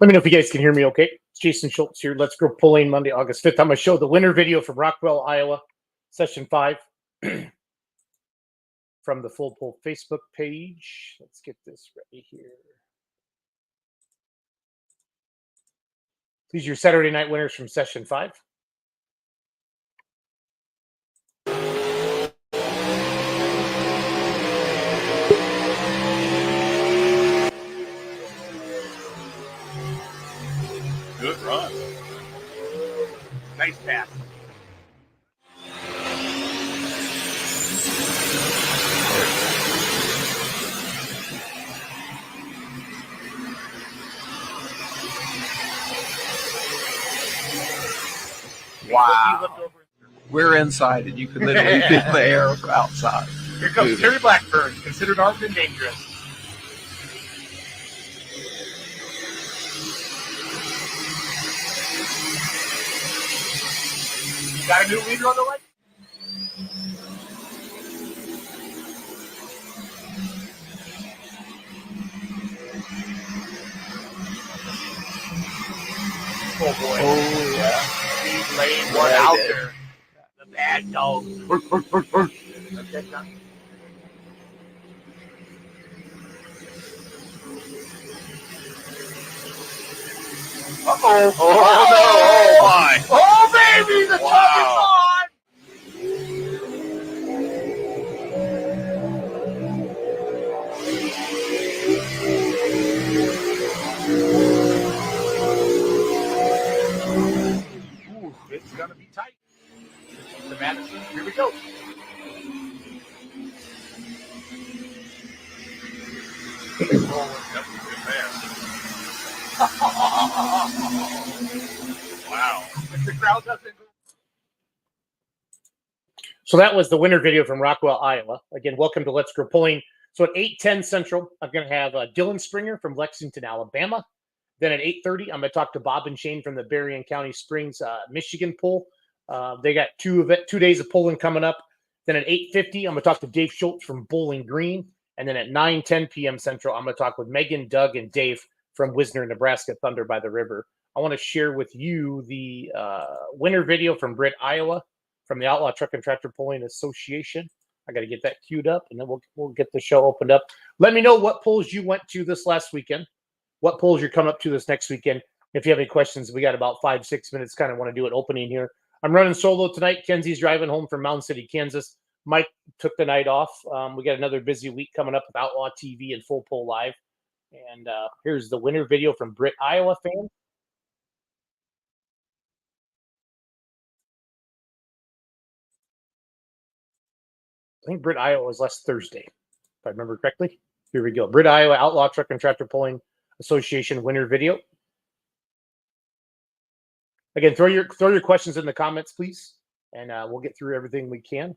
Let me know if you guys can hear me okay. It's Jason Schultz here. Let's Go Pulling, Monday, August 5th. I'm going to show the winner video from Rockwell, Iowa, Session 5 from the Full Pull Facebook page. Let's get this ready here. These are your Saturday night winners from Session 5. Good run. Nice pass. Wow. We're inside and you can literally feel the air from outside. Here comes Terry Blackburn, considered armed and dangerous. You got a new leader on the way? Oh boy. Oh, yeah. He's laying one out there. The bad dog. Okay, done. Uh-oh. Oh, no. Oh, my. Oh, baby, the tug is on. Ooh, it's going to be tight. The Madison, here we go. Oh, that's a good pass. Wow. If the crowd doesn't. So that was the winner video from Rockwell, Iowa. Again, welcome to Let's Go Pulling. So at 8:10 Central, I'm going to have Dylan Springer from Lexington, Alabama. Then at 8:30, I'm going to talk to Bob and Shane from the Berrien County Springs, Michigan pull. They got 2 days of pulling coming up. Then at 8:50, I'm going to talk to Dave Schultz from Bowling Green. And then at 9:10 p.m. Central, I'm going to talk with Megan, Doug, and Dave from Wisner, Nebraska, Thunder by the River. I want to share with you the winner video from Britt, Iowa, from the Outlaw Truck and Tractor Pulling Association. I got to get that queued up, and then we'll get the show opened up. Let me know what polls you went to this last weekend, what polls you're coming up to this next weekend. If you have any questions, we got about 5-6 minutes. Kind of want to do an opening here. I'm running solo tonight. Kenzie's driving home from Mountain City, Kansas. Mike took the night off. We got another busy week coming up with Outlaw TV and Full Pull Live. And here's the winner video from Britt, Iowa fan. I think Britt, Iowa was last Thursday, if I remember correctly. Here we go. Britt, Iowa Outlaw Truck and Tractor Pulling Association winner video. Again, throw your questions in the comments, please, and we'll get through everything we can.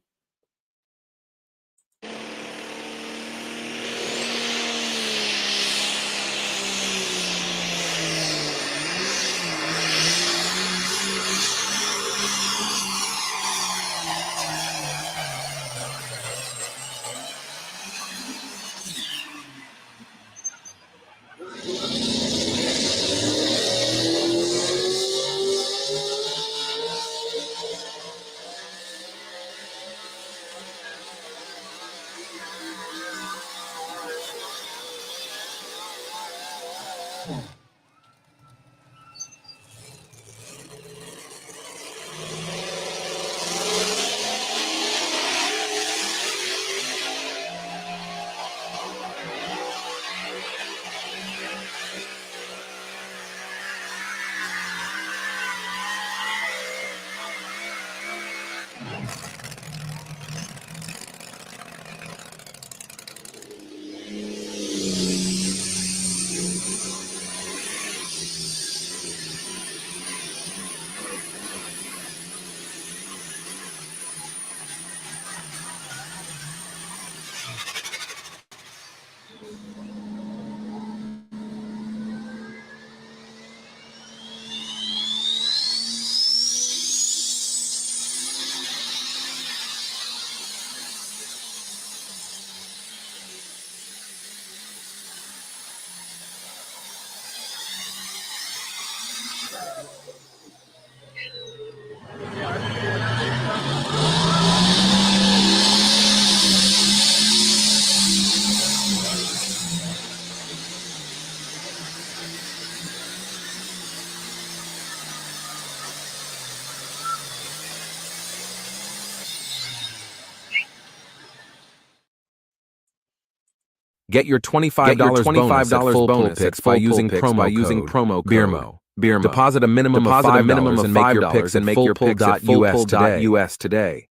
Get your $25 bonus at full pull picks by using promo code BEERMO. Deposit a minimum of $5 and make your picks at fullpull.us today.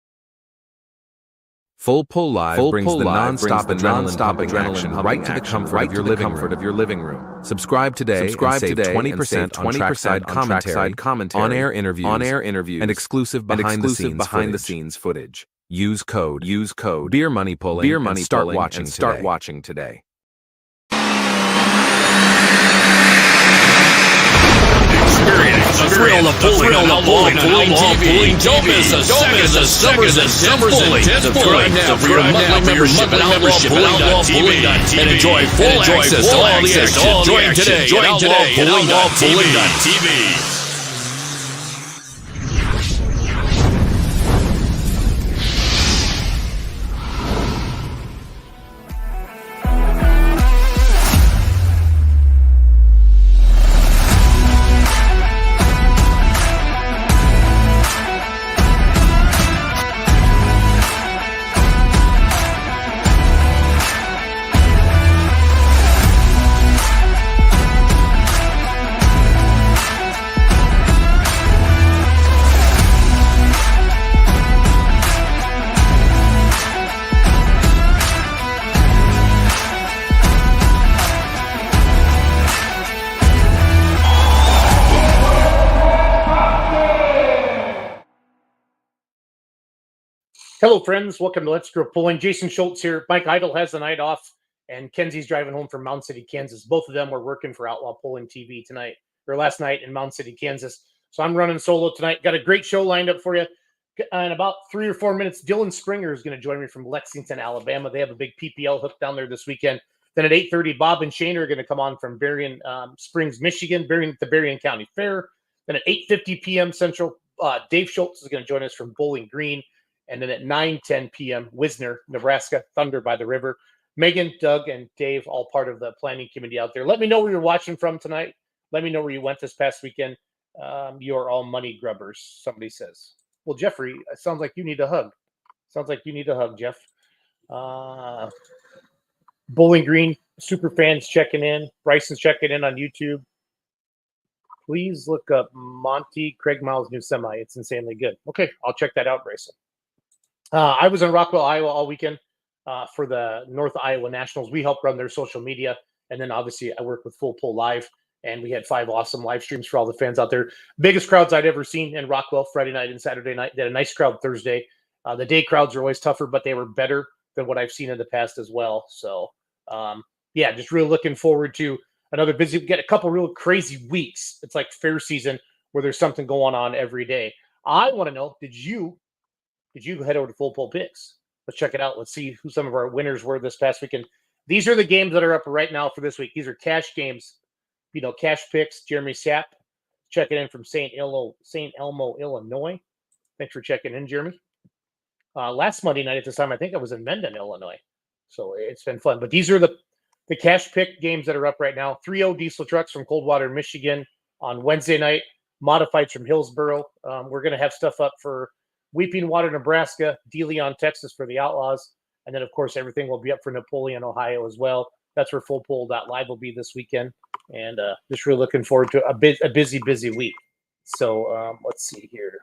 Full Pull Live brings the non-stop adrenaline action right to the comfort of your living room. Subscribe today and save 20% on trackside commentary, on-air interviews, and exclusive behind-the-scenes footage. Use code Beer Money Pulling and start watching today. Experience the thrill of pulling on Outlaw Pulling TV. Don't miss a second of the summer's intense pulling. Subscribe now for your monthly membership at outlawpulling.tv and enjoy full access to all the action. Join today at outlawpulling.tv. Hello, friends. Welcome to Let's Go Pulling. Jason Schultz here. Mike Idle has the night off, and Kenzie's driving home from Mound City, Kansas. Both of them were working for Outlaw Pulling TV tonight, or last night in Mound City, Kansas. So I'm running solo tonight. Got a great show lined up for you. In about 3 or 4 minutes, Dylan Springer is going to join me from Lexington, Alabama. They have a big PPL hook down there this weekend. Then at 8:30, Bob and Shane are going to come on from Berrien Springs, Michigan, the Berrien County Fair. Then at 8:50 p.m. Central, Dave Schultz is going to join us from Bowling Green. And then at 9:10 p.m., Wisner, Nebraska, Thunder by the River. Megan, Doug, and Dave, all part of the planning committee out there. Let me know where you're watching from tonight. Let me know where you went this past weekend. You're all money grubbers, somebody says. Well, Jeffrey, it sounds like you need a hug. Jeff. Bowling Green, super fans checking in. Bryson's checking in on YouTube. Please look up Monty Craig Miles' new semi. It's insanely good. Okay, I'll check that out, Bryson. I was in Rockwell, Iowa all weekend for the North Iowa Nationals. We help run their social media. And then obviously I work with Full Pull Live. And we had 5 awesome live streams for all the fans out there. Biggest crowds I'd ever seen in Rockwell Friday night and Saturday night. They had a nice crowd Thursday. The day crowds are always tougher, but they were better than what I've seen in the past as well. So, yeah, just really looking forward to another busy. We get a couple real crazy weeks. It's like fair season where there's something going on every day. I want to know, did you head over to Full Pull Picks? Let's check it out. Let's see who some of our winners were this past weekend. These are the games that are up right now for this week. These are cash games. You know, cash picks. Jeremy Sapp checking in from St. Elmo, Illinois. Thanks for checking in, Jeremy. Last Monday night at this time, I think I was in Mendon, Illinois. So it's been fun. But these are the cash pick games that are up right now. 3-0 diesel trucks from Coldwater, Michigan on Wednesday night. Modifieds from Hillsboro. We're going to have stuff up for Weeping Water, Nebraska, DeLeon, Texas for the Outlaws. And then, of course, everything will be up for Napoleon, Ohio as well. That's where FullPull.live will be this weekend. And just really looking forward to a busy week. So let's see here.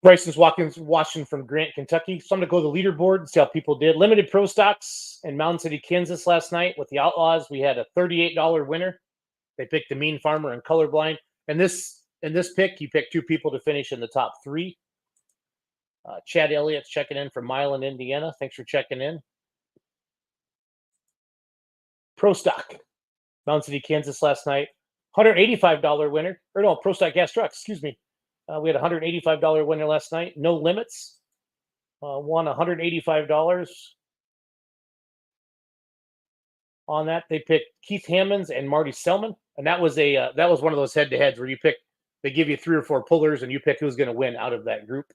Bryson's watching from Grant, Kentucky. So I'm going to go to the leaderboard and see how people did. Limited Pro Stocks in Mound City, Kansas last night with the Outlaws. We had a $38 winner. They picked the Mean Farmer and Colorblind. And in this pick, you picked 2 people to finish in the top 3. Chad Elliott's checking in from Milan, Indiana. Thanks for checking in. Pro Stock, Mound City, Kansas last night. $185 winner. Or no, Pro Stock Gas Trucks, excuse me. We had a $185 winner last night. No Limits. Won $185. On that, they picked Keith Hammonds and Marty Selman. And that was one of those head-to-heads where they give you 3 or 4 pullers and you pick who's going to win out of that group.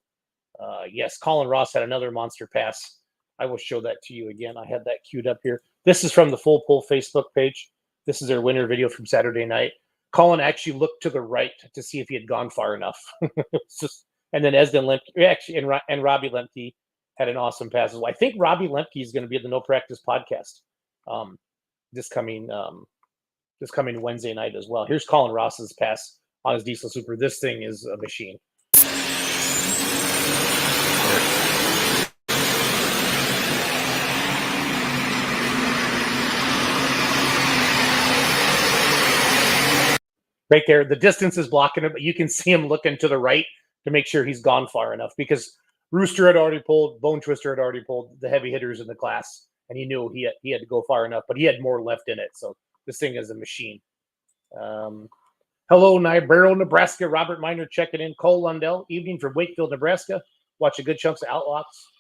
Yes, Colin Ross had another monster pass. I will show that to you again. I had that queued up here. This is from the Full Pull Facebook page. This is their winner video from Saturday night. Colin actually looked to the right to see if he had gone far enough. And then Esden Lemke, actually, and Robbie Lemke had an awesome pass as well. I think Robbie Lemke is going to be at the No Practice podcast this coming Wednesday night as well. Here's Colin Ross's pass on his Diesel Super. This thing is a machine. Right there, the distance is blocking it, but you can see him looking to the right to make sure he's gone far enough, because Rooster had already pulled, Bone Twister had already pulled the heavy hitters in the class, and he knew he had to go far enough, but he had more left in it. So this thing is a machine. Hello, Niobrara, Nebraska. Robert Miner checking in. Cole Lundell, evening from Wakefield, Nebraska. Watching good chunks of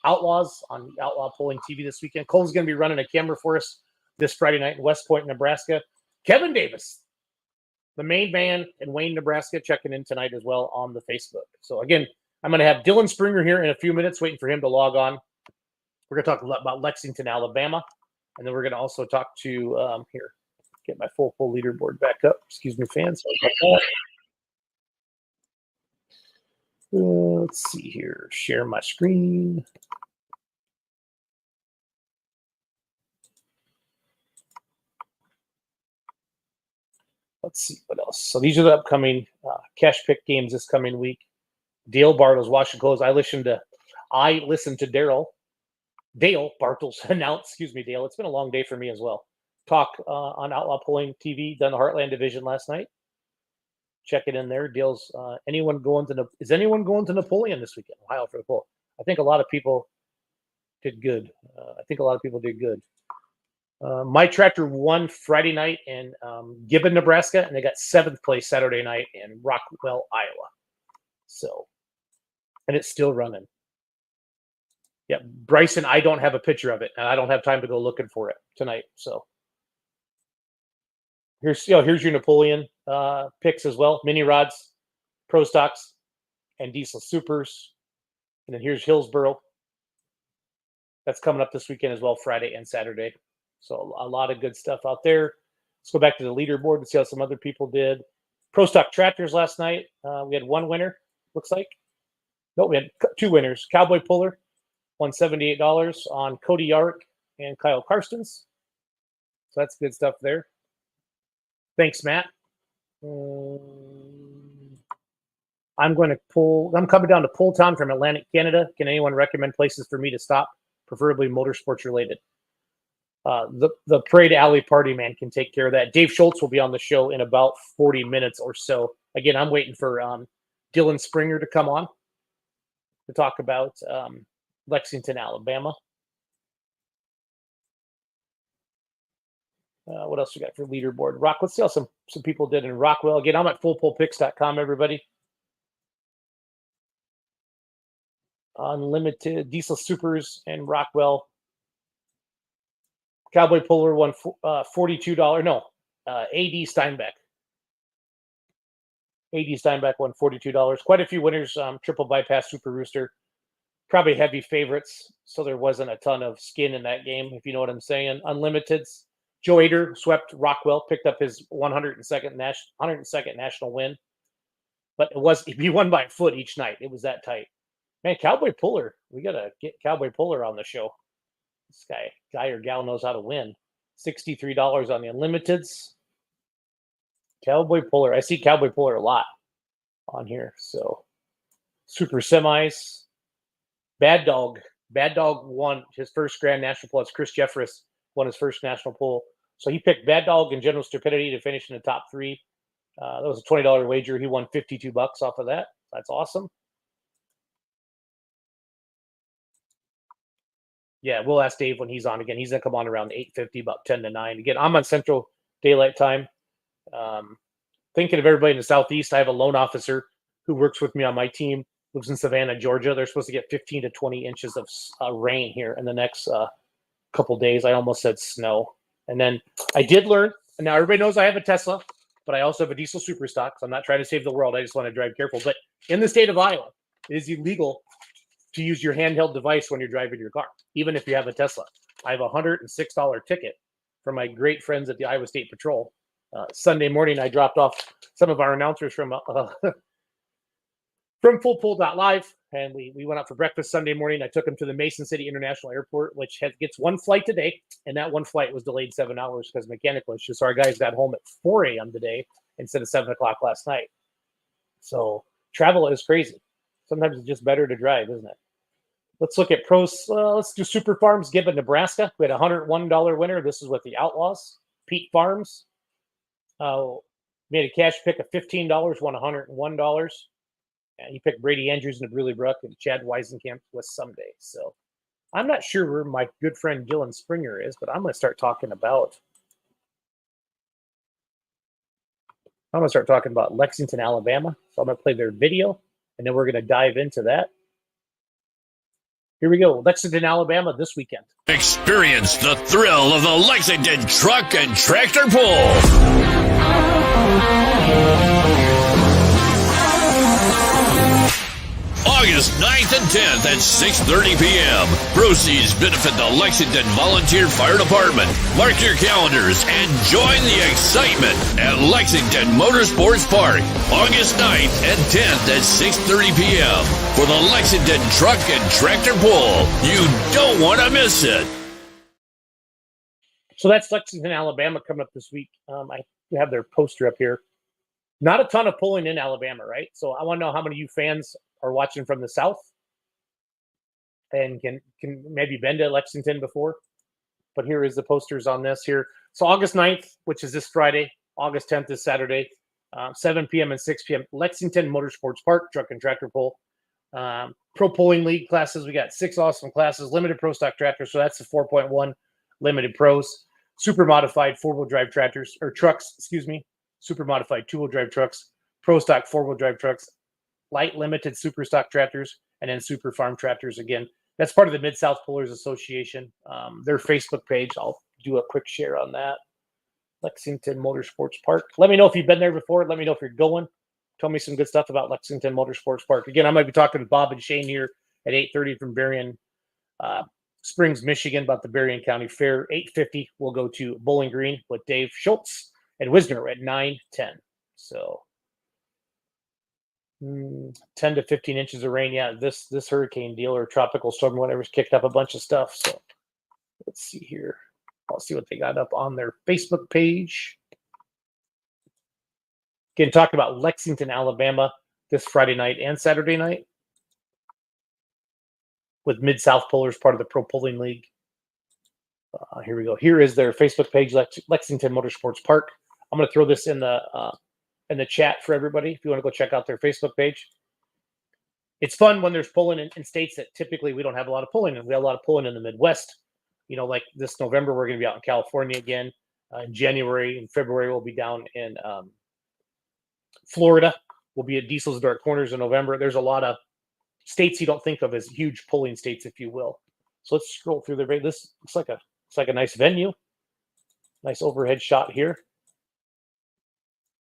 Outlaws on Outlaw Pulling TV this weekend. Cole's going to be running a camera for us this Friday night in West Point, Nebraska. Kevin Davis, the main man in Wayne, Nebraska, checking in tonight as well on the Facebook. So again, I'm going to have Dylan Springer here in a few minutes, waiting for him to log on. We're going to talk a lot about Lexington, Alabama, and then we're going to also talk to here. Get my full leaderboard back up. Excuse me, fans. Let's see here. Share my screen. Let's see what else. So these are the upcoming cash pick games this coming week. Dale Bartles, Washington Close. I listened to Dale Bartles announce. Excuse me, Dale. It's been a long day for me as well. Talk on Outlaw Pulling TV. Done the Heartland Division last night. Check it in there. Dale's. Is anyone going to Napoleon this weekend? Ohio for the pull. I think a lot of people did good. My Tractor won Friday night in Gibbon, Nebraska, and they got 7th place Saturday night in Rockwell, Iowa. So, and it's still running. Yeah, Bryson, I don't have a picture of it, and I don't have time to go looking for it tonight. So here's your Napoleon picks as well: mini rods, pro stocks, and diesel supers. And then here's Hillsboro. That's coming up this weekend as well, Friday and Saturday. So a lot of good stuff out there. Let's go back to the leaderboard and see how some other people did. Pro stock tractors last night. We had one winner, looks like. No, we had 2 winners. Cowboy Puller won $78 on Cody Yarrick and Kyle Karstens. So that's good stuff there. Thanks, Matt. I'm coming down to Pull Town from Atlantic, Canada. Can anyone recommend places for me to stop, preferably motorsports related? The Parade Alley Party Man can take care of that. Dave Schultz will be on the show in about 40 minutes or so. Again, I'm waiting for Dylan Springer to come on to talk about Lexington, Alabama. What else we got for leaderboard? Let's see how some people did in Rockwell. Again, I'm at fullpullpicks.com, everybody. Unlimited Diesel Supers and Rockwell. Cowboy Puller won $42. No, AD Steinbeck. AD Steinbeck won $42. Quite a few winners. Triple Bypass Super Rooster. Probably heavy favorites, so there wasn't a ton of skin in that game, if you know what I'm saying. Unlimiteds. Joe Ader swept Rockwell, picked up his 102nd national win. But he won by a foot each night. It was that tight. Man, Cowboy Puller. We got to get Cowboy Puller on the show. This guy or gal knows how to win. $63 on the Unlimiteds. Cowboy Puller. I see Cowboy Puller a lot on here. So, Super Semis. Bad Dog won his first Grand National Pull. It's Chris Jeffress won his first national pull. So he picked Bad Dog and General Stupidity to finish in the top 3. That was a $20 wager. He won $52 off of that. That's awesome. Yeah, we'll ask Dave when he's on again. He's going to come on around 8:50, about 10 to 9. Again, I'm on Central Daylight Time. Thinking of everybody in the Southeast, I have a loan officer who works with me on my team, lives in Savannah, Georgia. They're supposed to get 15 to 20 inches of rain here in the next couple days. I almost said snow. And then I did learn, and now everybody knows I have a Tesla, but I also have a diesel super stock. So I'm not trying to save the world. I just want to drive careful. But in the state of Iowa, it is illegal to use your handheld device when you're driving your car, even if you have a Tesla. I have a $106 ticket from my great friends at the Iowa State Patrol. Sunday morning, I dropped off some of our announcers from FullPull.live. and we went out for breakfast Sunday morning. I took him to the Mason City International Airport, which gets one flight today, and that one flight was delayed 7 hours because mechanical issues. So our guys got home at 4 a.m. today instead of 7 o'clock last night. So travel is crazy. Sometimes it's just better to drive, isn't it? Let's look at pros. Let's do Super Farms Gibbon, Nebraska. We had a $101 winner. This is with the Outlaws. Pete Farms made a cash pick of $15, won $101. And he picked Brady Andrews and Bruley Brook, and Chad Weisenkamp was Someday. So I'm not sure where my good friend Dylan Springer is, but I'm going to start talking about Lexington, Alabama. So I'm going to play their video, and then we're going to dive into that. Here we go. Lexington, Alabama this weekend. Experience the thrill of the Lexington Truck and Tractor Pull. August 9th and 10th at 6:30 p.m. Proceeds benefit the Lexington Volunteer Fire Department. Mark your calendars and join the excitement at Lexington Motorsports Park. August 9th and 10th at 6:30 p.m. for the Lexington Truck and Tractor Pull. You don't want to miss it. So that's Lexington, Alabama coming up this week. I have their poster up here. Not a ton of pulling in Alabama, right? So I want to know how many of you fans are watching from the South and can maybe been to Lexington before. But here is the posters on this here. So August 9th, which is this Friday, August 10th is Saturday, 7 p.m. and 6 p.m. Lexington Motorsports Park, Truck and Tractor Pull. Pro Pulling League classes. We got 6 awesome classes. Limited Pro Stock Tractors. So that's the 4.1 Limited Pros. Super Modified 4-wheel drive tractors, or trucks, Super Modified 2-wheel drive trucks. Pro Stock 4-wheel drive trucks. Light Limited Super Stock Tractors, and then Super Farm Tractors. Again, that's part of the Mid-South Pullers Association. Their Facebook page, I'll do a quick share on that. Lexington Motorsports Park. Let me know if you've been there before. Let me know if you're going. Tell me some good stuff about Lexington Motorsports Park. Again, I might be talking with Bob and Shane here at 8:30 from Berrien Springs, Michigan, about the Berrien County Fair. 8:50, we'll go to Bowling Green with Dave Schultz and Wisner at 9:10. So 10 to 15 inches of rain. Yeah, this hurricane deal or tropical storm, whatever's kicked up a bunch of stuff. So let's see here. I'll see what they got up on their Facebook page. Again, talking about Lexington, Alabama this Friday night and Saturday night with Mid-South Pullers, part of the Pro Pulling League. Here we go. Here is their Facebook page, Lexington Motorsports Park. I'm going to throw this in the chat for everybody if you want to go check out their Facebook page. It's fun when there's pulling in states that typically we don't have a lot of pulling in. We have a lot of pulling in the Midwest. You know, like this November, we're going to be out in California again. In January and February, we'll be down in Florida. We'll be at Diesel's Dark Corners in November. There's a lot of states you don't think of as huge pulling states, if you will. So let's scroll through there. This looks like a nice venue. Nice overhead shot here.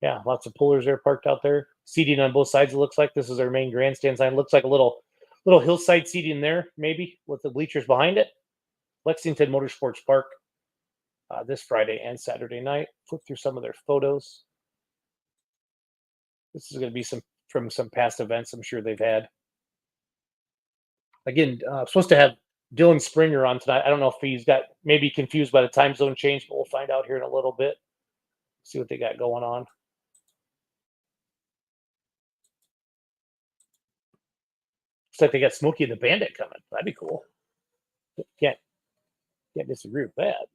Yeah, lots of pullers there parked out there. Seating on both sides, it looks like. This is our main grandstand sign. Looks like a little hillside seating there, maybe, with the bleachers behind it. Lexington Motorsports Park this Friday and Saturday night. Flip through some of their photos. This is going to be from some past events I'm sure they've had. Again, supposed to have Dylan Springer on tonight. I don't know if he's got maybe confused by the time zone change, but we'll find out here in a little bit. See what they got going on. Looks like they got Smokey and the Bandit coming. That'd be cool. Can't disagree with that.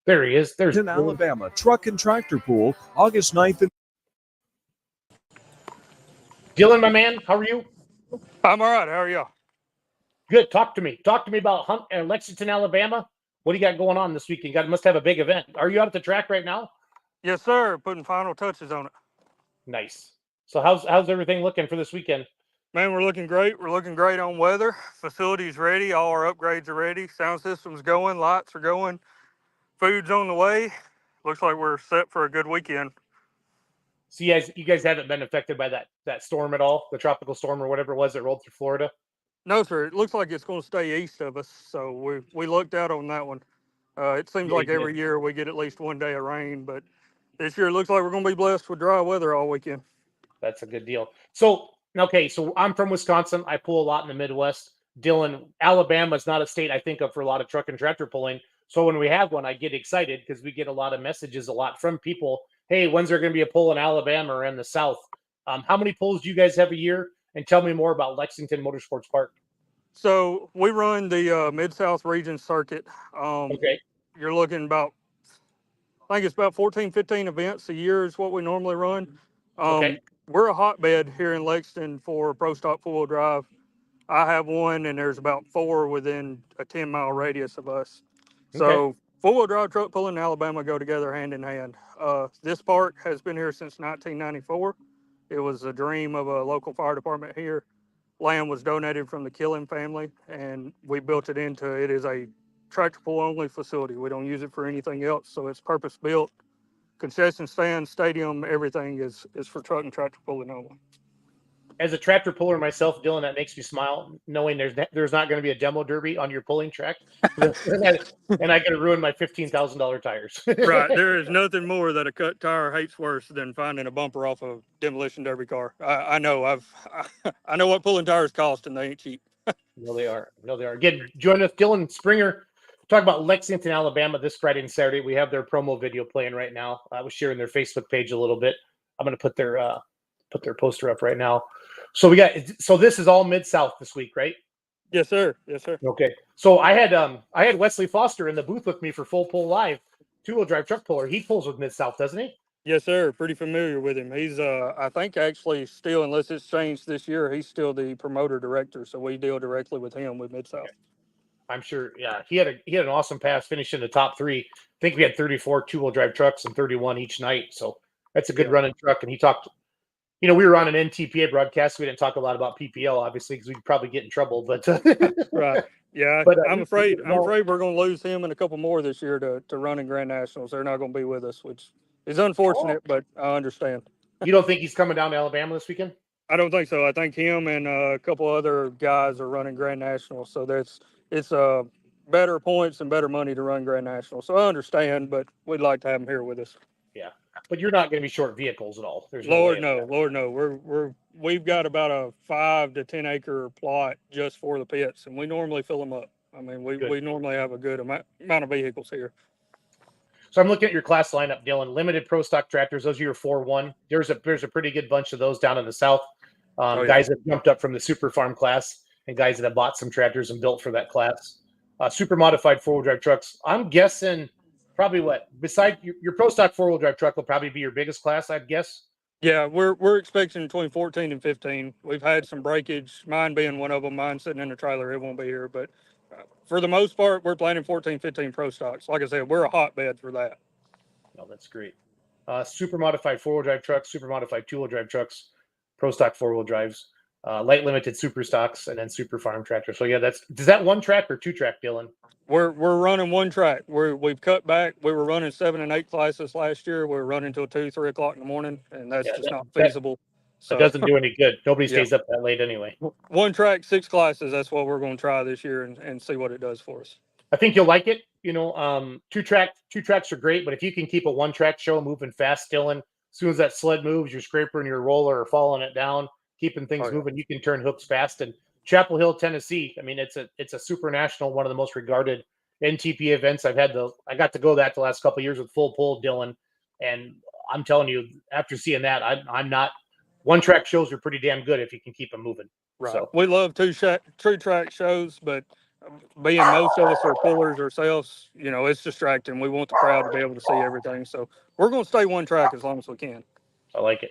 There he is. There's in Alabama Truck and Tractor Pull, August 9th. Dylan, my man, how are you? I'm all right. How are you? Good. Talk to me. Talk to me about Lexington, Alabama. What do you got going on this weekend? You must have a big event. Are you out at the track right now? Yes, sir. Putting final touches on it. Nice. So how's everything looking for this weekend? Man, we're looking great. We're looking great on weather. Facility's ready. All our upgrades are ready. Sound system's going. Lights are going. Food's on the way. Looks like we're set for a good weekend. So you guys haven't been affected by that storm at all, the tropical storm or whatever it was that rolled through Florida? No, sir. It looks like it's going to stay east of us, so we lucked out on that one. It seems like every year we get at least one day of rain, but this year it looks like we're going to be blessed with dry weather all weekend. That's a good deal. So, okay, so I'm from Wisconsin. I pull a lot in the Midwest. Dylan, Alabama is not a state I think of for a lot of truck and tractor pulling. So when we have one, I get excited because we get a lot of messages, a lot from people. Hey, when's there going to be a pull in Alabama or in the South? How many pulls do you guys have a year? And tell me more about Lexington Motorsports Park. So we run the Mid-South region circuit. Okay. You're looking about, I think it's about 14, 15 events a year is what we normally run. Okay. We're a hotbed here in Lexington for Pro Stock 4-wheel drive. I have one, and there's about 4 within a 10-mile radius of us. So 4-wheel drive truck pulling in Alabama go together hand in hand. This park has been here since 1994. It was a dream of a local fire department here. Land was donated from the Killen family, and we built it into it is a tractor pull only facility. We don't use it for anything else, so it's purpose built. Concession stand, stadium, everything is for truck and tractor pulling only. As a tractor puller myself, Dylan, that makes me smile knowing there's not going to be a demo derby on your pulling track, and I got to ruin my $15,000 tires. Right, there is nothing more that a cut tire hates worse than finding a bumper off a demolition derby car. I know I know what pulling tires cost, and they ain't cheap. No, they are. No, they are. Again, join us, Dylan Springer. Talk about Lexington, Alabama this Friday and Saturday. We have their promo video playing right now. I was sharing their Facebook page a little bit. I'm going to put their poster up right now. So this is all Mid-South this week, right? Yes, sir. Yes, sir. Okay. So I had Wesley Foster in the booth with me for Full Pull Live, 2-wheel drive truck puller. He pulls with Mid-South, doesn't he? Yes, sir. Pretty familiar with him. He's I think actually still, unless it's changed this year, he's still the promoter director. So we deal directly with him with Mid-South. Okay. I'm sure. Yeah, he had an awesome pass, finished in the top 3. I think we had 34 2-wheel drive trucks and 31 each night. So that's a good running truck. And he talked. We were on an NTPA broadcast. So we didn't talk a lot about PPL, obviously, because we'd probably get in trouble. But right, yeah. But I'm afraid we're going to lose him and a couple more this year to running Grand Nationals. They're not going to be with us, which is unfortunate, but I understand. You don't think he's coming down to Alabama this weekend? I don't think so. I think him and a couple other guys are running Grand Nationals. So it's better points and better money to run Grand Nationals. So I understand, but we'd like to have him here with us. Yeah, but you're not going to be short vehicles at all. There's Lord no. We've got about a 5 to 10 acre plot just for the pits, and we normally fill them up. I mean, we normally have a good amount of vehicles here. So I'm looking at your class lineup, Dylan. Limited pro stock tractors. Those are your 4-1. There's a pretty good bunch of those down in the South. Guys that jumped up from the super farm class and guys that have bought some tractors and built for that class. Super modified 4-wheel drive trucks. I'm guessing probably beside your pro stock 4-wheel drive truck will probably be your biggest class, I'd guess. Yeah, we're expecting between 14 and 15. We've had some breakage, mine being one of them. Mine sitting in the trailer, it won't be here. But for the most part, we're planning 14, 15 pro stocks. Like I said, we're a hotbed for that. Oh, that's great. Super modified 4-wheel drive trucks, super modified 2-wheel drive trucks, pro stock 4-wheel drives, light limited super stocks, and then super farm tractors. So yeah, does that 1-track or 2-track, Dylan? We're running 1 track. We've cut back. We were running 7 and 8 classes last year. We're running till 2, 3 o'clock in the morning, and that's not feasible. So it doesn't do any good. Nobody stays up that late anyway. 1 track, 6 classes. That's what we're going to try this year and see what it does for us. I think you'll like it. 2 tracks are great, but if you can keep a 1-track show moving fast, Dylan, as soon as that sled moves, your scraper and your roller are following it down, keeping things moving. You can turn hooks fast. And Chapel Hill, Tennessee, I mean, it's a super national, one of the most regarded NTP events. I got to go that the last couple of years with Full Pull, Dylan, and I'm telling you, after seeing that, I'm not. 1-track shows are pretty damn good if you can keep them moving. Right. So. We love 2-track shows, but being most of us are pullers ourselves, it's distracting. We want the crowd to be able to see everything. So we're going to stay 1-track as long as we can. I like it.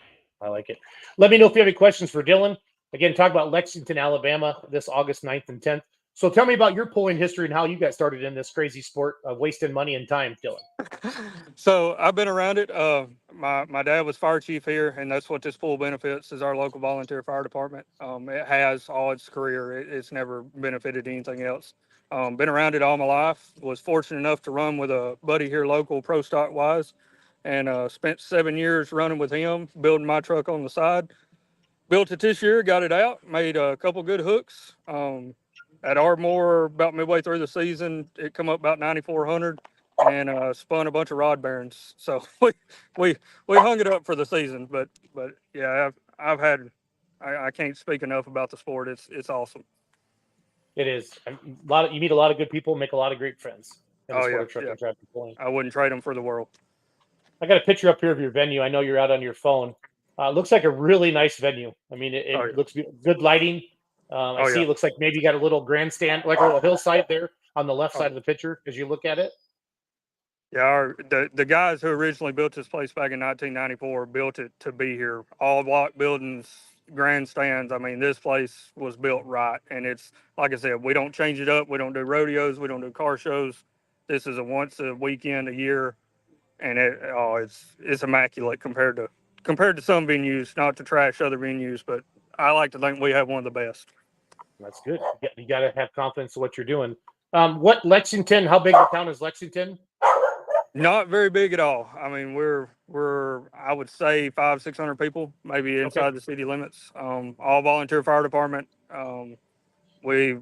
Let me know if you have any questions for Dylan. Again, talk about Lexington, Alabama, this August 9th and 10th. So tell me about your pulling history and how you got started in this crazy sport of wasting money and time, Dylan. So I've been around it. My dad was fire chief here, and that's what this pull benefits is our local volunteer fire department. It has all its career. It's never benefited anything else. Been around it all my life. Was fortunate enough to run with a buddy here local, Pro Stock Wise, and spent 7 years running with him, building my truck on the side. Built it this year, got it out, made a couple good hooks. At Ardmore, about midway through the season, it come up about 9,400 and spun a bunch of rod bearings. So we hung it up for the season, but yeah, I can't speak enough about the sport. It's awesome. It is. You meet a lot of good people, make a lot of great friends in the Oh sport yeah, of truck yeah. and tractor pulling. I wouldn't trade them for the world. I got a picture up here of your venue. I know you're out on your phone. It looks like a really nice venue. I mean, it Oh, yeah. looks good lighting. I Oh, see yeah. it looks like maybe you got a little grandstand, like a little hillside there on the left Oh. side of the picture as you look at it. Yeah, the guys who originally built this place back in 1994 built it to be here. All block buildings, grandstands. I mean, this place was built right, and it's like I said, we don't change it up. We don't do rodeos. We don't do car shows. This is a once a weekend a year, and it's immaculate compared to some venues. Not to trash other venues, but I like to think we have one of the best. That's good. You got to have confidence in what you're doing. What Lexington? How big a town is Lexington? Not very big at all. I mean, we're I would say 500-600 people, maybe inside the city limits. All volunteer fire department. We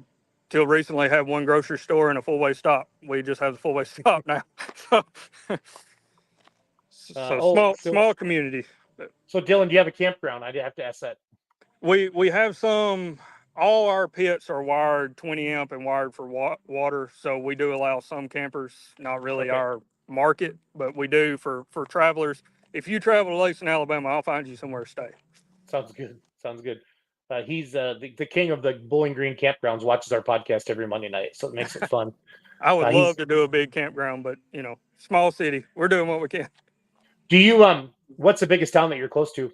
till recently had one grocery store and a full way stop. We just have the full way stop now. So small community. So Dylan, do you have a campground? I have to ask that. We have some. All our pits are wired 20 amp and wired for water, so we do allow some campers. Not really our market, but we do for travelers. If you travel to Lexington, Alabama, I'll find you somewhere to stay. Sounds good. Sounds good. He's the king of the Bowling Green campgrounds. Watches our podcast every Monday night, so it makes it fun. I would love to do a big campground, but small city. We're doing what we can. Do you what's the biggest town that you're close to?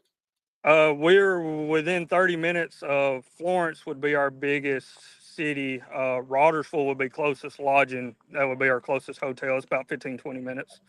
We're within 30 minutes of Florence would be our biggest city. Rodersville would be closest lodging. That would be our closest hotel. It's about 15-20 minutes.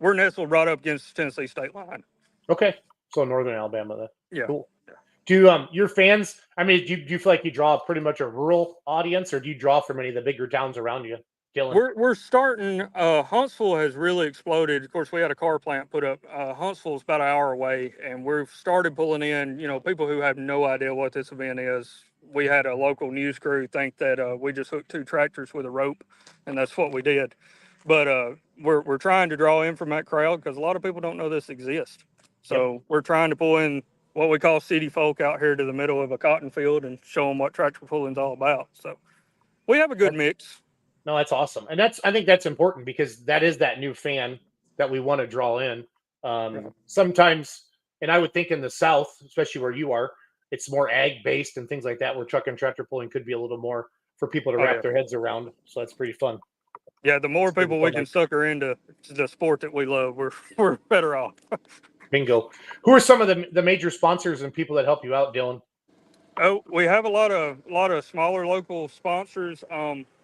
We're nestled right up against the Tennessee state line. Okay. So northern Alabama then. Yeah. Cool. Yeah. Do your fans, I mean, do you feel like you draw pretty much a rural audience, or do you draw from any of the bigger towns around you? Dylan? We're starting. Huntsville has really exploded. Of course, we had a car plant put up. Huntsville's about an hour away, and we've started pulling in, people who have no idea what this event is. We had a local news crew think that we just hooked 2 tractors with a rope, and that's what we did. But we're trying to draw in from that crowd because a lot of people don't know this exists. So we're trying to pull in what we call city folk out here to the middle of a cotton field and show them what tractor pulling's all about. So we have a good mix. No, that's awesome. And I think that's important because that is that new fan that we want to draw in. Sometimes, and I would think in the South, especially where you are, it's more ag based and things like that, where truck and tractor pulling could be a little more for people to wrap their heads around. So that's pretty fun. Yeah, the more people we can sucker into the sport that we love, we're better off. Bingo. Who are some of the major sponsors and people that help you out, Dylan? Oh, we have a lot of smaller local sponsors.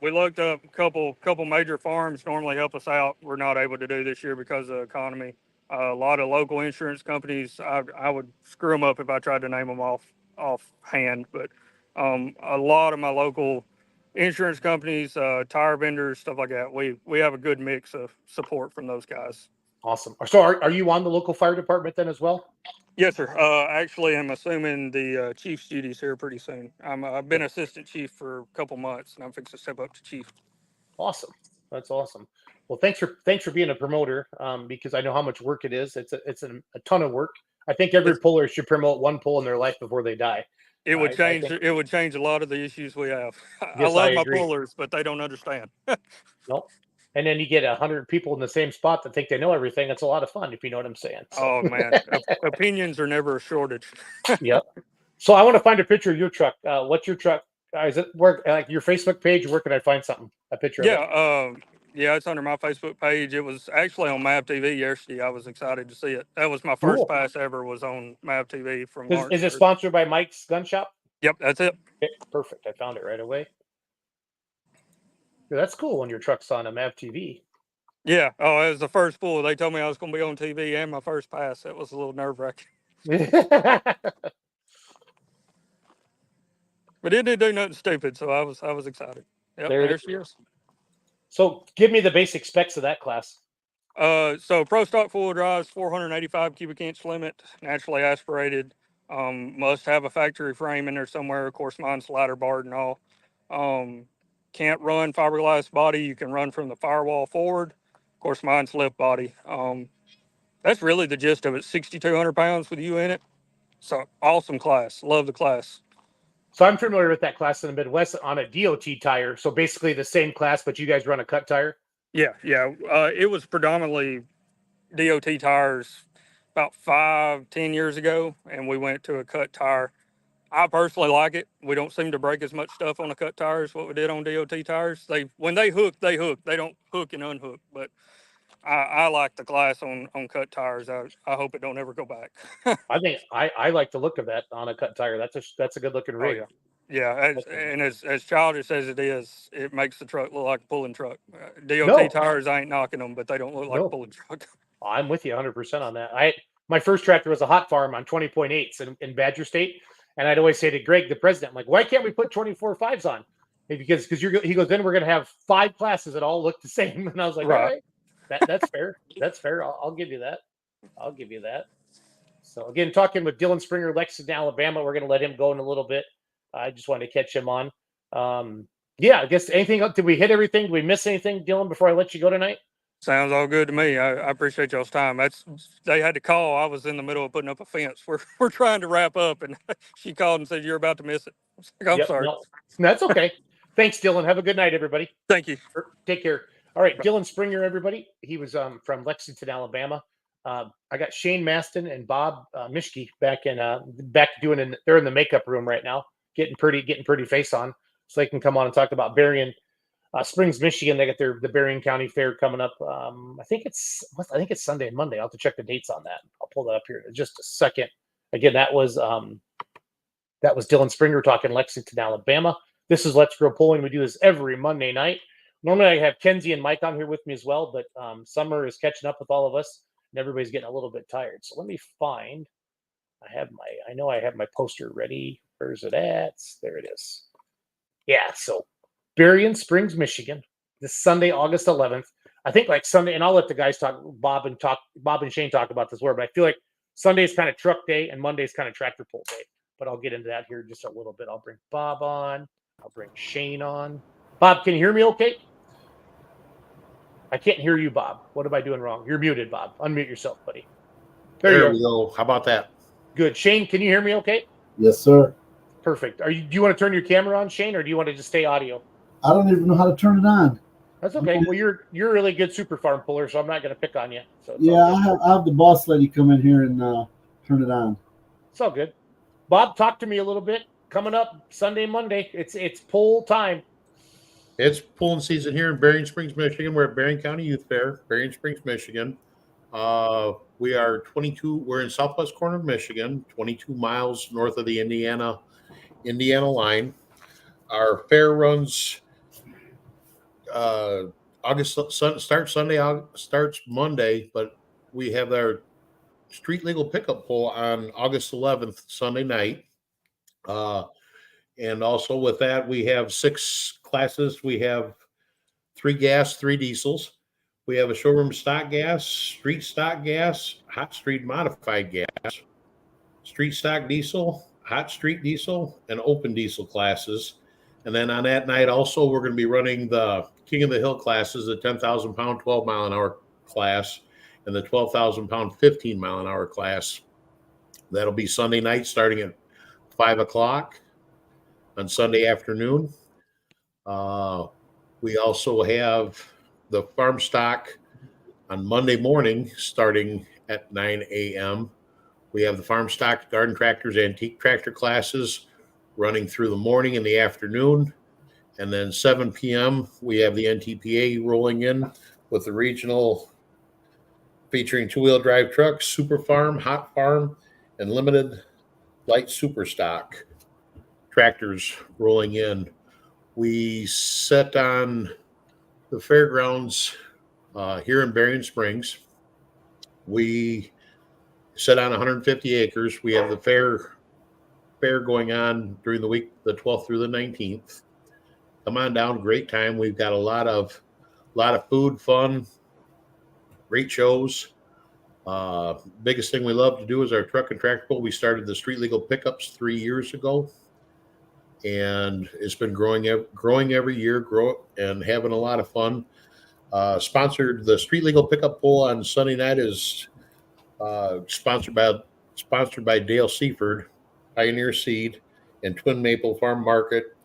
We looked up a couple major farms normally help us out. We're not able to do this year because of the economy. A lot of local insurance companies. I would screw them up if I tried to name them offhand, but a lot of my local insurance companies, tire vendors, stuff like that. We have a good mix of support from those guys. Awesome. So are you on the local fire department then as well? Yes, sir. Actually, I'm assuming the chief's duties here pretty soon. I've been assistant chief for a couple months, and I'm fixing to step up to chief. Awesome. That's awesome. Well, thanks for being a promoter, because I know how much work it is. It's a ton of work. I think every puller should promote one pull in their life before they die. It would change. It would change a lot of the issues we have. I love my pullers, but they don't understand. Nope. And then you get 100 people in the same spot that think they know everything. It's a lot of fun, if you know what I'm saying. So. Oh man, opinions are never a shortage. Yep. So I want to find a picture of your truck. What's your truck? Is it work like your Facebook page? Where can I find something? A picture? Yeah. Of it? Yeah, it's under my Facebook page. It was actually on MAV TV yesterday. I was excited to see it. That was my first pass ever. Was on MAV TV from. Is it sponsored by Mike's Gun Shop? Yep, that's it. Okay, perfect. I found it right away. Yeah, that's cool when your truck's on a MAV TV. Yeah. Oh, it was the first pull. They told me I was going to be on TV and my first pass. It was a little nerve wracking. But it didn't do nothing stupid, so I was excited. Yep, there she is. So give me the basic specs of that class. So Pro Stock 4-wheel drive is 485 cubic inch limit, naturally aspirated. Must have a factory frame in there somewhere. Of course, mine's slider barred and all. Can't run fiberglass body. You can run from the firewall forward. Of course, mine's lift body. That's really the gist of it. 6,200 pounds with you in it. So awesome class. Love the class. So I'm familiar with that class in the Midwest on a DOT tire. So basically the same class, but you guys run a cut tire. Yeah. It was predominantly DOT tires about 5-10 years ago, and we went to a cut tire. I personally like it. We don't seem to break as much stuff on a cut tire as what we did on DOT tires. When they hook, they hook. They don't hook and unhook. But I like the class on cut tires. I hope it don't ever go back. I think I like the look of that on a cut tire. That's a good looking rig. Oh, yeah. As childish as it is, it makes the truck look like a pulling truck. DOT No. tires, I ain't knocking them, but they don't look like No. a pulling truck. I'm with you 100% on that. My first tractor was a hot farm on 20.8s in Badger State, and I'd always say to Greg, the president, I'm like, why can't we put 24.5s on? Because he goes, then we're gonna have 5 classes that all look the same, and I was like, Right. all right, that's fair. That's fair. I'll give you that. I'll give you that. So again, talking with Dylan Springer, Lexington, Alabama. We're gonna let him go in a little bit. I just wanted to catch him on. Yeah, I guess anything else? Did we hit everything? Did we miss anything, Dylan, before I let you go tonight? Sounds all good to me. I appreciate y'all's time. They had to call. I was in the middle of putting up a fence. We're trying to wrap up, and she called and said you're about to miss it. I was like, I'm sorry. No, that's okay. Thanks, Dylan. Have a good night, everybody. Thank you. Take care. All right, Dylan Springer, everybody. He was from Lexington, Alabama. I got Shane Maston and Bob Mischke back doing. They're in the makeup room right now, getting pretty face on, so they can come on and talk about Berrien. Springs, Michigan. They got the Berrien County Fair coming up. I think it's Sunday and Monday. I'll have to check the dates on that. I'll pull that up here in just a second. Again, that was Dylan Springer talking Lexington, Alabama. This is Let's Grow Pulling. We do this every Monday night. Normally I have Kenzie and Mike on here with me as well, but summer is catching up with all of us, and everybody's getting a little bit tired. So let me find. I know I have my poster ready. Where's it at? There it is. Yeah. So Berrien Springs, Michigan, this Sunday, August 11th. I think like Sunday, and I'll let the guys talk. Bob and Shane talk about this more, but I feel like Sunday is kind of truck day and Monday is kind of tractor pull day. But I'll get into that here in just a little bit. I'll bring Bob on. I'll bring Shane on. Bob, can you hear me okay? I can't hear you, Bob. What am I doing wrong? You're muted, Bob. Unmute yourself, buddy. There we go. How about that? Good. Shane, can you hear me okay? Yes, sir. Perfect. Do you want to turn your camera on, Shane, or do you want to just stay audio? I don't even know how to turn it on. That's okay. Well, you're a really good super farm puller, so I'm not going to pick on you. So yeah, I have the boss lady come in here and turn it on. It's all good. Bob, talk to me a little bit. Coming up Sunday, Monday. It's pull time. It's pulling season here in Berrien Springs, Michigan. We're at Berrien County Youth Fair, Berrien Springs, Michigan. We are 22. We're in southwest corner of Michigan, 22 miles north of the Indiana line. Our fair runs starts Monday, but we have our street legal pickup pull on August 11th, Sunday night. And also with that, we have 6 classes. We have 3 gas, 3 diesels. We have a showroom stock gas, street stock gas, hot street modified gas, street stock diesel, hot street diesel, and open diesel classes. And then on that night also, we're going to be running the King of the Hill classes, the 10,000 pound, 12 mile an hour class, and the 12,000 pound, 15 mile an hour class. That'll be Sunday night starting at 5 o'clock on Sunday afternoon. We also have the farm stock on Monday morning starting at 9 a.m. We have the farm stock, garden tractors, antique tractor classes running through the morning and the afternoon. And then 7 p.m., we have the NTPA rolling in with the regional featuring 2-wheel drive trucks, super farm, hot farm, and limited light super stock tractors rolling in. We set on the fairgrounds here in Berrien Springs. We set on 150 acres. We have the fair going on during the week, the 12th through the 19th. Come on down, great time. We've got a lot of food, fun, great shows. Biggest thing we love to do is our truck and tractor pull. We started the street legal pickups 3 years ago, and it's been growing every year, and having a lot of fun. Sponsored the street legal pickup pull on Sunday night is sponsored by sponsored by Dale Seaford, Pioneer Seed, and Twin Maple Farm Market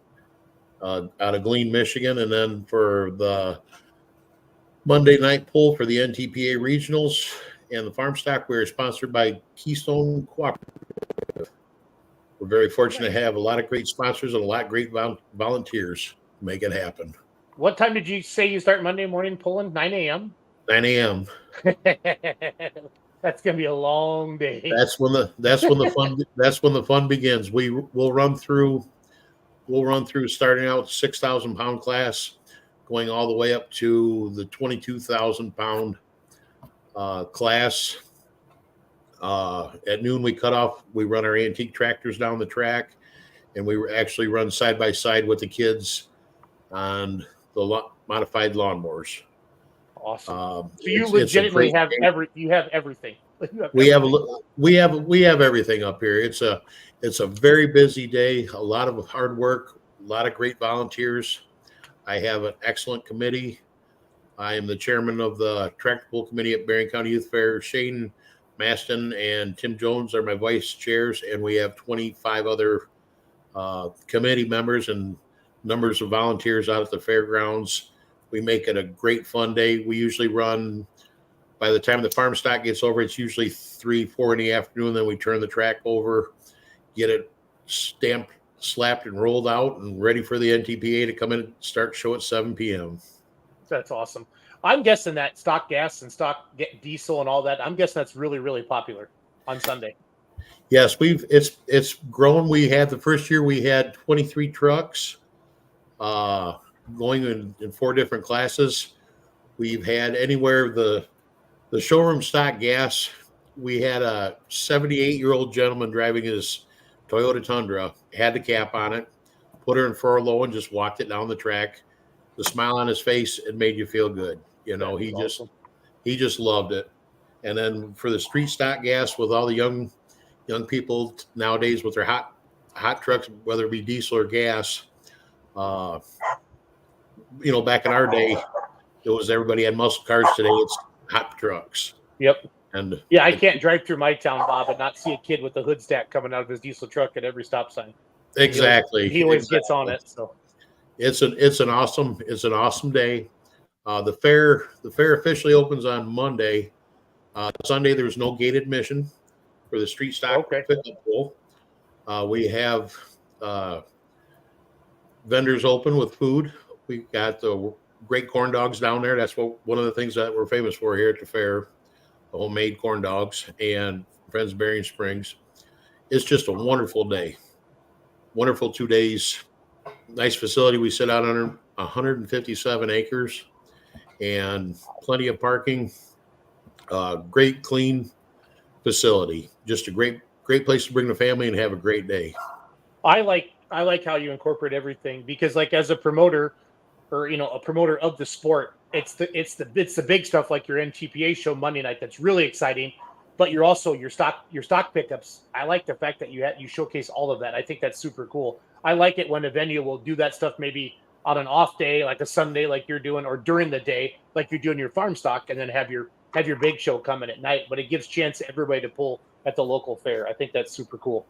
out of Glean, Michigan. And then for the Monday night pull for the NTPA Regionals and the Farm Stock, we're sponsored by Keystone Cooperative. We're very fortunate to have a lot of great sponsors and a lot of great volunteers to make it happen. What time did you say you start Monday morning pulling? 9 a.m.? 9 a.m. That's gonna be a long day. That's when the fun begins. We'll run through starting out 6,000 pound class, going all the way up to the 22,000 pound class. At noon we cut off. We run our antique tractors down the track, and we actually run side by side with the kids on the modified lawnmowers. Awesome. So you legitimately have everything. We have everything up here. It's a very busy day. A lot of hard work. A lot of great volunteers. I have an excellent committee. I am the chairman of the tractor pull committee at Berrien County Youth Fair. Shane Maston and Tim Jones are my vice chairs, and we have 25 other committee members and numbers of volunteers out at the fairgrounds. We make it a great fun day. We usually run, by the time the farm stock gets over, it's usually 3-4 in the afternoon. Then we turn the track over, get it stamped, slapped, and rolled out, and ready for the NTPA to come in and start show at 7 p.m. That's awesome. I'm guessing that stock gas and stock diesel and all that, I'm guessing that's really, really popular on Sunday. Yes, it's grown. We had the first year we had 23 trucks going in 4 different classes. We've had anywhere the showroom stock gas. We had a 78-year-old gentleman driving his Toyota Tundra, had the cap on it, put her in furlough, and just walked it down the track. The smile on his face, it made you feel good. You know, he just loved it. And then for the street stock gas, with all the young people nowadays with their hot trucks, whether it be diesel or gas, back in our day, it was everybody had muscle cars. Today, it's hot trucks. Yep. And yeah, I can't drive through my town, Bob, and not see a kid with a hood stack coming out of his diesel truck at every stop sign. Exactly. He always gets on it. So it's an awesome day. The fair officially opens on Monday. Sunday there's no gate admission for the street stock pickup pool. We have vendors open with food. We got the great corn dogs down there. That's one of the things that we're famous for here at the fair. The homemade corn dogs and Friends Berrien Springs. It's just a wonderful day. Wonderful 2 days. Nice facility. We sit out on 157 acres and plenty of parking. Great, clean facility. Just a great place to bring the family and have a great day. I like how you incorporate everything, because like as a promoter, or a promoter of the sport, it's the big stuff like your NTPA show Monday night that's really exciting, but you're also your stock pickups. I like the fact that you showcase all of that. I think that's super cool. I like it when a venue will do that stuff maybe on an off day, like a Sunday, like you're doing, or during the day, like you're doing your farm stock, and then have your big show coming at night. But it gives chance to everybody to pull at the local fair. I think that's super cool.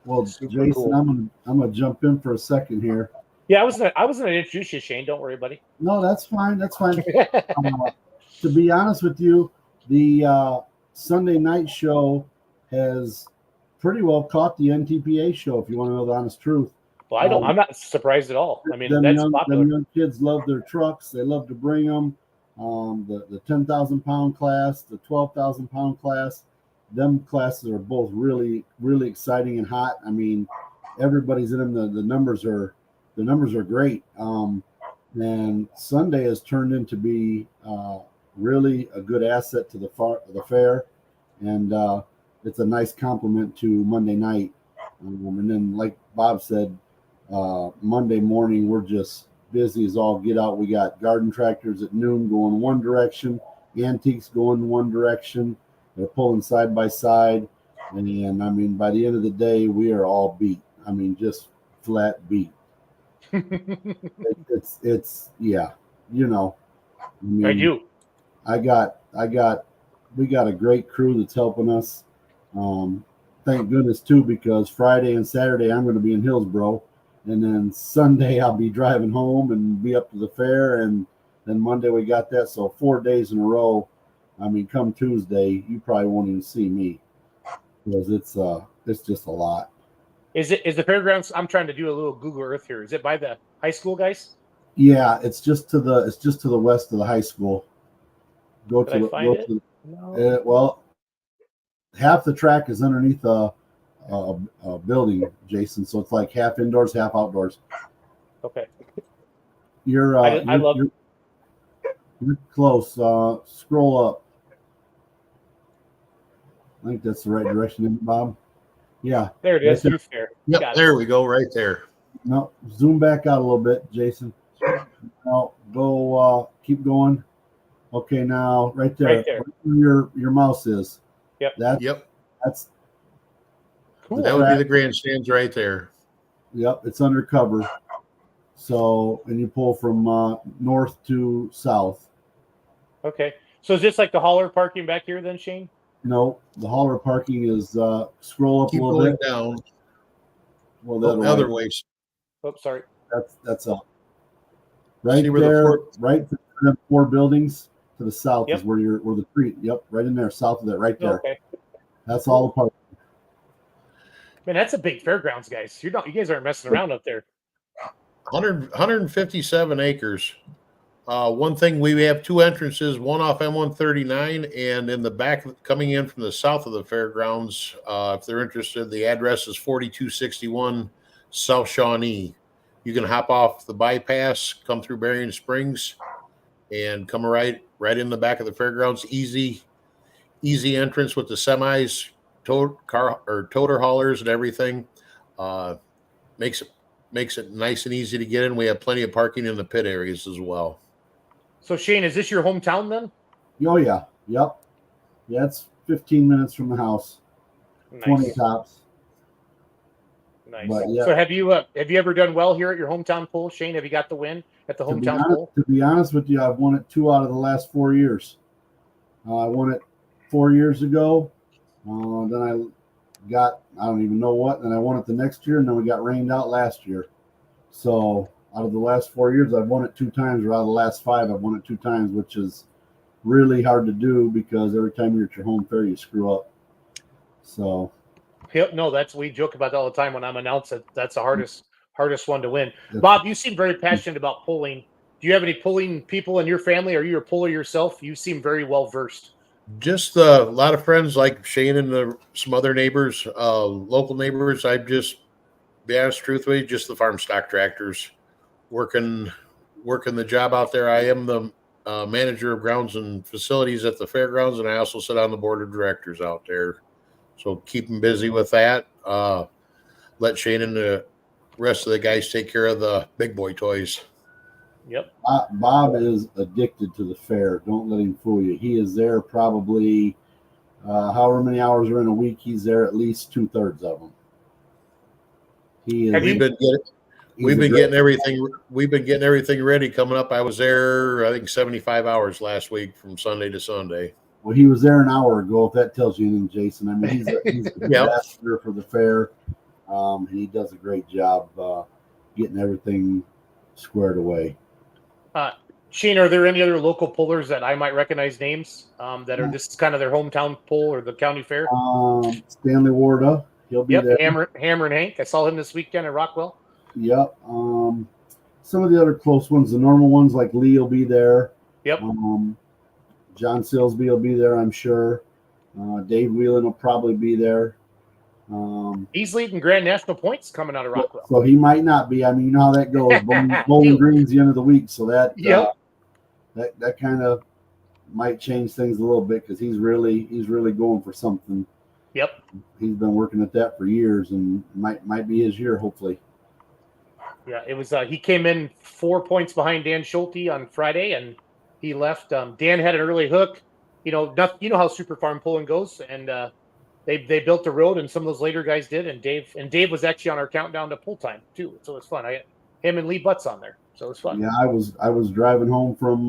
Well, Jason, cool. I'm gonna jump in for a second here. Yeah, I was gonna introduce you, Shane. Don't worry, buddy. No, that's fine. That's fine. To be honest with you, the Sunday night show has pretty well caught the NTPA show, if you want to know the honest truth. Well, I'm not surprised at all. I mean, that's popular. Them young kids love their trucks. They love to bring them. The 10,000 pound class, the 12,000 pound class, them classes are both really, really exciting and hot. I mean, everybody's in them. The numbers are great. And Sunday has turned into be really a good asset to the fair, and it's a nice complement to Monday night. And then, like Bob said, Monday morning we're just busy as all get out. We got garden tractors at noon going one direction, antiques going one direction. They're pulling side by side, and I mean, by the end of the day, we are all beat. I mean, just flat beat. It's yeah, I mean, I do. We got a great crew that's helping us. Thank goodness too, because Friday and Saturday I'm going to be in Hillsboro, and then Sunday I'll be driving home and be up to the fair, and then Monday we got that. So 4 days in a row. I mean, come Tuesday, you probably won't even see me because it's just a lot. Is the fairgrounds? I'm trying to do a little Google Earth here. Is it by the high school, guys? Yeah, it's just to the west of the high school. Go Did I to find go it? to No. well, half the track is underneath a building, Jason. So it's like half indoors, half outdoors. Okay. You're I love. you're close. Scroll up. I think that's the right direction, isn't it, Bob? Yeah. There it right is. there. Youth fair. Yep, Got it. there we go, right there. No, zoom back out a little bit, Jason. Now go. Keep going. Okay, now right there, Right there. where your mouse is. Yep. Yep, That's Cool. that would be the grandstands right there. Yep, it's undercover. So, and you pull from north to south. Okay. So is this like the hauler parking back here then, Shane? No, the hauler parking is scroll up Keep a little going bit. down. Well, The that other way. way. Oh, sorry. That's up. Right See where the there, four- right to the 4 buildings to the south Yep. is where the street. Yep, right in there, south of that, right there. Okay. That's all the parking. Man, that's a big fairgrounds, guys. You guys aren't messing around up there. 157 acres. One thing, we have 2 entrances, one off M139 and in the back coming in from the south of the fairgrounds. If they're interested, the address is 4261 South Shawnee. You can hop off the bypass, come through Berrien Springs, and come right in the back of the fairgrounds. Easy entrance with the semis, toter haulers and everything. Makes it nice and easy to get in. We have plenty of parking in the pit areas as well. So Shane, is this your hometown then? Oh yeah, yep. Yeah, it's 15 minutes from the house. Nice. 20 tops. Nice. But, yeah. So have you ever done well here at your hometown pool, Shane? Have you got the win at the hometown pool? To be honest with you, I've won it 2 out of the last 4 years. I won it 4 years ago. Then I don't even know what. Then I won it the next year, and then we got rained out last year. So out of the last 4 years, I've won it 2 times, or out of the last 5, I've won it 2 times, which is really hard to do because every time you're at your home fair, you screw up. So. Yep, no, we joke about that all the time when I'm announced that's the hardest one to win. Bob, you seem very passionate about pulling. Do you have any pulling people in your family? Are you a puller yourself? You seem very well versed. Just a lot of friends like Shane and some other neighbors, local neighbors. I just, be honest, truthfully, just the farm stock tractors working the job out there. I am the manager of grounds and facilities at the fairgrounds, and I also sit on the board of directors out there. So keep them busy with that. Let Shane and the rest of the guys take care of the big boy toys. Yep. Bob is addicted to the fair. Don't let him fool you. He is there probably however many hours are in a week. He's there at least 2/3 of them. We've been getting everything ready coming up. I was there, I think 75 hours last week from Sunday to Sunday. Well, he was there an hour ago, if that tells you anything, Jason. I mean, he's a ambassador for the fair. He does a great job getting everything squared away. Shane, are there any other local pullers that I might recognize names this is kind of their hometown pull or the county fair? Stanley Warda, he'll be there. Hammer and Hank. I saw him this weekend at Rockwell. Yep. Some of the other close ones, the normal ones like Lee will be there. Yep. John Silsby will be there, I'm sure. Dave Whelan will probably be there. He's leading Grand National points coming out of Rockwell. So he might not be. I mean, you know how that goes. Bowling Green's the end of the week, so that that kind of might change things a little bit because he's really going for something. Yep. He's been working at that for years, and might be his year, hopefully. Yeah, it was. He came in 4 points behind Dan Schulte on Friday, and he left. Dan had an early hook. You know how Super Farm pulling goes, and they built the road, and some of those later guys did. And Dave was actually on our countdown to pull time too, so it was fun. I had him and Lee Butts on there, so it was fun. Yeah, I was driving home from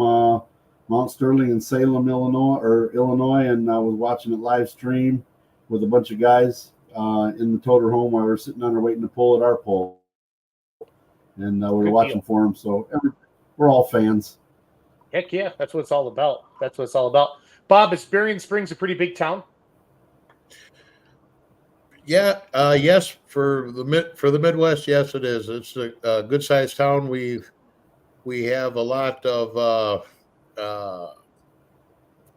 Mount Sterling in Salem, Illinois, and I was watching it live stream, with a bunch of guys in the toter home while we were sitting on there waiting to pull at our pole, and we were Good watching deal. for them. So we're all fans. Heck yeah, that's what it's all about. That's what it's all about. Bob, is Berrien Springs a pretty big town? Yeah, yes, for the Midwest, yes, it is. It's a good sized town. We have a lot of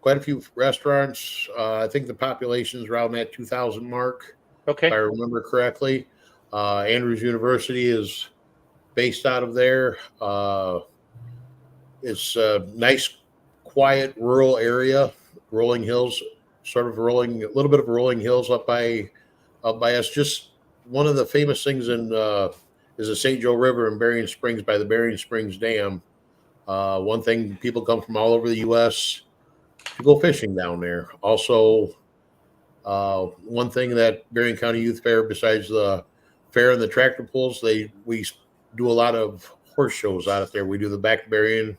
quite a few restaurants. I think the population is around that 2,000 mark, Okay. if I remember correctly. Andrews University is based out of there. It's a nice, quiet, rural area, rolling hills, a little bit of rolling hills up by us. Just one of the famous things is the St. Joe River in Berrien Springs by the Berrien Springs Dam. One thing, people come from all over the U.S. to go fishing down there. Also, one thing that Berrien County Youth Fair, besides the fair and the tractor pulls, we do a lot of horse shows out there. We do the Back to Berrien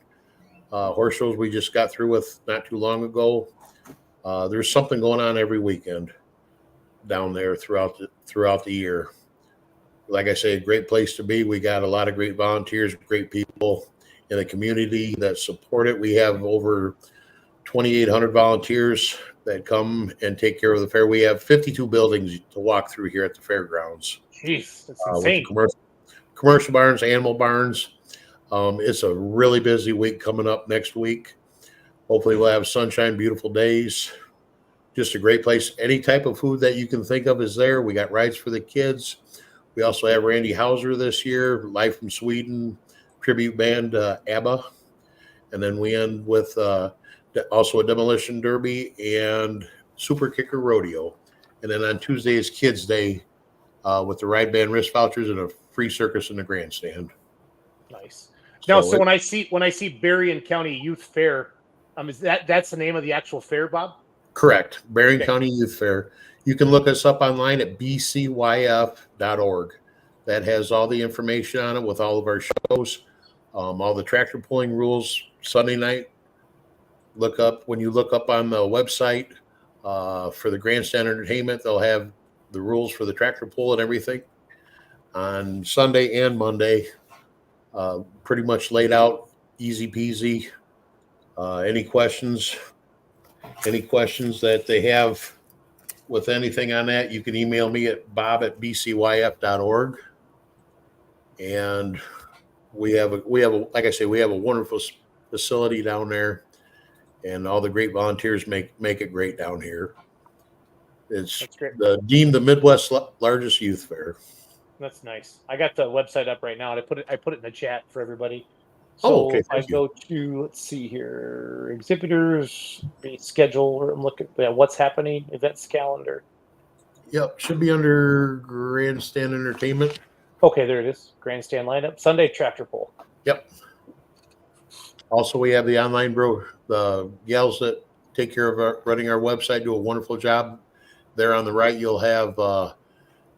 horse shows we just got through with not too long ago. There's something going on every weekend down there throughout the year. Like I say, a great place to be. We got a lot of great volunteers, great people in the community that support it. We have over 2,800 volunteers that come and take care of the fair. We have 52 buildings to walk through here at the fairgrounds. Jeez, that's With insane. the commercial barns, animal barns. It's a really busy week coming up next week. Hopefully we'll have sunshine, beautiful days. Just a great place. Any type of food that you can think of is there. We got rides for the kids. We also have Randy Hauser this year, live from Sweden, tribute band ABBA. And then we end with also a demolition derby and super kicker rodeo. And then on Tuesday is Kids Day with the ride band wrist vouchers and a free circus in the grandstand. Nice. Now, so when I see Berrien County Youth Fair, is that's the name of the actual fair, Bob? Correct. Berrien County Youth Fair. You can look us up online at bcyf.org. That has all the information on it with all of our shows, all the tractor pulling rules. Sunday night, when you look up on the website for the grandstand entertainment, they'll have the rules for the tractor pull and everything. On Sunday and Monday, pretty much laid out, easy peasy. Any questions that they have with anything on that, you can email me at bob@bcyf.org. And we have a like I say, we have a wonderful facility down there, and all the great volunteers make it great down here. It's deemed the Midwest largest youth fair. That's nice. I got the website up right now, and I put it in the chat for everybody. So okay. I go to, let's see here, exhibitors, schedule. I'm looking at what's happening, events calendar. Yep, should be under grandstand entertainment. Okay, there it is. Grandstand lineup. Sunday tractor pull. Yep. Also, we have the online the gals that take care of running our website do a wonderful job. There on the right, you'll have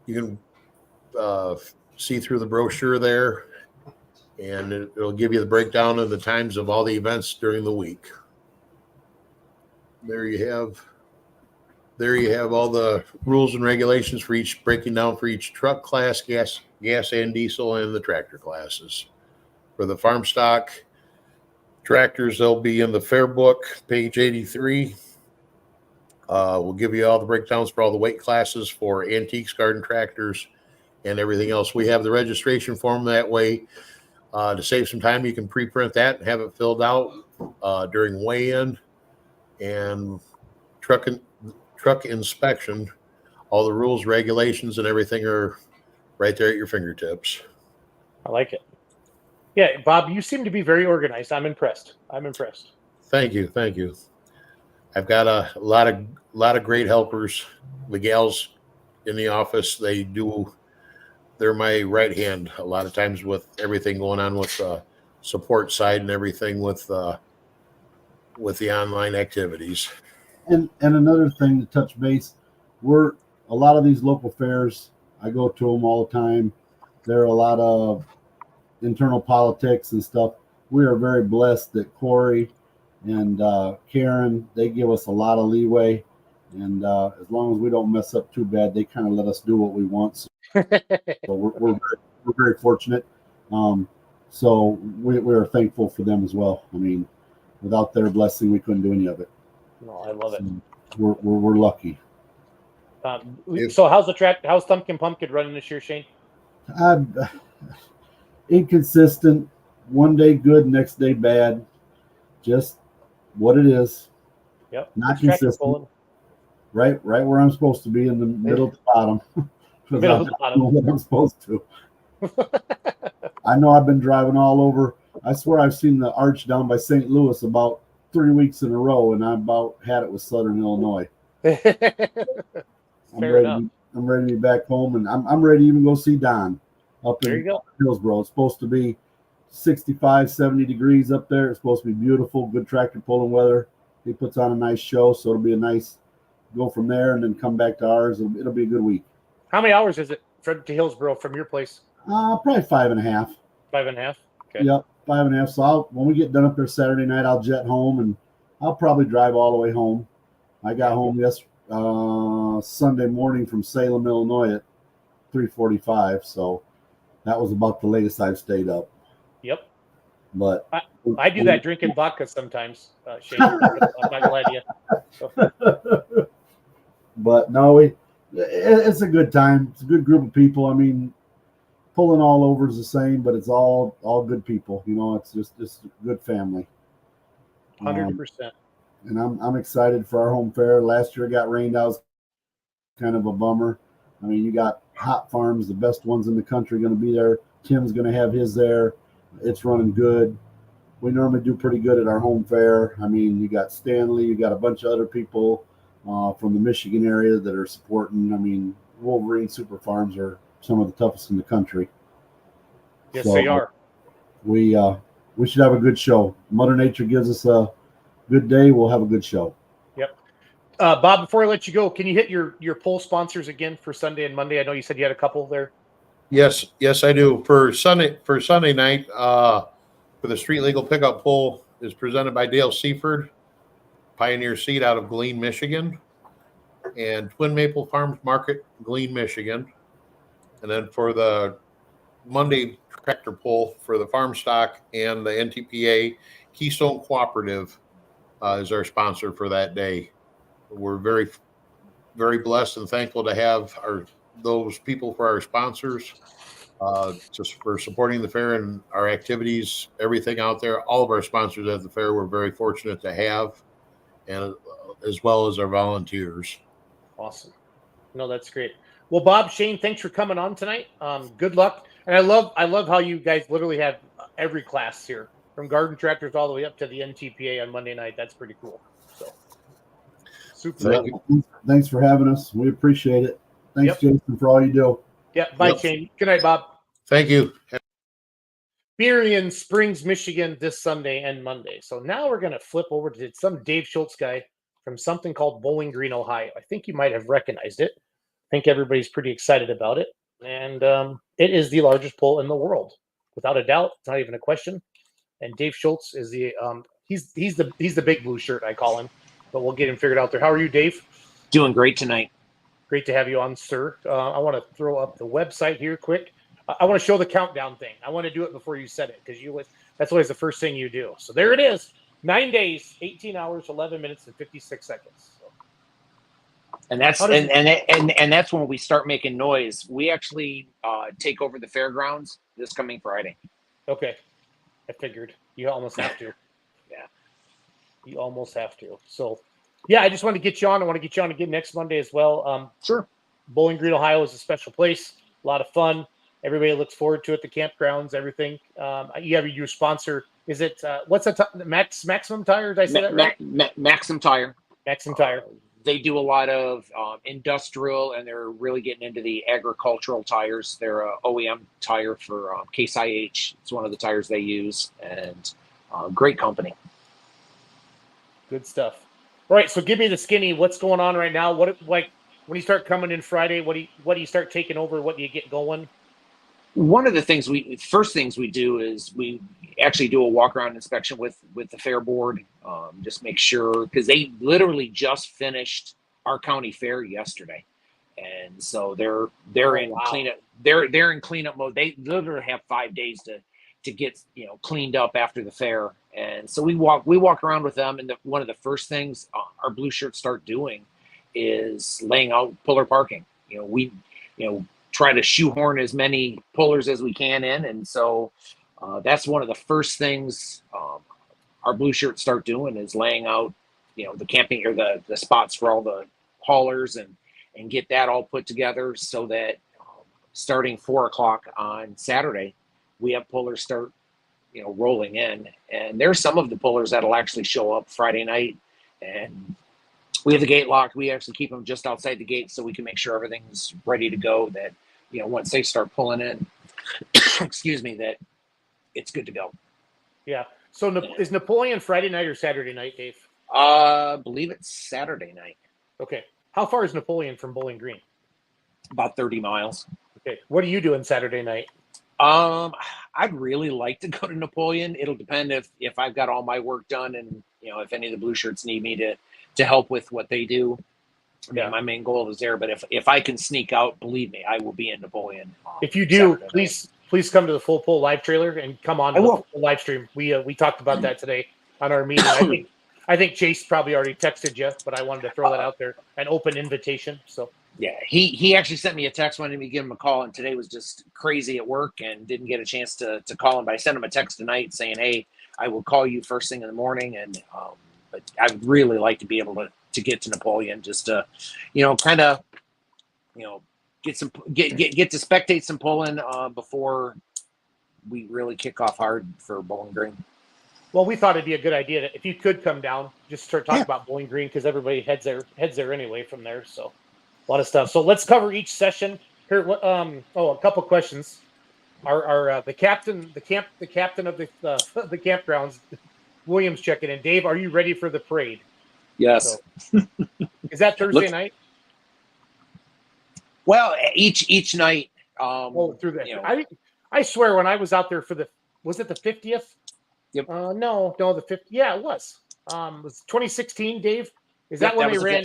you can see through the brochure there, and it'll give you the breakdown of the times of all the events during the week. There you have all the rules and regulations for each, breaking down for each truck class, gas and diesel, and the tractor classes. For the farm stock tractors, they'll be in the fair book, page 83. We'll give you all the breakdowns for all the weight classes for antiques, garden tractors, and everything else. We have the registration form that way. To save some time, you can pre-print that and have it filled out during weigh-in and truck inspection. All the rules, regulations, and everything are right there at your fingertips. I like it. Yeah, Bob, you seem to be very organized. I'm impressed. Thank you. I've got a lot of great helpers. The gals in the office, they're my right hand a lot of times with everything going on with the support side and everything with the online activities. And another thing to touch base, a lot of these local fairs, I go to them all the time. There are a lot of internal politics and stuff. We are very blessed that Corey and Karen, they give us a lot of leeway. And as long as we don't mess up too bad, they kind of let us do what we want. So, we're very fortunate. So we're thankful for them as well. I mean, without their blessing, we couldn't do any of it. No, I love it. So we're lucky. So how's the track? How's Thumpkin Pumpkin running this year, Shane? Inconsistent. One day good, next day bad. Just what it is. Yep. Not consistent. Right where I'm supposed to be, in the middle to bottom. Middle to bottom. What I'm supposed to. I know I've been driving all over. I swear I've seen the arch down by St. Louis about 3 weeks in a row, and I about had it with Southern Illinois. I'm ready to be back home, and I'm ready to even go see Don up in Hillsboro. It's supposed to be 65, 70 degrees up there. It's supposed to be beautiful, good tractor pulling weather. He puts on a nice show, so it'll be a nice go from there and then come back to ours. It'll be a good week. How many hours is it to Hillsboro from your place? Probably 5.5. 5.5. Okay. Yep, 5.5. So when we get done up there Saturday night, I'll jet home, and I'll probably drive all the way home. I got home Sunday morning from Salem, Illinois at 3:45. So that was about the latest I've stayed up. Yep. But I do that drinking vodka sometimes, Shane. I'm not gonna lie to you. So. But no, it's a good time. It's a good group of people. I mean, pulling all over is the same, but it's all good people. You know, it's just a good family. 100%. And I'm excited for our home fair. Last year it got rained out. It was kind of a bummer. I mean, you got Hot Farms, the best ones in the country, going to be there. Tim's going to have his there. It's running good. We normally do pretty good at our home fair. I mean, you got Stanley, you got a bunch of other people from the Michigan area that are supporting. I mean, Wolverine Super Farms are some of the toughest in the country. Yes, so, they are. We should have a good show. Mother Nature gives us a good day. We'll have a good show. Yep. Bob, before I let you go, can you hit your poll sponsors again for Sunday and Monday? I know you said you had a couple there. Yes, I do. For Sunday night, for the street legal pickup poll is presented by Dale Seaford, Pioneer Seed out of Glean, Michigan, and Twin Maple Farms Market, Glean, Michigan. And then for the Monday tractor poll for the farm stock and the NTPA, Keystone Cooperative is our sponsor for that day. We're very, very blessed and thankful to have those people for our sponsors, just for supporting the fair and our activities, everything out there. All of our sponsors at the fair we're very fortunate to have, and as well as our volunteers. Awesome. No, that's great. Well, Bob, Shane, thanks for coming on tonight. Good luck. And I love how you guys literally have every class here, from garden tractors all the way up to the NTPA on Monday night. That's pretty cool. So super. Thanks for having us. We appreciate it. Thanks, Jason, for all you do. Yeah. Bye, Shane. Good night, Bob. Thank you. Berrien, Springs, Michigan, this Sunday and Monday. So now we're going to flip over to some Dave Schultz guy from something called Bowling Green, Ohio. I think you might have recognized it. I think everybody's pretty excited about it. And it is the largest poll in the world, without a doubt. It's not even a question. And Dave Schultz is the he's the big blue shirt, I call him. But we'll get him figured out there. How are you, Dave? Doing great tonight. Great to have you on, sir. I want to throw up the website here quick. I want to show the countdown thing. I want to do it before you said it, because that's always the first thing you do. So there it is. 9 days, 18 hours, 11 minutes, and 56 seconds. So. And that's and that's when we start making noise. We actually take over the fairgrounds this coming Friday. Okay. I figured. You almost have to. Yeah. You almost have to. So, yeah, I just want to get you on. I want to get you on again next Monday as well. Sure. Bowling Green, Ohio is a special place. A lot of fun. Everybody looks forward to it. The campgrounds, everything. You have your sponsor. Is it what's that? Maximum Tire? Did I say that right? Maximum Tire. Maximum Tire. They do a lot of industrial, and they're really getting into the agricultural tires. They're a OEM tire for Case IH. It's one of the tires they use, and great company. Good stuff. All right, so give me the skinny. What's going on right now? What when you start coming in Friday? What do you start taking over? What do you get going? One of the first things we do is we actually do a walk around inspection with the fair board, just make sure, because they literally just finished our county fair yesterday, and so they're in wow. cleanup. They're in cleanup mode. They literally have 5 days to get cleaned up after the fair, and so we walk around with them. And one of the first things our blue shirts start doing is laying out puller parking. We try to shoehorn as many pullers as we can in, and so that's one of the first things our blue shirts start doing is laying out the camping or the spots for all the haulers and get that all put together so that starting 4 o'clock on Saturday, we have pullers start rolling in. And there's some of the pullers that'll actually show up Friday night, and we have the gate locked. We actually keep them just outside the gate so we can make sure everything's ready to go, that once they start pulling in excuse me, that it's good to go. Yeah. So is Napoleon Friday night or Saturday night, Dave? Believe it's Saturday night. Okay. How far is Napoleon from Bowling Green? About 30 miles. Okay. What are you doing Saturday night? I'd really like to go to Napoleon. It'll depend if I've got all my work done, and if any of the blue shirts need me to help with what they do. I mean, my main goal is there, but if I can sneak out, believe me, I will be in Napoleon. If you do, please come to the Full Pull live trailer and come on to the live stream. We talked about that today on our meeting. I think Chase probably already texted you, but I wanted to throw that out there, an open invitation. So yeah, he actually sent me a text, wanted me to give him a call, and today was just crazy at work and didn't get a chance to call him. But I sent him a text tonight saying, "Hey, I will call you first thing in the morning." And but I'd really like to be able to get to Napoleon, just to kind of get to spectate some pulling before we really kick off hard for Bowling Green. Well, we thought it'd be a good idea that if you could come down, just start talking about Bowling Green, because everybody heads there anyway from there. So a lot of stuff. So let's cover each session here. A couple questions. Our the captain of the campgrounds, Williams, checking in. Dave, are you ready for the parade? Yes. So, is that Thursday night? Well, each night. Through that. I swear, when I was out there was it the 50th? Yep. No, the 50th. Yeah, it was. It was 2016, Dave? Is that when they ran?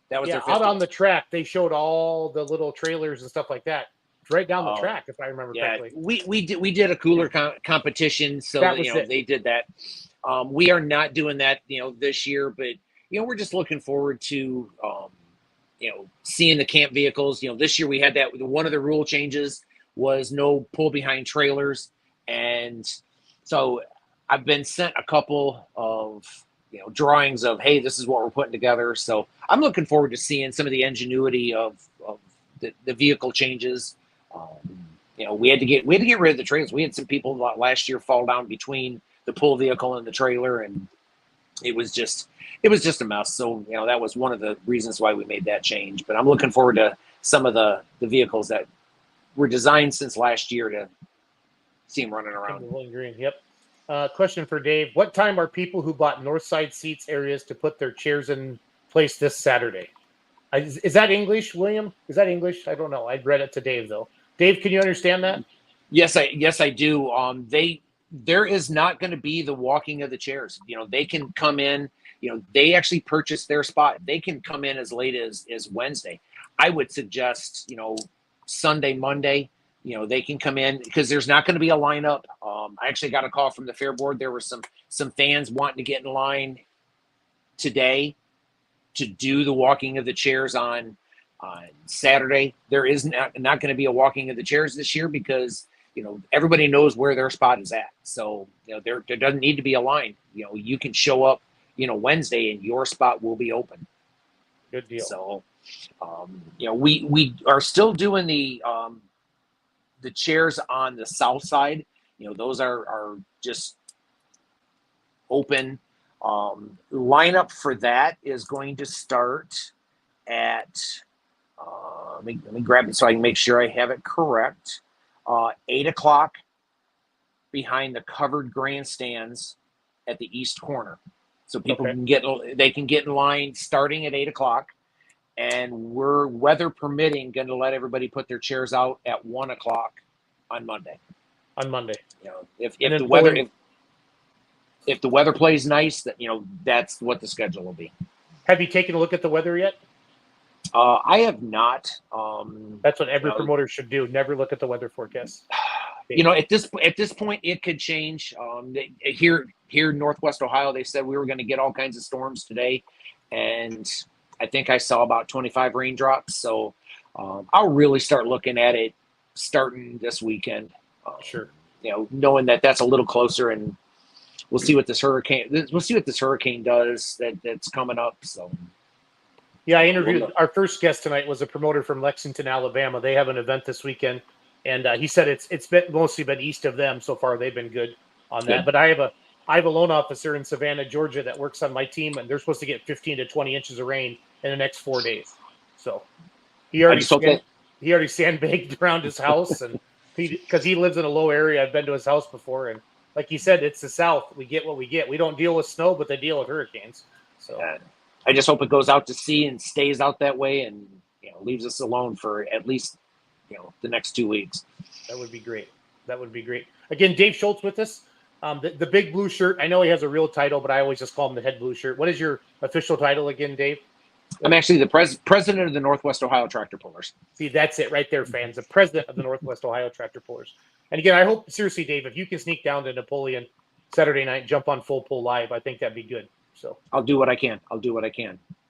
That was their 50th. Out on the track. They showed all the little trailers and stuff like that. It's right down the track, if I remember correctly. We did a cooler competition, so they did that. We are not doing that, this year, but we're just looking forward to seeing the camp vehicles. This year we had that. One of the rule changes was no pull behind trailers, and so I've been sent a couple of drawings of, hey, this is what we're putting together. So I'm looking forward to seeing some of the ingenuity of the vehicle changes. We had to get rid of the trailers. We had some people last year fall down between the pull vehicle and the trailer, and it was just a mess. So that was one of the reasons why we made that change. But I'm looking forward to some of the vehicles that were designed since last year to see them running around. Bowling Green, yep. Question for Dave: what time are people who bought north side seats areas to put their chairs in place this Saturday? Is that English, William? Is that English? I don't know. I read it to Dave though. Dave, can you understand that? Yes, I do. There is not going to be the walking of the chairs. They can come in. They actually purchase their spot. They can come in as late as Wednesday. I would suggest Sunday, Monday. They can come in because there's not going to be a lineup. I actually got a call from the fair board. There were some fans wanting to get in line today to do the walking of the chairs on Saturday. There is not going to be a walking of the chairs this year because everybody knows where their spot is at. So there doesn't need to be a line. You can show up Wednesday and your spot will be open. Good deal. So we are still doing the chairs on the south side. Those are just open. Lineup for that is going to start at let me grab it so I can make sure I have it correct. 8 o'clock behind the covered grandstands at the east corner. So people can get in line starting at 8 o'clock, and we're, weather permitting, going to let everybody put their chairs out at 1 o'clock on Monday. If the weather plays nice, that's what the schedule will be. Have you taken a look at the weather yet? I have not. That's what every you know, promoter should do. Never look at the weather forecast. at this point, it could change. Here in Northwest Ohio, they said we were going to get all kinds of storms today, and I think I saw about 25 raindrops. So I'll really start looking at it starting this weekend. Sure. Knowing that that's a little closer, and we'll see what this hurricane does that's coming up. So. Yeah, I interviewed our first guest tonight was a promoter from Lexington, Alabama. They have an event this weekend, and he said it's mostly been east of them so far. They've been good on that. But I have a loan officer in Savannah, Georgia, that works on my team, and they're supposed to get 15 to 20 inches of rain in the next 4 days. So he already sandbagged around his house, and because he lives in a low area. I've been to his house before, and like he said, it's the South. We get what we get. We don't deal with snow, but they deal with hurricanes. So. I just hope it goes out to sea and stays out that way, and leaves us alone for at least the next 2 weeks. That would be great. Again, Dave Schultz with us. The big blue shirt. I know he has a real title, but I always just call him the head blue shirt. What is your official title again, Dave? I'm actually the president of the Northwest Ohio Tractor Pullers. See, that's it right there, fans. The president of the Northwest Ohio Tractor Pullers. And again, I hope seriously, Dave, if you can sneak down to Napoleon Saturday night, jump on Full Pull Live, I think that'd be good. So I'll do what I can.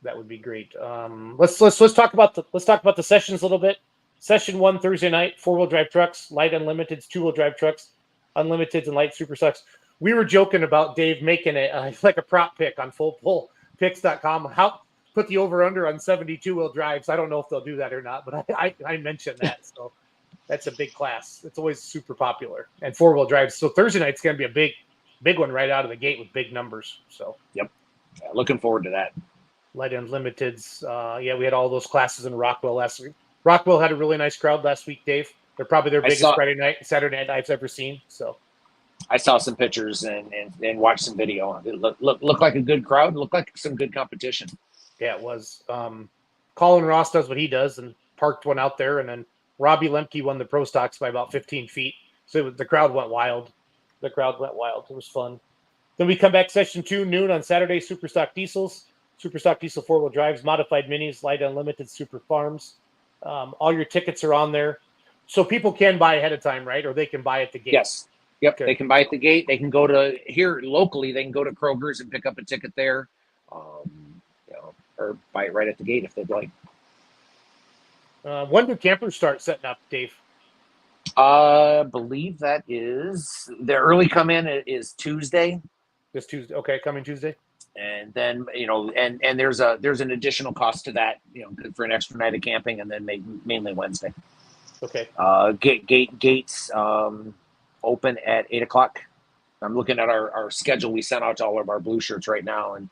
That would be great. Let's talk about the sessions a little bit. Session 1 Thursday night, 4-wheel drive trucks, light unlimiteds, 2-wheel drive trucks, unlimiteds, and light super sucks. We were joking about Dave making it like a prop pick on fullpullpicks.com. How put the over under on 72-wheel drives. I don't know if they'll do that or not, but I mentioned that. So that's a big class. It's always super popular. And 4-wheel drives. So Thursday night's going to be a big one right out of the gate with big numbers. So yep. Looking forward to that. Light unlimiteds. We had all those classes in Rockwell last week. Rockwell had a really nice crowd last week, Dave. They're probably their biggest Saturday night I've ever seen. So I saw some pictures and watched some video. It looked like a good crowd. Looked like some good competition. Yeah, it was. Colin Ross does what he does and parked one out there, and then Robbie Lemke won the Pro Stocks by about 15 feet. So the crowd went wild. It was fun. Then we come back session 2, noon on Saturday, Super Stock Diesels, Super Stock Diesel 4-wheel drives, modified minis, light unlimited, super farms. All your tickets are on there. So people can buy ahead of time, right? Or they can buy at the gate. Yes. Yep. Okay. They can buy at the gate. They can go to here locally. They can go to Kroger's and pick up a ticket there, or buy it right at the gate if they'd like. When do campers start setting up, Dave? I believe that is the early come in is Tuesday. This Tuesday. Okay, coming Tuesday. And then and there's an additional cost to that, good for an extra night of camping, and then mainly Wednesday. Okay. Gates open at 8:00. I'm looking at our schedule we sent out to all of our blue shirts right now, and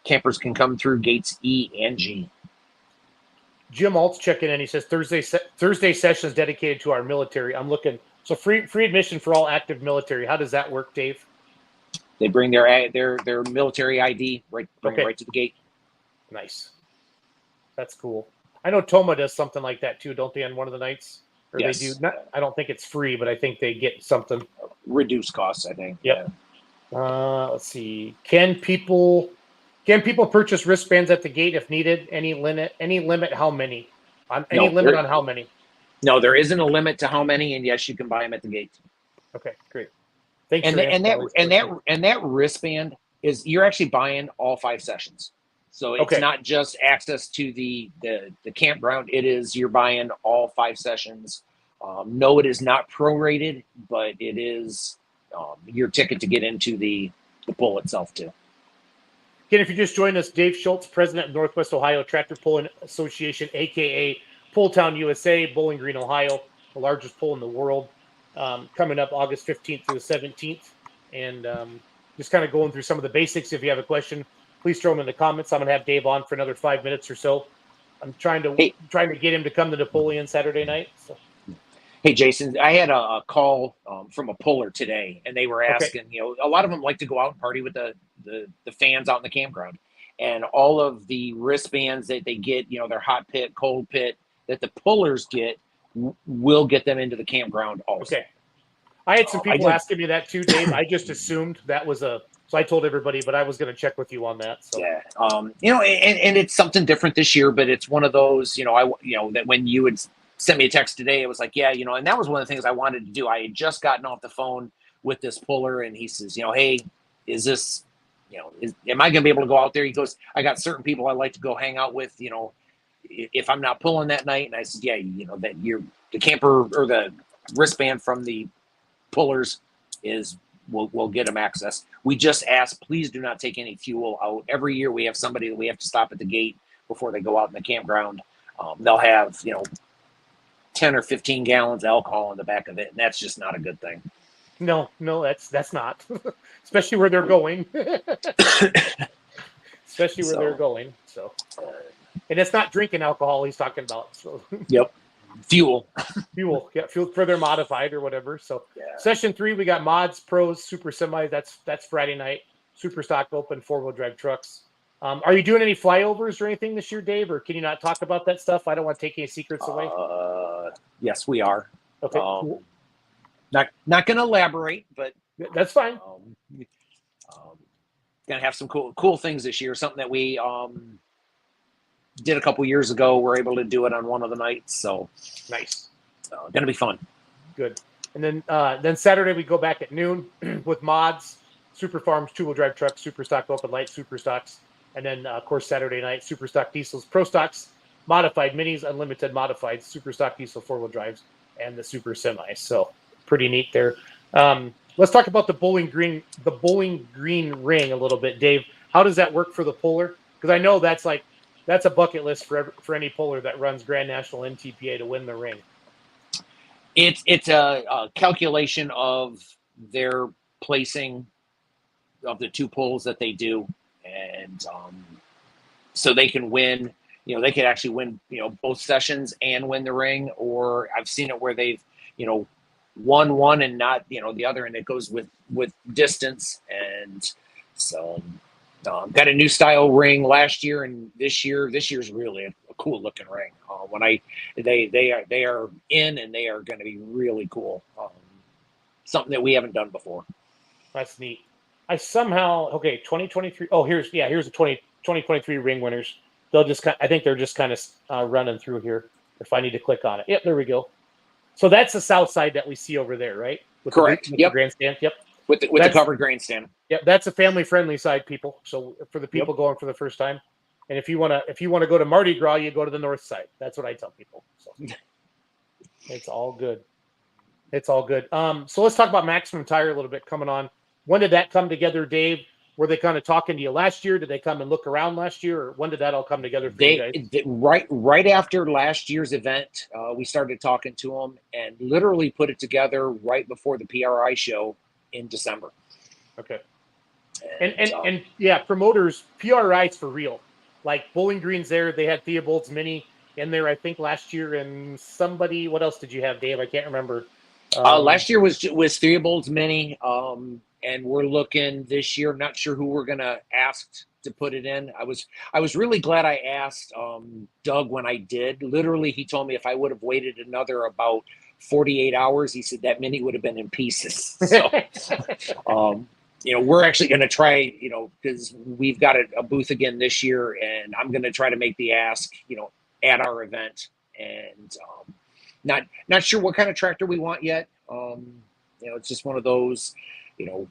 campers can come through gates E and G. Jim Alt's checking in. He says Thursday session is dedicated to our military. I'm looking. So free admission for all active military. How does that work, Dave? They bring their military ID right to the gate. Nice. That's cool. I know Toma does something like that too, don't they? On one of the nights, or yes. They do. I don't think it's free, but I think they get something. Reduced costs, I think. Yep. Yeah. Let's see. Can people purchase wristbands at the gate if needed? Any limit? How many? On how many? No, there isn't a limit to how many, and yes, you can buy them at the gate. Okay, great. Thanks. And that wristband is you're actually buying all 5 sessions, so it's not just access to the campground. It is you're buying all 5 sessions. No, it is not prorated, but it is your ticket to get into the pull itself too. Again, if you just joined us, Dave Schultz, president of Northwest Ohio Tractor Pulling Association, aka Pulltown USA, Bowling Green, Ohio, the largest pull in the world. Coming up August 15th through the 17th, and just kind of going through some of the basics. If you have a question, please throw them in the comments. I'm going to have Dave on for another 5 minutes or so. I'm trying to get him to come to Napoleon Saturday night. So. Hey, Jason, I had a call from a puller today, and they were asking, a lot of them like to go out and party with the fans out in the campground, and all of the wristbands that they get, their hot pit, cold pit, that the pullers get, will get them into the campground also. Okay. I had some people asking me that too, Dave. I just assumed that was a So I told everybody, but I was going to check with you on that. So Yeah. And it's something different this year, but it's one of those, that when you would send me a text today, it was like, yeah, and that was one of the things I wanted to do. I had just gotten off the phone with this puller, and he says, hey, is this, am I going to be able to go out there? He goes, I got certain people I like to go hang out with, if I'm not pulling that night. And I said, yeah, that the camper or the wristband from the pullers is, we'll get them access. We just ask, please do not take any fuel out. Every year we have somebody that we have to stop at the gate before they go out in the campground. They'll have, 10 or 15 gallons of alcohol in the back of it. And that's just not a good thing. No, that's not, especially where they're going, they're going. So, and it's not drinking alcohol he's talking about. So, yep. Fuel, yeah, fuel further modified or whatever. So, Session 3, we got mods, pros, super semi. That's Friday night. Super stock open 4-wheel drive trucks. Are you doing any flyovers or anything this year, Dave? Or can you not talk about that stuff? I don't want to take any secrets away. Yes, we are. Okay. Cool. Not going to elaborate, but that's fine. Going to have some cool things this year. Something that we did a couple years ago. We're able to do it on one of the nights. So nice. Going to be fun. Good. And then Saturday we go back at noon with mods, super farms, 2-wheel drive trucks, super stock open light, super stocks, and then of course Saturday night super stock diesels, pro stocks, modified minis, unlimited modified, super stock diesel 4-wheel drives, and the super semis. So pretty neat there. Let's talk about the Bowling Green ring a little bit, Dave. How does that work for the puller? Because I know that's a bucket list for any puller that runs Grand National NTPA to win the ring. It's a calculation of their placing of the 2 pulls that they do, and so they can win. They could actually win, both sessions and win the ring. Or I've seen it where they've, won one and not, the other, and it goes with distance. And so got a new style ring last year and this year's really a cool looking ring. They are in, and they are going to be really cool. Something that we haven't done before. That's neat. I somehow 2023. Oh, here's the 2023 ring winners. I think they're just kind of running through here. If I need to click on it, yep, there we go. So that's the south side that we see over there, right? Correct. The grandstand. Yep. With the covered grandstand. Yep, that's a family-friendly side, people. So for the people going for the first time, and if you want to go to Mardi Gras, you go to the north side. That's what I tell people. So it's all good. It's all good. So let's talk about Maximum Tire a little bit coming on. When did that come together, Dave? Were they kind of talking to you last year? Did they come and look around last year, or when did that all come together for you guys? Right after last year's event, we started talking to them and literally put it together right before the PRI show in December. Okay. And yeah, promoters, PRI's for real. Like Bowling Green's there. They had Theobald's Mini in there, I think, last year. And somebody, what else did you have, Dave? I can't remember. Last year was Theobald's Mini. And we're looking this year. I'm not sure who we're going to ask to put it in. I was really glad I asked Doug when I did. Literally, he told me if I would have waited another about 48 hours, he said that Mini would have been in pieces. So, we're actually going to try, because we've got a booth again this year, and I'm going to try to make the ask, at our event. And not sure what kind of tractor we want yet. It's just one of those.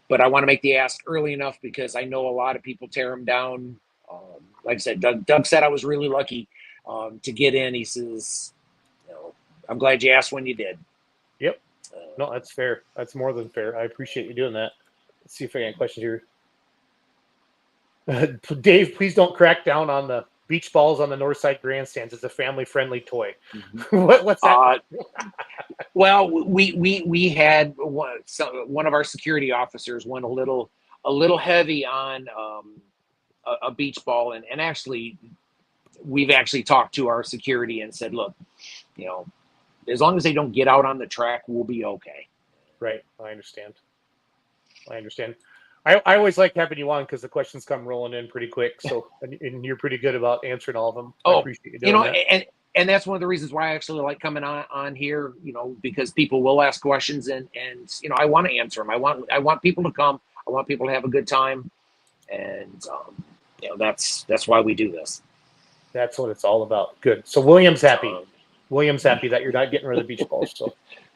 But I want to make the ask early enough because I know a lot of people tear them down. Like I said, Doug said I was really lucky to get in. He says, I'm glad you asked when you did. Yep. No, that's fair. That's more than fair. I appreciate you doing that. Let's see if I got any questions here. Dave, please don't crack down on the beach balls on the north side grandstands. It's a family-friendly toy. Mm-hmm. What's that? Well, we had one of our security officers went a little heavy on a beach ball, and actually we've actually talked to our security and said, look, as long as they don't get out on the track, we'll be okay. Right. I understand. I always like having you on because the questions come rolling in pretty quick. So, and you're pretty good about answering all of them. I appreciate you doing that. And that's one of the reasons why I actually like coming on here, because people will ask questions and I want to answer them. I want people to come. I want people to have a good time, and that's why we do this. That's what it's all about. Good. So William's happy. Um, William's happy that you're not getting rid of the beach balls. So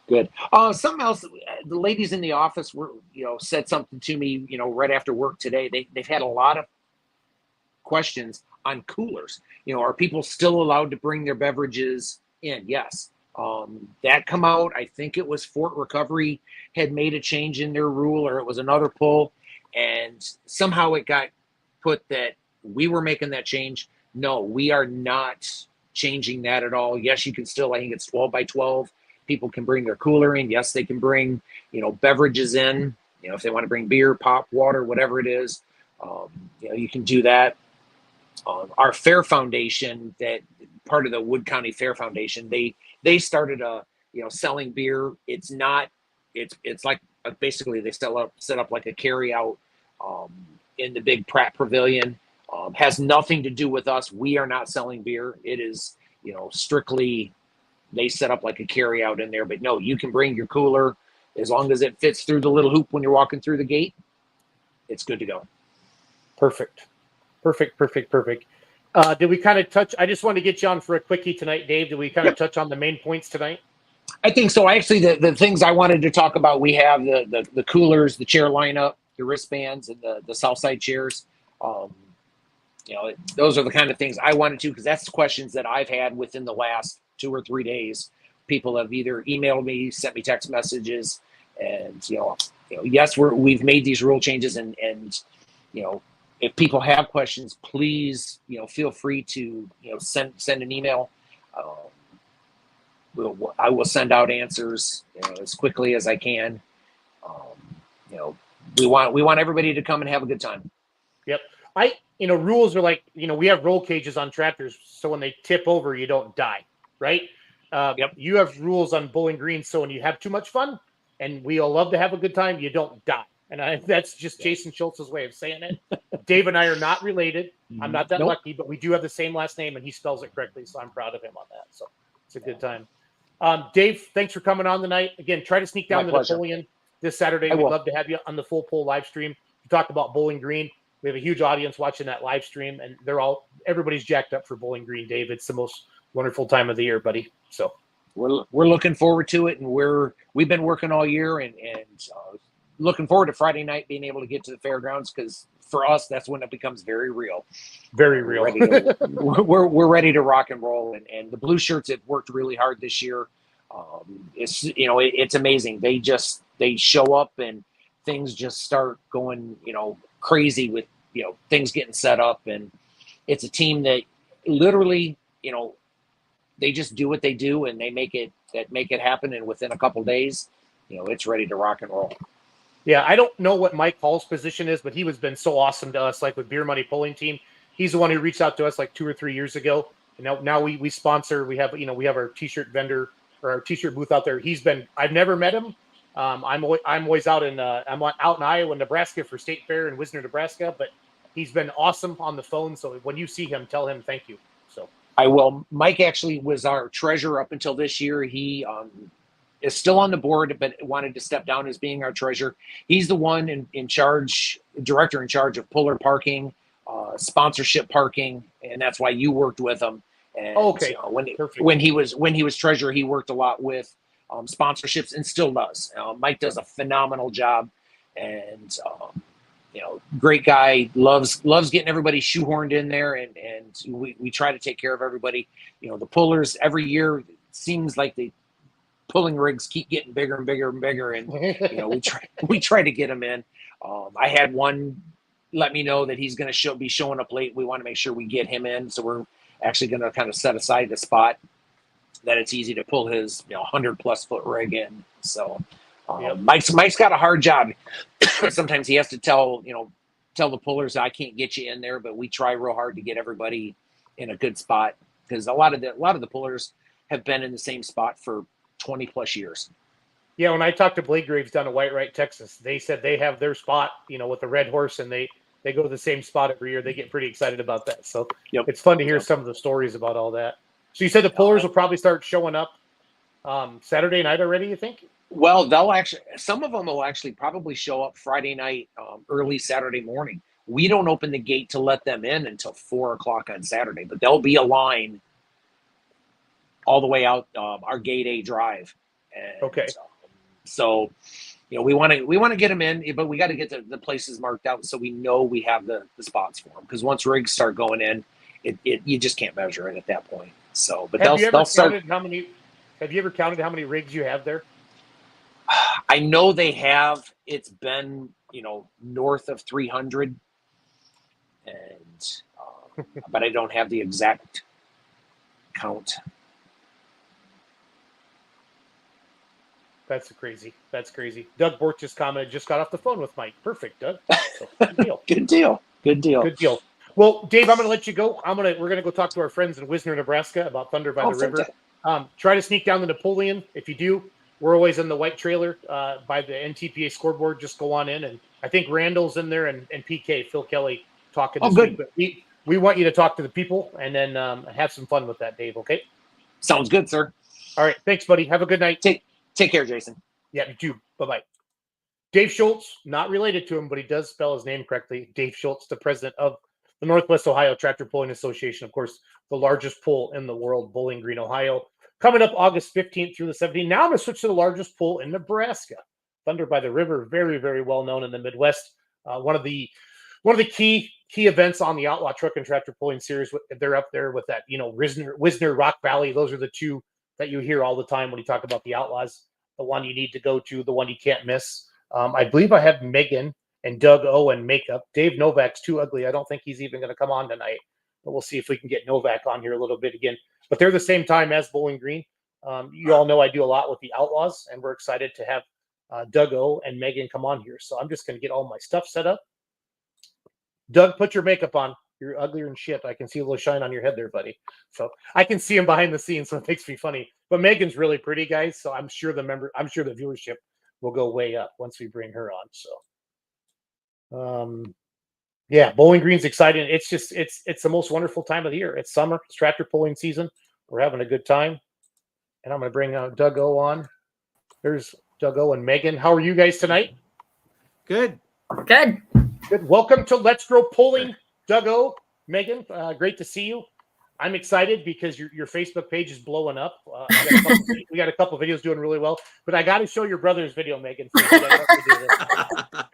good. Something else. The ladies in the office were, said something to me, right after work today. They've had a lot of questions on coolers. Are people still allowed to bring their beverages in? Yes. That come out. I think it was Fort Recovery had made a change in their rule, or it was another poll, and somehow it got put that we were making that change. No, we are not changing that at all. Yes, you can still, I think it's 12 by 12. People can bring their cooler in. Yes, they can bring, beverages in, if they want to bring beer, pop, water, whatever it is, you can do that. Our Fair Foundation, that part of the Wood County Fair Foundation, they started selling beer. It's not, it's like basically they set up like a carry out in the big Pratt Pavilion. Has nothing to do with us. We are not selling beer. It is, strictly they set up like a carry out in there. But no, you can bring your cooler as long as it fits through the little hoop when you're walking through the gate. It's good to go. Perfect. Did we kind of touch? I just wanted to get you on for a quickie tonight, Dave. Did we kind of touch on the main points tonight? I think so. Actually, the things I wanted to talk about, we have the coolers, the chair lineup, the wristbands, and the Southside chairs. Those are the kind of things I wanted to, because that's the questions that I've had within the last 2 or 3 days. People have either emailed me, sent me text messages, and yes, we've made these rule changes, and if people have questions, please feel free to send an email. I will send out answers as quickly as I can. We want everybody to come and have a good time. Yep. Rules are like, we have roll cages on tractors, so when they tip over, you don't die, right? Yep. You have rules on Bowling Green, so when you have too much fun, and we all love to have a good time, you don't die. And that's just Jason Schultz's way of saying it. Dave and I are not related. I'm not that lucky, but we do have the same last name, and he spells it correctly, so I'm proud of him on that. So it's a good time. Dave, thanks for coming on tonight. Again, try to sneak down to Napoleon this Saturday. We'd love to have you on the full poll live stream. You talked about Bowling Green. We have a huge audience watching that live stream, and everybody's jacked up for Bowling Green, Dave. It's the most wonderful time of the year, buddy. So we're looking forward to it, and we've been working all year, and looking forward to Friday night being able to get to the fairgrounds, because for us that's when it becomes very real. Very real. We're ready to rock and roll, and the blue shirts have worked really hard this year. It's amazing. They show up and things just start going crazy with things getting set up, and it's a team that literally they just do what they do, and they make it happen, and within a couple days it's ready to rock and roll. Yeah, I don't know what Mike Hall's position is, but he has been so awesome to us, like with Beer Money Polling Team. He's the one who reached out to us like 2 or 3 years ago. And now we sponsor. We have our T-shirt vendor or our T-shirt booth out there. I've never met him. I'm always out in Iowa, Nebraska for State Fair in Wisner, Nebraska. But he's been awesome on the phone. So when you see him, tell him thank you. So I will. Mike actually was our treasurer up until this year. He is still on the board, but wanted to step down as being our treasurer. He's the one director in charge of puller parking, sponsorship parking, and that's why you worked with him. And when he was treasurer, he worked a lot with sponsorships, and still does. Mike does a phenomenal job, and great guy. Loves getting everybody shoehorned in there, and we try to take care of everybody. The pullers every year, it seems like the pulling rigs keep getting bigger and bigger and bigger, and we try to get them in. I had one let me know that he's going to be showing up late. We want to make sure we get him in, so we're actually going to kind of set aside the spot that it's easy to pull his 100+ foot rig in. So Mike's got a hard job. Sometimes he has to tell the pullers, I can't get you in there, but we try real hard to get everybody in a good spot, because a lot of the pullers have been in the same spot for 20+ years. Yeah, when I talked to Blake Graves down in Whitewright, Texas, they said they have their spot, with the Red Horse, and they go to the same spot every year. They get pretty excited about that. So It's fun to hear some of the stories about all that. So you said the pullers will probably start showing up Saturday night already, you think? Well, some of them will actually probably show up Friday night, early Saturday morning. We don't open the gate to let them in until 4 o'clock on Saturday, but there'll be a line all the way out our Gate A drive. And, Okay. So, we want to get them in, but we got to get the places marked out so we know we have the spots for them. Because once rigs start going in, you just can't measure it at that point. So, but Have you ever start. Have you ever counted how many rigs you have there? I know they have. It's been north of 300, and but I don't have the exact count. That's crazy. Doug Borch just commented, just got off the phone with Mike. Perfect, Doug. So, good deal. Good deal. Well, Dave, I'm going to let you go. We're going to go talk to our friends in Wisner, Nebraska about Thunder by the River. Try to sneak down to Napoleon. If you do, we're always in the white trailer by the NTPA scoreboard. Just go on in. And I think Randall's in there and PK, Phil Kelly, talking this week. But we want you to talk to the people and then have some fun with that, Dave, okay? Sounds good, sir. All right. Thanks, buddy. Have a good night. Take care, Jason. Yeah, you too. Bye-bye. Dave Schultz, not related to him, but he does spell his name correctly. Dave Schultz, the president of the Northwest Ohio Tractor Pulling Association, of course, the largest pull in the world, Bowling Green, Ohio. Coming up August 15th through the 17th. Now I'm going to switch to the largest pull in Nebraska. Thunder by the River, very, very well known in the Midwest. One of the key events on the Outlaw Truck and Tractor Pulling Series. They're up there with that, Wisner, Rock Valley. Those are the two that you hear all the time when you talk about the Outlaws. The one you need to go to, the one you can't miss. I believe I have Megan and Doug Owen makeup. Dave Novak's too ugly. I don't think he's even going to come on tonight. But we'll see if we can get Novak on here a little bit again. But they're the same time as Bowling Green. You all know I do a lot with the Outlaws, and we're excited to have Doug O and Megan come on here. So I'm just going to get all my stuff set up. Doug, put your makeup on. You're uglier than shit. I can see a little shine on your head there, buddy. So I can see him behind the scenes, so it makes me funny. But Megan's really pretty, guys. So I'm sure the viewership will go way up once we bring her on. So, yeah, Bowling Green's exciting. It's just it's the most wonderful time of the year. It's summer. It's tractor pulling season. We're having a good time, and I'm going to bring Doug O on. There's Doug O and Megan. How are you guys tonight? Good. Welcome to Let's Grow Pulling. Doug O, Megan, great to see you. I'm excited because your Facebook page is blowing up. We got a couple videos doing really well, but I got to show your brother's video, Megan.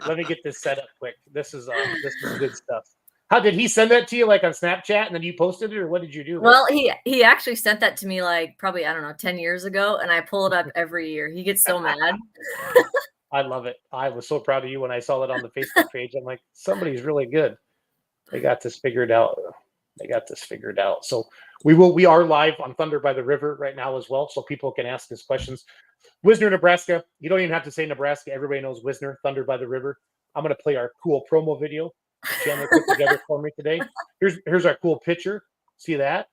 Let me get this set up quick. This is good stuff. How did he send that to you, like on Snapchat, and then you posted it, or what did you do? Well, he actually sent that to me like probably 10 years ago, and I pull it up every year. He gets so mad. I love it. I was so proud of you when I saw that on the Facebook page. I'm like, somebody's really good. They got this figured out. So we are live on Thunder by the River right now as well, so people can ask us questions. Wisner, Nebraska. You don't even have to say Nebraska. Everybody knows Wisner, Thunder by the River. I'm going to play our cool promo video Chandler put together for me today. Here's our cool picture. See that?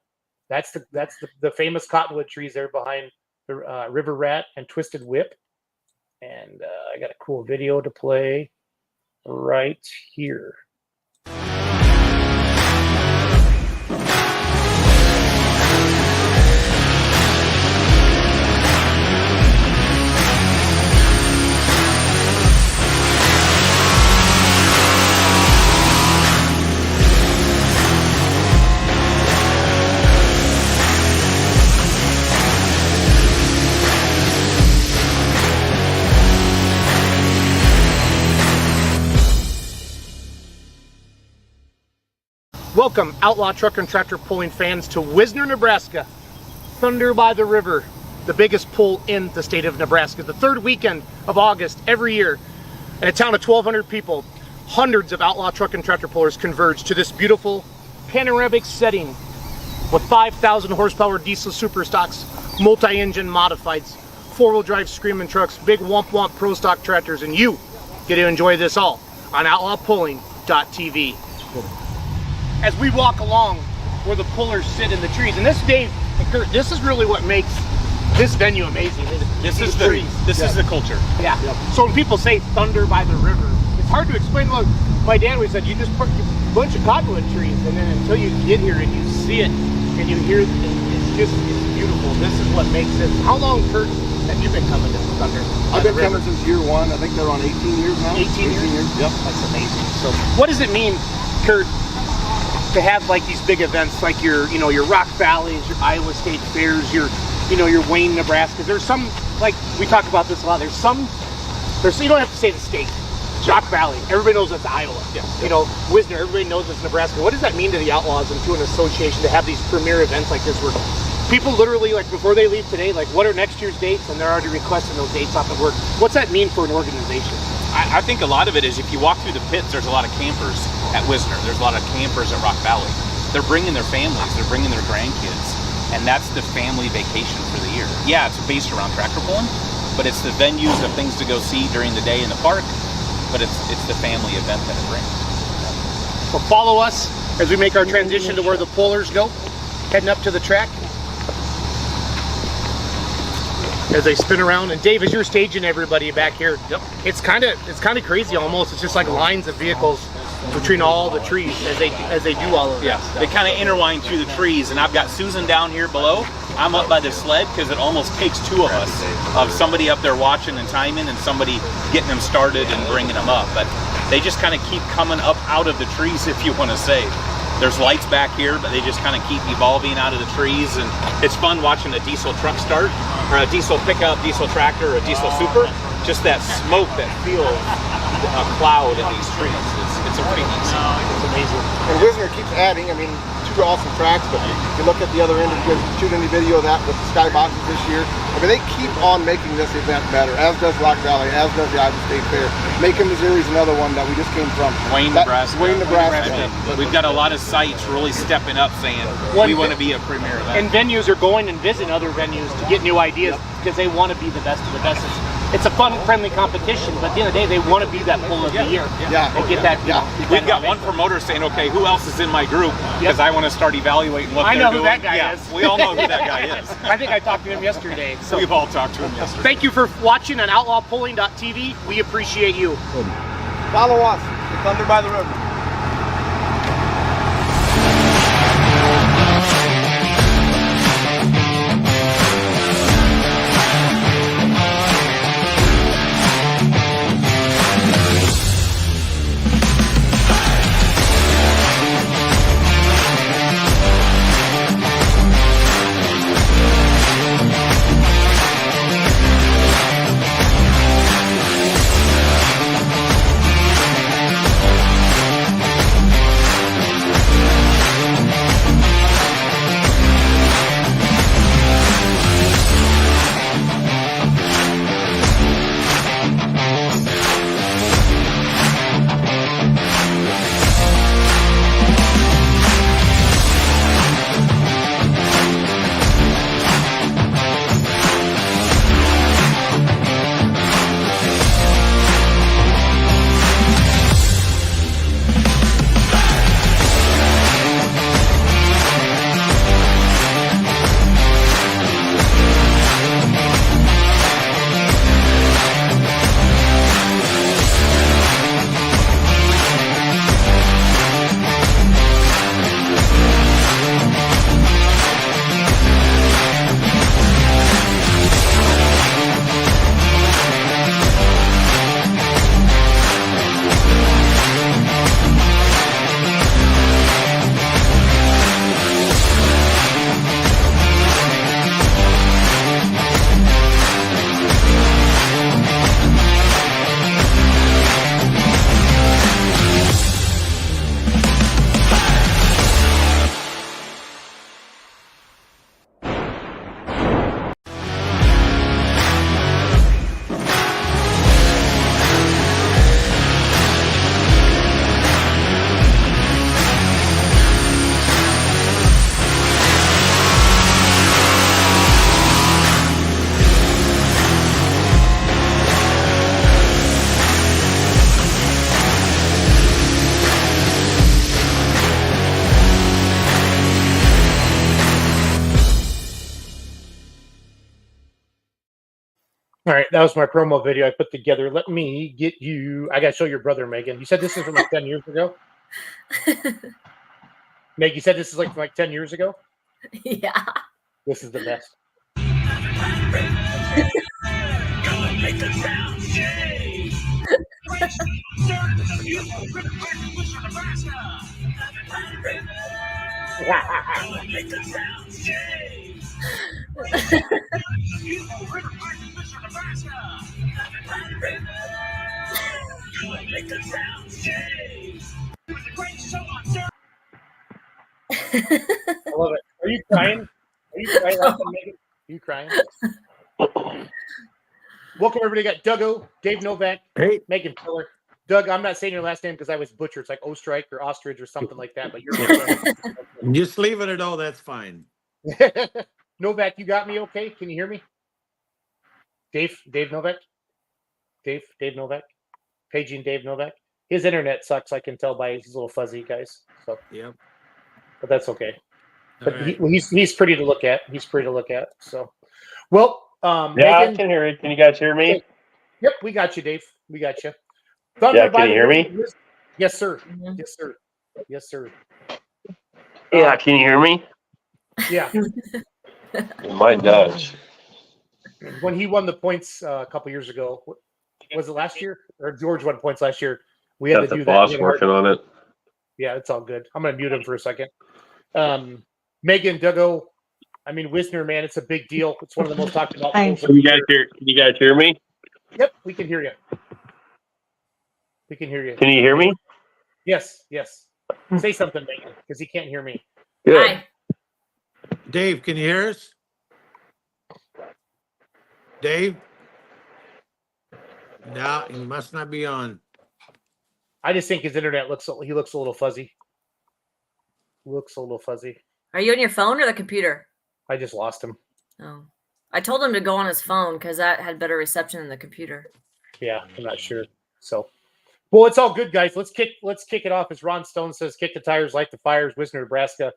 That's the famous cottonwood trees there behind the River Rat and Twisted Whip. And I got a cool video to play right here. Welcome, Outlaw Truck and Tractor Pulling fans, to Wisner, Nebraska. Thunder by the River, the biggest pull in the state of Nebraska. The third weekend of August every year. In a town of 1,200 people, hundreds of Outlaw Truck and Tractor Pullers converge to this beautiful panoramic setting with 5,000 horsepower diesel super stocks, multi-engine modifieds, four-wheel drive screaming trucks, big womp pro stock tractors, and you get to enjoy this all on outlawpulling.tv. As we walk along where the pullers sit in the trees, and this, Dave and Kurt, this is really what makes this venue amazing. This is the culture. Yeah. Yep. So when people say Thunder by the River, it's hard to explain. Look, my dad always said, you just put a bunch of cottonwood trees, and then until you get here and you see it and you hear it, it's beautiful. This is what makes it. How long, Kurt, that you've been coming to Thunder? I've been coming since year one. I think they're on 18 years now. 18 years? Yep. That's amazing. So what does it mean, Kurt, to have like these big events like your Rock Valleys, your Iowa State Fairs, your Wayne, Nebraska? There's some, like we talk about this a lot, there's you don't have to say the state. Rock Valley, everybody knows that's Iowa. Yeah. Wisner, everybody knows it's Nebraska. What does that mean to the Outlaws and to an association to have these premier events like this where people literally, like before they leave today, like what are next year's dates, and they're already requesting those dates off at work? What's that mean for an organization? I think a lot of it is if you walk through the pits, there's a lot of campers at Wisner. There's a lot of campers at Rock Valley. They're bringing their families, they're bringing their grandkids, and that's the family vacation for the year. Yeah, it's based around tractor pulling, but it's the venues of things to go see during the day in the park, but it's the family event that it brings. So follow us as we make our transition to where the pullers go, heading up to the track. As they spin around, and Dave, as you're staging everybody back here, yep, it's kind of crazy almost. It's just like lines of vehicles between all the trees as they do all of yeah, that. They kind of intertwine through the trees, and I've got Susan down here below. I'm up by the sled because it almost takes two of us, of somebody up there watching and timing and somebody getting them started and bringing them up. But they just kind of keep coming up out of the trees, if you want to say. There's lights back here, but they just kind of keep evolving out of the trees, and it's fun watching a diesel truck start, or a diesel pickup, diesel tractor, or a diesel super. Just that smoke that feels a cloud in these trees. It's a pretty neat scene. It's amazing. And Wisner keeps adding. I mean, two awesome tracks, but you look at the other end, you shoot any video of that with the skyboxes this year. I mean, they keep on making this event better, as does Rock Valley, as does the Iowa State Fair. Macon, Missouri is another one that we just came from. Wayne, Nebraska. Wayne, Nebraska. We've got a lot of sites really stepping up saying we want to be a premier event. And venues are going and visiting other venues to get new ideas because they want to be the best of the best. It's a fun, friendly competition, but at the end of the day, they want to be that pull of the year. Yeah. And get that. We've got one promoter saying, okay, who else is in my group? Because I want to start evaluating what they're doing. I know who that guy is. We all know who that guy is. I think I talked to him yesterday. So we've all talked to him yesterday. Thank you for watching on outlawpulling.tv. We appreciate you. Follow us, the Thunder by the River. All right, that was my promo video I put together. Let me get you. I got to show your brother, Megan. You said this is from like 10 years ago? Meg, you said this is like 10 years ago? Yeah. This is the best. I love it. Are you crying? Are you crying? Megan? Are you crying? Welcome, everybody. Got Dougo, Dave Novak, Hey, Megan Keller. Doug, I'm not saying your last name because I was butchered. It's like Ostrich or Ostrich or something like that, but you're just leaving it all. That's fine. Novak, you got me okay? Can you hear me? Dave Novak? Dave Novak? Paging Dave Novak? His internet sucks, I can tell by his little fuzzy guys. So Yep. but that's okay. All But right. he's pretty to look at. He's pretty to look at. So well, Yeah, Megan, I can hear it. Can you guys hear me? Yep, we got you, Dave. We got you. Yeah, can you hear me? Yes, sir. Yes, sir. Yes, sir. Yeah, can you hear me? Yeah. Mine does. When he won the points a couple years ago, was it last year? Or George won points last year? We had Got to the do boss that. working on it. Yeah, it's all good. I'm going to mute him for a second. Megan, Dougo, I mean, Wisner, man, it's a big deal. It's one of the most talked about. Can you guys hear me? Yep, we can hear you. We can hear you. Can you hear me? Yes, yes. Say something, Megan, because he can't hear me. Good. Hi. Dave, can you hear us? Dave? No, he must not be on. I just think his internet looks a little fuzzy. Looks a little fuzzy. Are you on your phone or the computer? I just lost him. Oh, I told him to go on his phone because that had better reception than the computer. Yeah, I'm not sure. So, well, it's all good, guys. Let's kick it off. As Ron Stone says, kick the tires, light the fires. Wisner, Nebraska.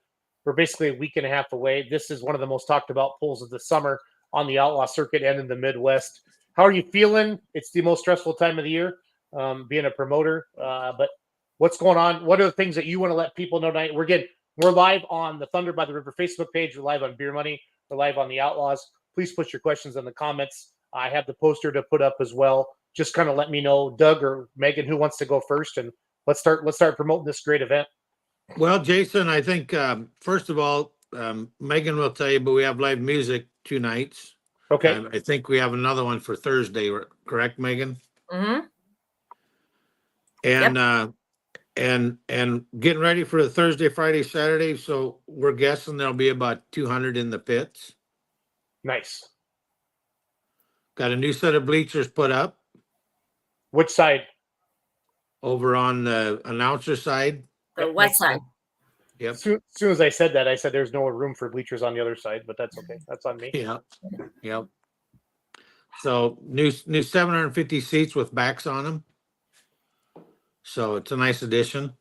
We're basically a week and a half away. This is one of the most talked about polls of the summer on the Outlaw circuit and in the Midwest. How are you feeling? It's the most stressful time of the year, being a promoter. But what's going on? What are the things that you want to let people know tonight? We're live on the Thunder by the River Facebook page. We're live on Beer Money. We're live on the Outlaws. Please put your questions in the comments. I have the poster to put up as well. Just kind of let me know, Doug or Megan, who wants to go first, and let's start promoting this great event. Well, Jason, I think first of all, Megan will tell you, but we have live music 2 nights. Okay. I think we have another one for Thursday, correct, Megan? Mm-hmm. And and getting ready for the Thursday, Friday, Saturday. So we're guessing there'll be about 200 in the pits. Nice. Got a new set of bleachers put up. Which side? Over on the announcer side. The west side. Yep. As soon as I said that, I said there's no room for bleachers on the other side, but that's okay. That's on me. Yeah. Yep. So new 750 seats with backs on them. So it's a nice addition.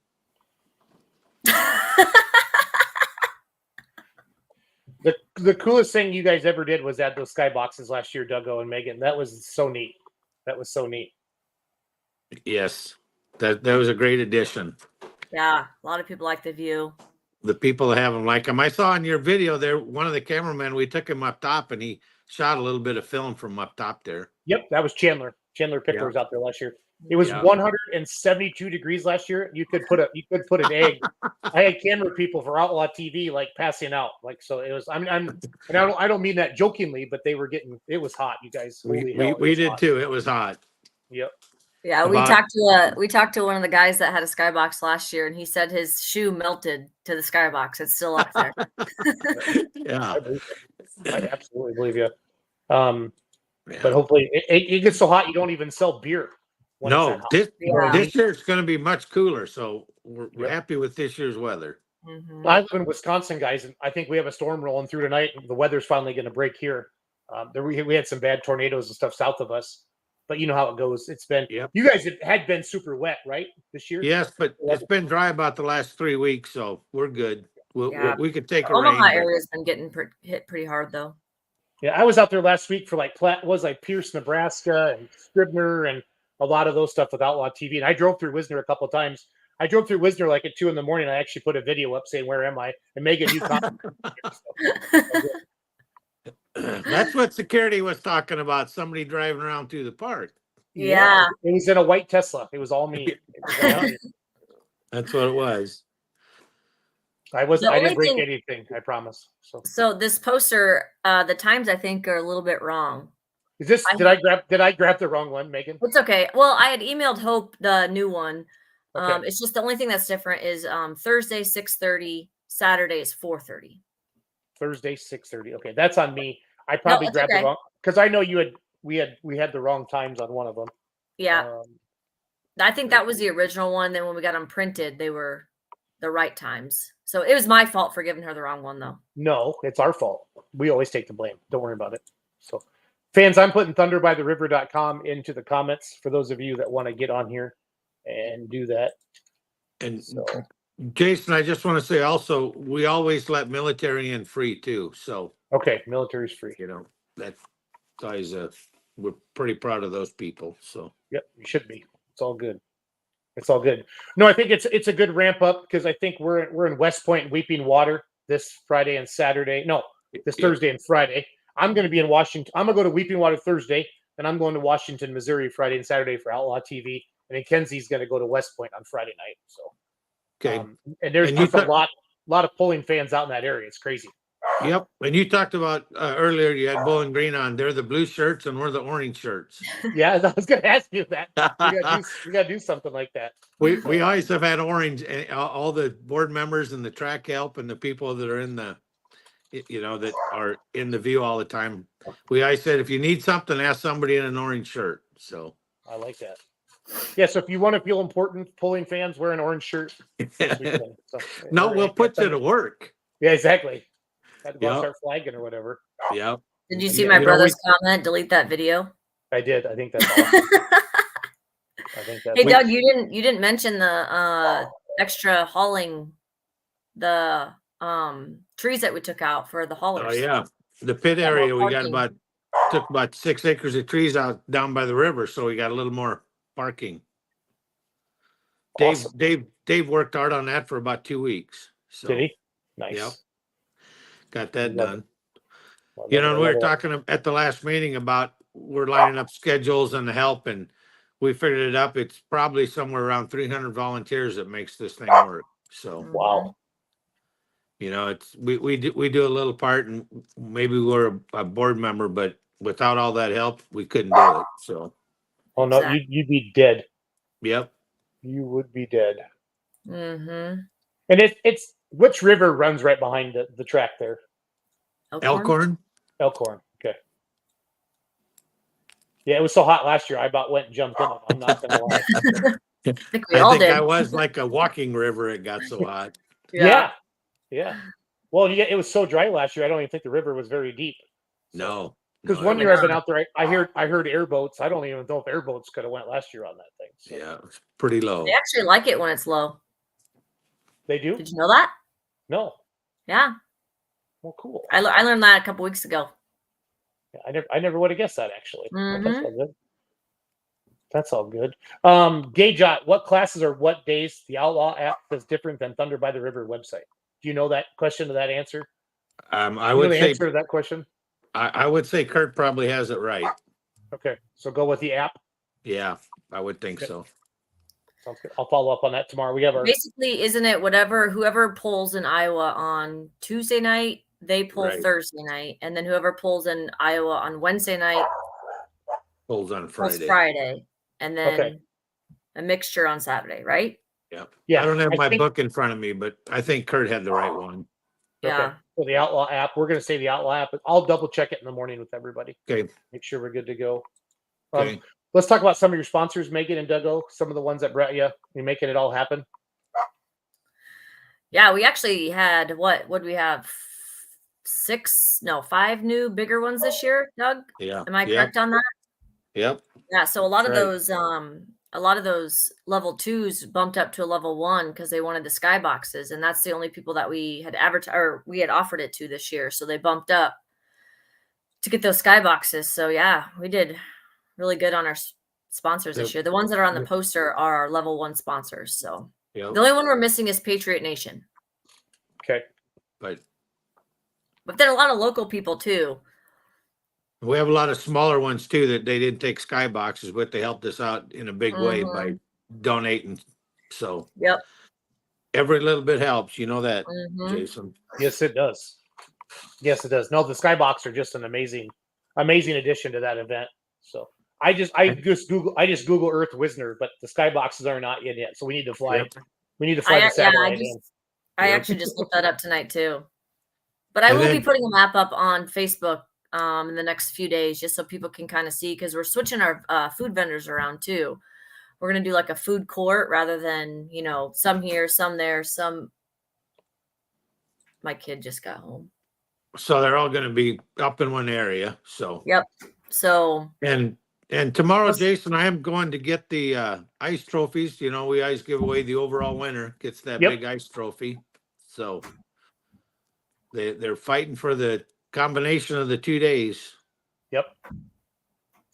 The coolest thing you guys ever did was add those skyboxes last year, Dougo and Megan. That was so neat. That was so neat. Yes. That was a great addition. Yeah, a lot of people like the view. The people have them like them. I saw in your video there, one of the cameramen, we took him up top and he shot a little bit of film from up top there. Yep, that was Chandler. Chandler Pickler was out there last year. It was Yeah. 172 degrees last year. You could put an egg. I had camera people for Outlaw TV like passing out. Like, so it was. I don't mean that jokingly, but they were getting. It was hot, you guys. Holy hell, We was did hot. too. It was hot. Yep. Yeah, we talked to one of the guys that had a skybox last year, and he said his shoe melted to the skybox. It's still up there. Yeah, I absolutely believe you. But hopefully, it gets so hot you don't even sell beer. No, this year it's going to be much cooler, so we're happy with this year's weather. Mm-hmm. I live in Wisconsin, guys, and I think we have a storm rolling through tonight. The weather's finally going to break here. We had some bad tornadoes and stuff south of us, but you know how it goes. It's been you guys had been super wet, right, this year? Yes, but it's been dry about the last 3 weeks, so we're good. We could take a Omaha rain. area's been getting hit pretty hard though. Yeah, I was out there last week for Pierce, Nebraska, and Scribner, and a lot of those stuff with Outlaw TV. And I drove through Wisner a couple of times. I drove through Wisner like at 2 a.m. I actually put a video up saying, "Where am I?" And Megan, you commented. That's what security was talking about. Somebody driving around through the park. Yeah. It was in a white Tesla. It was all me. That's what it was. I didn't break anything, I promise. So this poster, the times I think are a little bit wrong. Is this did I grab the wrong one, Megan? It's okay. Well, I had emailed Hope the new one. Okay. It's just the only thing that's different is Thursday 6:30, Saturday is 4:30. Thursday 6:30. Okay, that's on me. I probably grabbed the wrong because I know we had the wrong times on one of them. Yeah. I think that was the original one. Then when we got them printed, they were the right times. So it was my fault for giving her the wrong one, though. No, it's our fault. We always take the blame. Don't worry about it. So, fans, I'm putting thunderbytheriver.com into the comments for those of you that want to get on here and do that. And Jason, I just want to say also, we always let military in free too. So okay, military's free. You know, that's always we're pretty proud of those people. So yep, you should be. It's all good. It's all good. No, I think it's a good ramp up because I think we're in West Point and Weeping Water this Friday and Saturday. No, this Thursday and Friday. I'm going to be in Washington. I'm going to go to Weeping Water Thursday, and I'm going to Washington, Missouri Friday and Saturday for Outlaw TV. And then Kenzie's going to go to West Point on Friday night. So okay, and there's just a lot of Pulling fans out in that area. It's crazy. Yep. And you talked about earlier, you had Bowling Green on. They're the blue shirts and we're the orange shirts. Yeah, I was going to ask you that. We got to do something like that. We always have had orange, and all the board members and the track help and the people that are in the, that are in the view all the time. We always said, if you need something, ask somebody in an orange shirt. So I like that. Yeah, so if you want to feel important, Pulling fans, wear an orange shirt. No, we'll put you to work. Yeah, exactly. Had to go start flagging or whatever. Yeah. Did you see my brother's comment? Delete that video. I did. I think that's awesome. Hey Doug, you didn't mention the extra hauling the trees that we took out for the haulers. Oh yeah, the pit area we got took about 6 acres of trees out down by the river, so we got a little more parking. Awesome. Dave worked hard on that for about 2 weeks. So, did he? Nice. Yep. Got that done. And we were talking at the last meeting about we're lining up schedules and the help, and we figured it up. It's probably somewhere around 300 volunteers that makes this thing work. So wow. It's we do a little part, and maybe we're a board member, but without all that help, we couldn't do it. So. Oh no, you'd be dead. Yep. You would be dead. Mm-hmm. And it's which river runs right behind the track there? Elkhorn. Elkhorn. Okay. Yeah, it was so hot last year. I about went and jumped in. I'm not gonna lie. I think we all did. I was like a walking river. It got so hot. Yeah. Well, it was so dry last year. I don't even think the river was very deep. No. Because one year I've been out there, I heard airboats. I don't even know if airboats could have went last year on that thing. So. Yeah, it was pretty low. They actually like it when it's low. They do? Did you know that? No. Yeah. Well, cool. I learned that a couple weeks ago. Yeah, I never would have guessed that actually. Mm-hmm. That's all good. That's all good. Gajot, what classes or what days the Outlaw app is different than Thunder by the River website? Do you know that question to that answer? I would say answer to that question. I would say Kurt probably has it right. Okay, so go with the app. Yeah, I would think so. Sounds good. I'll follow up on that tomorrow. We have our basically, isn't it? Whoever pulls in Iowa on Tuesday night, they pull Thursday night, and then whoever pulls in Iowa on Wednesday night pulls on Friday. Friday, and then a mixture on Saturday, right? Yep. Yeah. I don't have my book in front of me, but I think Kurt had the right one. Yeah. Okay. So the Outlaw app, we're going to say the Outlaw app, but I'll double check it in the morning with everybody. Okay. Make sure we're good to go. Okay. Let's talk about some of your sponsors, Megan and Dougo, some of the ones that brought you're making it all happen. Yeah, we actually had what do we have? 5 new bigger ones this year, Doug? Yeah. Am I correct on that? Yep. Yeah, so a lot of those level 2s bumped up to a level 1 because they wanted the skyboxes, and that's the only people that we had offered it to this year. So they bumped up to get those skyboxes. So yeah, we did really good on our sponsors this year. The ones that are on the poster are our level 1 sponsors. So the only one we're missing is Patriot Nation. Okay. But then a lot of local people too. We have a lot of smaller ones too that they didn't take skyboxes, but they helped us out in a big way by donating. So Yep. every little bit helps. You know that, Jason. Yes, it does. Yes, it does. No, the skybox are just an amazing addition to that event. So I just Google Earth Wisner, but the skyboxes are not in yet. So we need to fly. Yep. We need to fly the satellite in. I actually just looked that up tonight too. But I will be putting a map up on Facebook in the next few days, just so people can kind of see, because we're switching our food vendors around too. We're going to do like a food court rather than, some here, some there, some. My kid just got home. So they're all going to be up in one area. So. Yep. So. And tomorrow, Jason, I am going to get the ice trophies. We always give away the overall winner gets that big ice trophy. So they're fighting for the combination of the 2 days. Yep.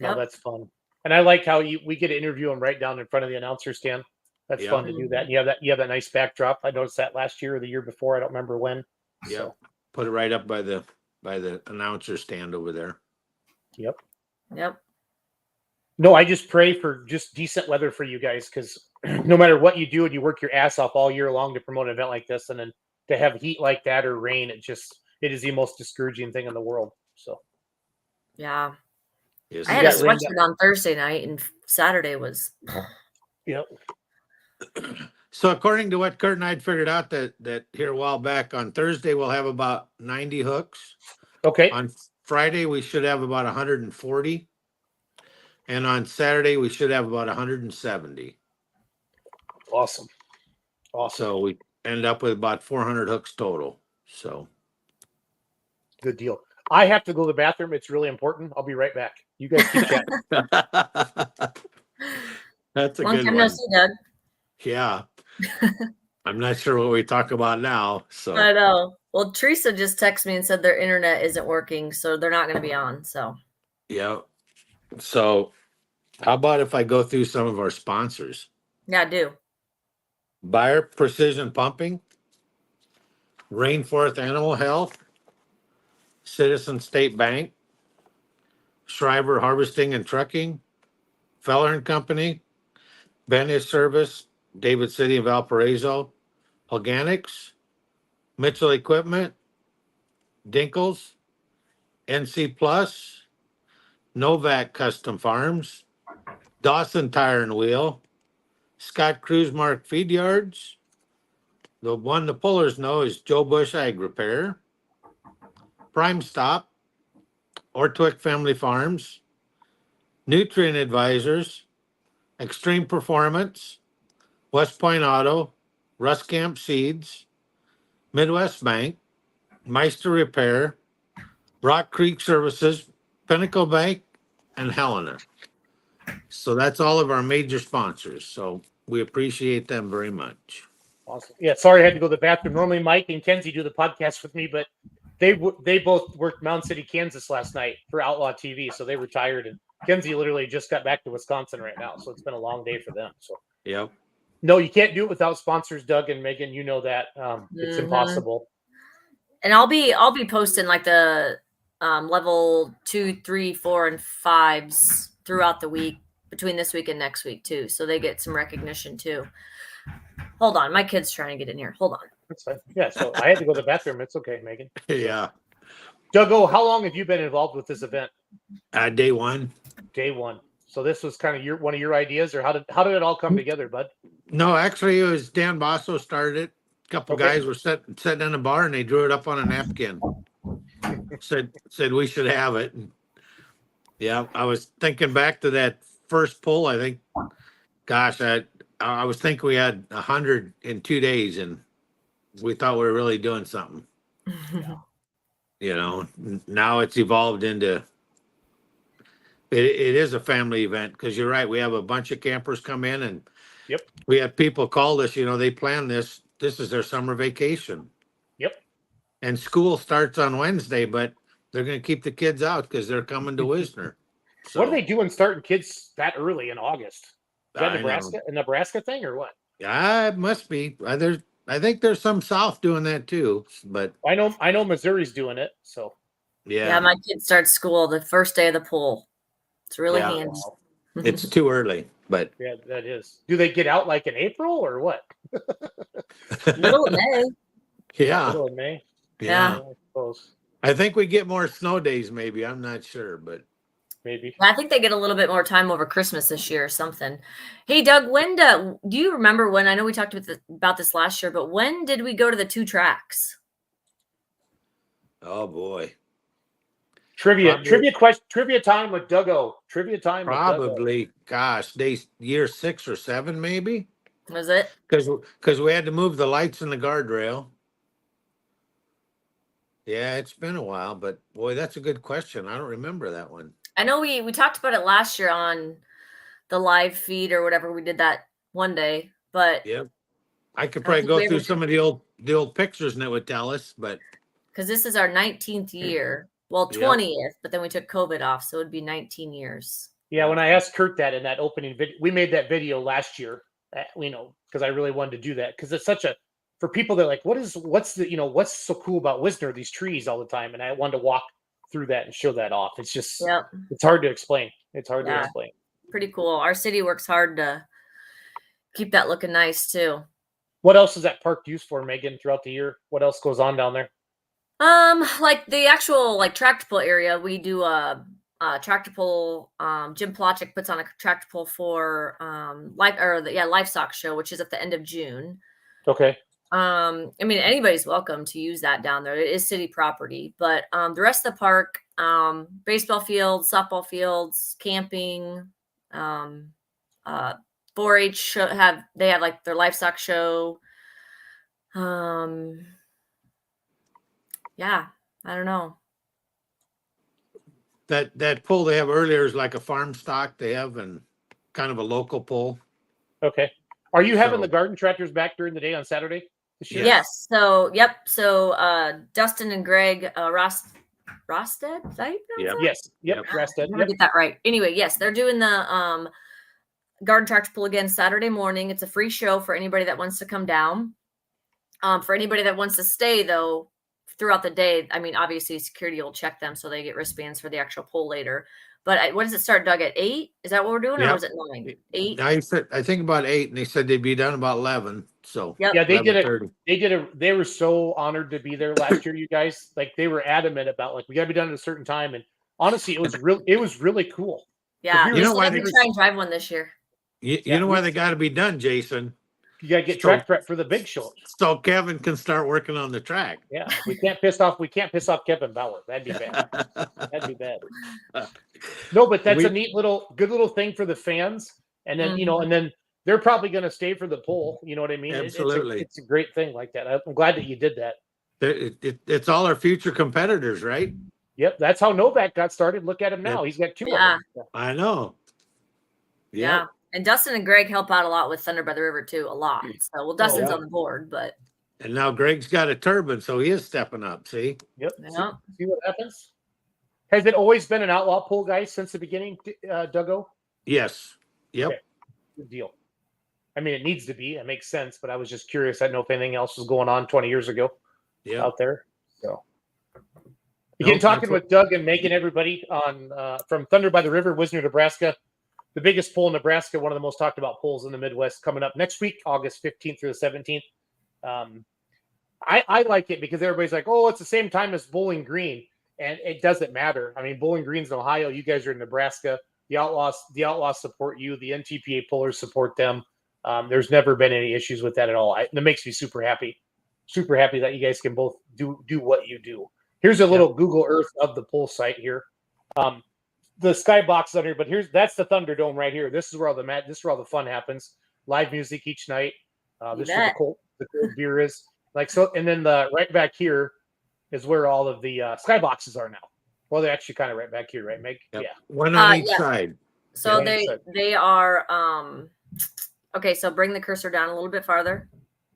No, that's fun. And I like how we get to interview them right down in front of the announcer stand. That's fun to do that. You have that nice backdrop. I noticed that last year or the year before. I don't remember when. Yeah. So. Put it right up by the announcer stand over there. Yep. Yep. No, I just pray for just decent weather for you guys, because no matter what you do and you work your ass off all year long to promote an event like this, and then to have heat like that or rain, it is the most discouraging thing in the world. So. Yeah. Yes. I had a sweatshirt on Thursday night, and Saturday was. Yep. So according to what Kurt and I had figured out, that here a while back, on Thursday we'll have about 90 hooks. Okay. On Friday we should have about 140. And on Saturday we should have about 170. Awesome. So we end up with about 400 hooks total. So good deal. I have to go to the bathroom. It's really important. I'll be right back. You guys keep chatting. That's a Long good time one. no see, Doug. Yeah. I'm not sure what we talk about now. So I know. Well, Teresa just texted me and said their internet isn't working, so they're not going to be on. So yeah. So how about if I go through some of our sponsors? yeah, I do. Bayer Precision Pumping, Rainforest Animal Health, Citizen State Bank, Schreiber Harvesting and Trucking, Feller and Company, Benish Service, David City of Valparaiso, Organics, Mitchell Equipment, Dinkles, NC Plus, Novak Custom Farms, Dawson Tire and Wheel, Scott Cruzmark Feed Yards. The one the pullers know is Joe Bush Ag Repair, Prime Stop, Ortwick Family Farms, Nutrient Advisors, Extreme Performance, West Point Auto, Ruscamp Seeds, Midwest Bank, Meister Repair, Rock Creek Services, Pinnacle Bank, and Helena. So that's all of our major sponsors. So we appreciate them very much. Awesome. Yeah, sorry I had to go to the bathroom. Normally Mike and Kenzie do the podcast with me, but they both worked Mound City, Kansas last night for Outlaw TV, so they retired, and Kenzie literally just got back to Wisconsin right now, so it's been a long day for them. So yep. No, you can't do it without sponsors, Doug and Megan. You know that. It's impossible. And I'll be posting like the level 2, 3, 4, and 5s throughout the week between this week and next week too, so they get some recognition too. Hold on, my kid's trying to get in here. Hold on. That's fine. Yeah, so I had to go to the bathroom. It's okay, Megan. Yeah. Doug, how long have you been involved with this event? Day one. Day one. So this was kind of one of your ideas, or how did it all come together, bud? No, actually, it was Dan Basso started it. A couple guys were sitting in a bar and they drew it up on a napkin. said we should have it. And yeah, I was thinking back to that first pull. I think, gosh, I was thinking we had 100 in 2 days, and we thought we were really doing something. Now it's evolved into. It is a family event, because you're right. We have a bunch of campers come in, and we have people call us. They plan this. This is their summer vacation. Yep. And school starts on Wednesday, but they're going to keep the kids out because they're coming to Wisner. So, what are they doing starting kids that early in August? Is that a Nebraska thing or what? Yeah, it must be. I think there's some South doing that too, but I know Missouri's doing it. So Yeah, my kid starts school the first day of the pool. It's really handy. Wow. It's too early, but Yeah, that is. Do they get out like in April or what? Middle of May. Yeah. Middle of May. Yeah. I suppose. I think we get more snow days, maybe. I'm not sure, but maybe. I think they get a little bit more time over Christmas this year or something. Hey, Doug, do you remember when, I know we talked about this last year, but when did we go to the 2 tracks? Oh boy. Trivia time with Duggo. Trivia time probably, gosh, year 6 or 7, maybe. Was it? Because we had to move the lights in the guardrail. Yeah, it's been a while, but boy, that's a good question. I don't remember that one. I know we talked about it last year on the live feed or whatever. We did that one day, but yep, I could probably go through some of the old pictures and it would tell us, but because this is our 19th year, well, 20th, but then we took COVID off, so it'd be 19 years. Yeah, when I asked Kurt that in that opening video, we made that video last year. Because I really wanted to do that because it's such a, for people that are like, what's so cool about Wisner, these trees all the time, and I wanted to walk through that and show that off. It's just, it's hard to explain. It's hard to explain. Pretty cool. Our city works hard to keep that looking nice too. What else is that park used for, Megan, throughout the year? What else goes on down there? Like the actual tractor pull area, we do a tractor pull. Jim Plotchick puts on a tractor pull for livestock show, which is at the end of June. Okay. I mean, anybody's welcome to use that down there. It is city property, but the rest of the park, baseball fields, softball fields, camping, 4-H show, have like their livestock show. Yeah, I don't know. That pull they have earlier is like a farm stock they have and kind of a local pull. Okay. Are you having the garden tractors back during the day on Saturday this year? Yes. So, yep. So, Dustin and Greg, Rosted, is that you pronounce that? Yep. Rosted. I'm gonna get that right. Anyway, yes, they're doing the garden tractor pull again Saturday morning. It's a free show for anybody that wants to come down. For anybody that wants to stay, though, throughout the day, I mean, obviously security will check them so they get wristbands for the actual pull later. But when does it start, Doug? At 8? Is that what we're doing, or was it 9? 8? I think about 8, and they said they'd be done about 11. So yeah, they did it. They were so honored to be there last year. You guys, like, they were adamant about we got to be done at a certain time. And honestly, it was really cool. Yeah, you know why they try and drive one this year. You know why they got to be done, Jason? You got to get track prep for the big show, so Kevin can start working on the track. Yeah, we can't piss off Kevin Bauer. That'd be bad. That'd be bad. No, but that's a neat good little thing for the fans. And then and then they're probably going to stay for the poll. You know what I mean? Absolutely, it's a great thing like that. I'm glad that you did that. It's all our future competitors, right? Yep, that's how Novak got started. Look at him now; he's got 2 of them. I know. Yeah. And Dustin and Greg help out a lot with Thunder by the River too, a lot. So, Dustin's on the board, but. And now Greg's got a turbine, so he is stepping up. See? Yep. Yeah. See what happens? Has it always been an outlaw pull, guys, since the beginning, Duggo? Yes. Yep. Okay. Good deal. I mean, it needs to be. It makes sense, but I was just curious. I didn't know if anything else was going on 20 years ago out there. So. Again, talking with Doug and Megan, everybody on from Thunder by the River, Wisner, Nebraska. The biggest poll in Nebraska, one of the most talked about polls in the Midwest, coming up next week, August 15th through the 17th. I like it because everybody's like, oh, it's the same time as Bowling Green. And it doesn't matter. I mean, Bowling Green's in Ohio. You guys are in Nebraska. The Outlaws support you. The NTPA pullers support them. There's never been any issues with that at all. That makes me super happy. Super happy that you guys can both do what you do. Here's a little Google Earth of the poll site here. The skybox on here, but that's the Thunderdome right here. This is where all the fun happens. Live music each night. This is where the cold beer is. And then the right back here is where all of the skyboxes are now. Well, they're actually kind of right back here, right, Meg? Yep. Yeah. One on each side. So they are okay, so bring the cursor down a little bit farther.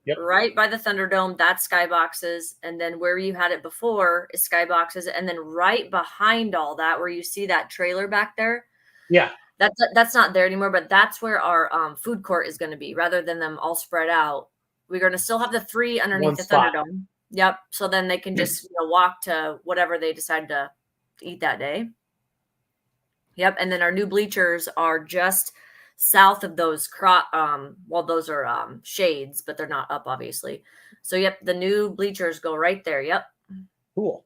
Yep. Right by the Thunderdome, that's skyboxes, and then where you had it before is skyboxes, and then right behind all that, where you see that trailer back there, that's not there anymore. But that's where our food court is going to be, rather than them all spread out. We're going to still have the 3 underneath the Thunderdome. Yep. So then they can just walk to whatever they decide to to eat that day. Yep. And then our new bleachers are just south of those those are shades, but they're not up, obviously. So yep, the new bleachers go right there. Yep. Cool.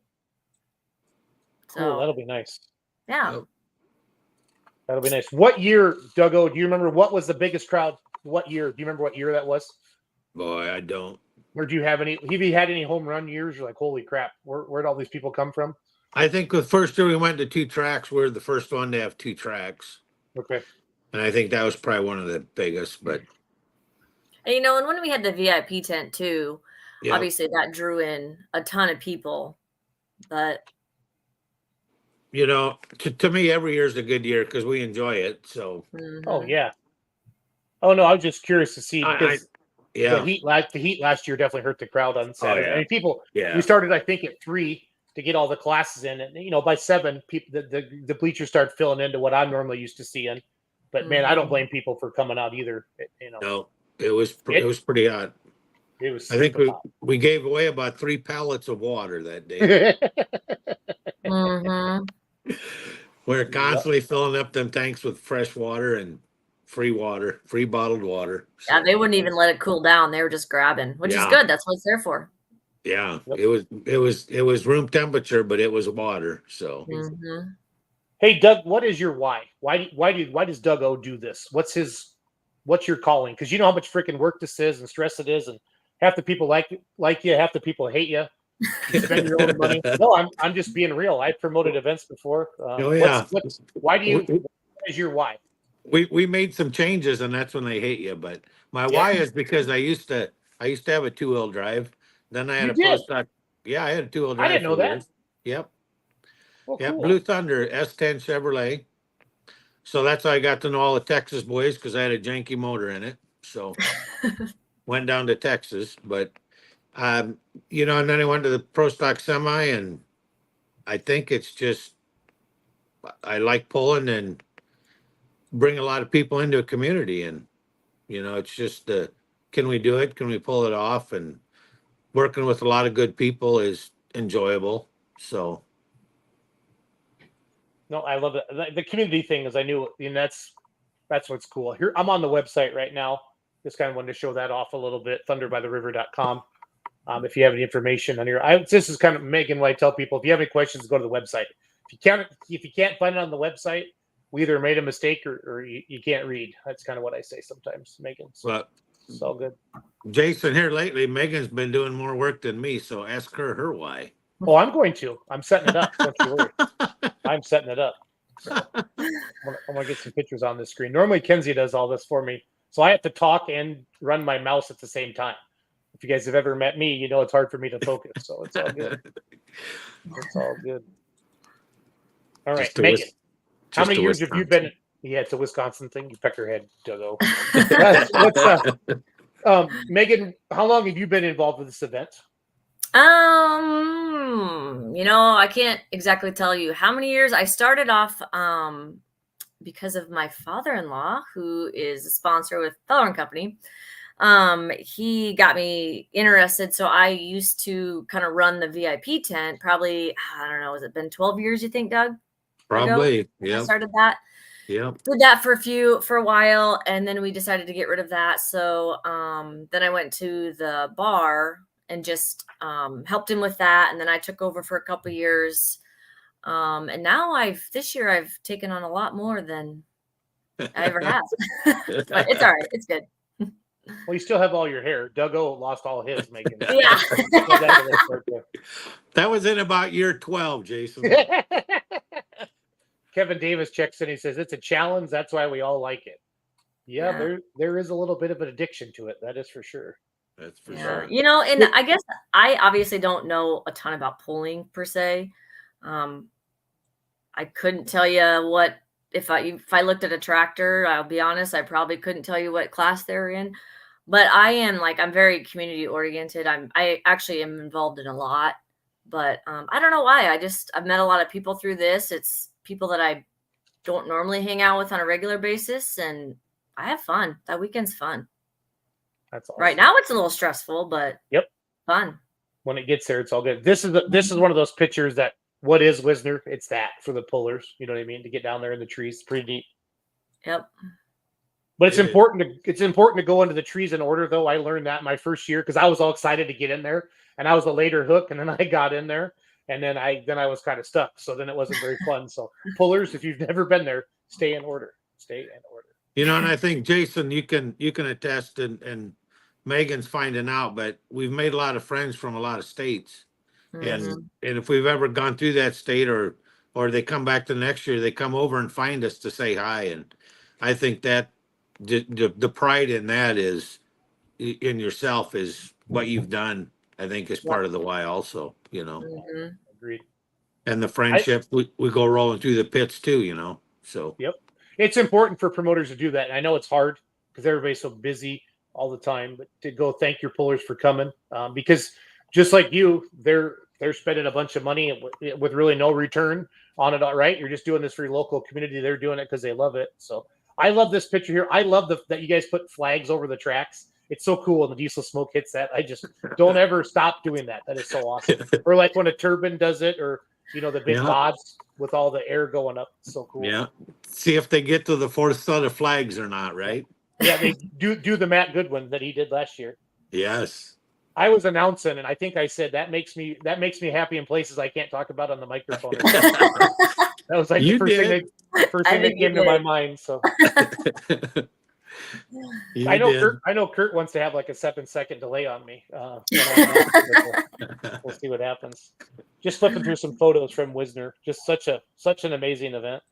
So Cool. That'll be nice. yeah. That'll be nice. What year, Duggo, do you remember what was the biggest crowd? What year? Do you remember what year that was? Boy, I don't. Or do you have any? Have you had any home run years? You're like, holy crap, where'd all these people come from? I think the first year we went to 2 tracks, we're the first one to have 2 tracks. Okay. And I think that was probably one of the biggest, but And, and when we had the VIP tent too, yeah. obviously that drew in a ton of people. But to me, every year is a good year because we enjoy it. So. Oh yeah. Oh no, I was just curious to see because yeah, the heat last year definitely hurt the crowd on Saturday. Oh, yeah. I mean, people. Yeah. We started, I think, at 3 to get all the classes in, and by 7, people the bleachers start filling into what I'm normally used to seeing. But man, I don't blame people for coming out either. No, it was pretty hot. It was. I think we gave away about 3 pallets of water that day. We're constantly filling up them tanks with fresh water and free bottled water. yeah, they wouldn't even let it cool down. They were just grabbing, which is good. That's what it's there for. Yeah, it was room temperature, but it was water. So. Hey Doug, what is your why? Why does Doug O do this? What's your calling? Because you know how much freaking work this is and stress it is, and half the people like you, half the people hate you. You spend your own money. No, I'm just being real. I promoted events before. What is your why? We made some changes, and that's when they hate you. But my why is because I used to have a 2-wheel drive. Then I had a pro stock. Yeah, I had a 2-wheel drive. I didn't know that. Years. Yep. Well, yep. cool. Blue Thunder S10 Chevrolet. So that's how I got to know all the Texas boys because I had a janky motor in it. So went down to Texas, but and then I went to the pro stock semi, and I think it's just I like pulling and bring a lot of people into a community, and it's just can we do it? Can we pull it off? And working with a lot of good people is enjoyable. So. No, I love it. The community thing is I knew, and that's what's cool. Here, I'm on the website right now. Just kind of wanted to show that off a little bit. Thunderbytheriver.com. If you have any information on here, this is kind of Megan. What I tell people: if you have any questions, go to the website. If you can't find it on the website, we either made a mistake or you can't read. That's kind of what I say sometimes, Megan. So, well, it's all good. Jason, here lately, Megan's been doing more work than me, so ask her why. Oh, I'm going to. I'm setting it up. Don't you worry. I'm setting it up. So I'm gonna get some pictures on the screen. Normally, Kenzie does all this for me, so I have to talk and run my mouse at the same time. If you guys have ever met me, you know it's hard for me to focus. So it's all good. It's all good. All right, Megan. How many years have you been? Yeah, it's a Wisconsin thing. You peck your head, Duggo. Megan, how long have you been involved with this event? I can't exactly tell you how many years. I started off because of my father-in-law, who is a sponsor with Feller & Company. He got me interested. So I used to kind of run the VIP tent. Probably, I don't know, has it been 12 years, you think, Doug? Probably. Yeah. I started that. Yeah. Did that for a while, and then we decided to get rid of that. So then I went to the bar and just helped him with that. And then I took over for a couple of years. And now this year I've taken on a lot more than I ever have. But it's all right. It's good. Well, you still have all your hair. Duggo lost all his, Megan. Yeah. That was in about year 12, Jason. Kevin Davis checks in. He says, it's a challenge. That's why we all like it. Yeah. There is a little bit of an addiction to it. That is for sure. That's for sure. And I guess I obviously don't know a ton about pulling per se. I couldn't tell you what, if I looked at a tractor, I'll be honest, I probably couldn't tell you what class they're in. But I'm very community oriented. I actually am involved in a lot, but I don't know why. I've met a lot of people through this. It's people that I don't normally hang out with on a regular basis, and I have fun. That weekend's fun. That's awesome. Right now it's a little stressful, but yep, fun. When it gets there, it's all good. This is one of those pictures that what is Wisner? It's that for the pullers. You know what I mean? To get down there in the trees, it's pretty neat. Yep. But it's important to go into the trees in order, though. I learned that my first year because I was all excited to get in there, and I was a later hook, and then I got in there, and then I was kind of stuck. So then it wasn't very fun. So pullers, if you've never been there, stay in order. Stay in order. You know, and I think Jason, you can attest, and Megan's finding out, but we've made a lot of friends from a lot of states, and if we've ever gone through that state, or they come back the next year, they come over and find us to say hi, and I think that the pride in that is in yourself is what you've done. I think is part of the why, also. You know, Agreed. And the friendship, we go rolling through the pits too. You know, so yep. It's important for promoters to do that. And I know it's hard because everybody's so busy all the time, but to go thank your pullers for coming, because just like you, they're spending a bunch of money with really no return on it. All right. You're just doing this for your local community. They're doing it because they love it. So I love this picture here. I love that you guys put flags over the tracks. It's so cool. And the diesel smoke hits that. I just don't ever stop doing that. That is so awesome. Or like when a turbine does it, or, you know, the big bods with all the air going up. It's so cool. Yeah. See if they get to the fourth set of flags or not, right? Yeah, they do the Matt Goodwin that he did last year. Yes. I was announcing, and I think I said that makes me happy in places I can't talk about on the microphone. That was like the first thing that came to my mind. So I know Kurt wants to have like a 7-second delay on me. We'll see what happens. Just flipping through some photos from Wisner. Just such an amazing event.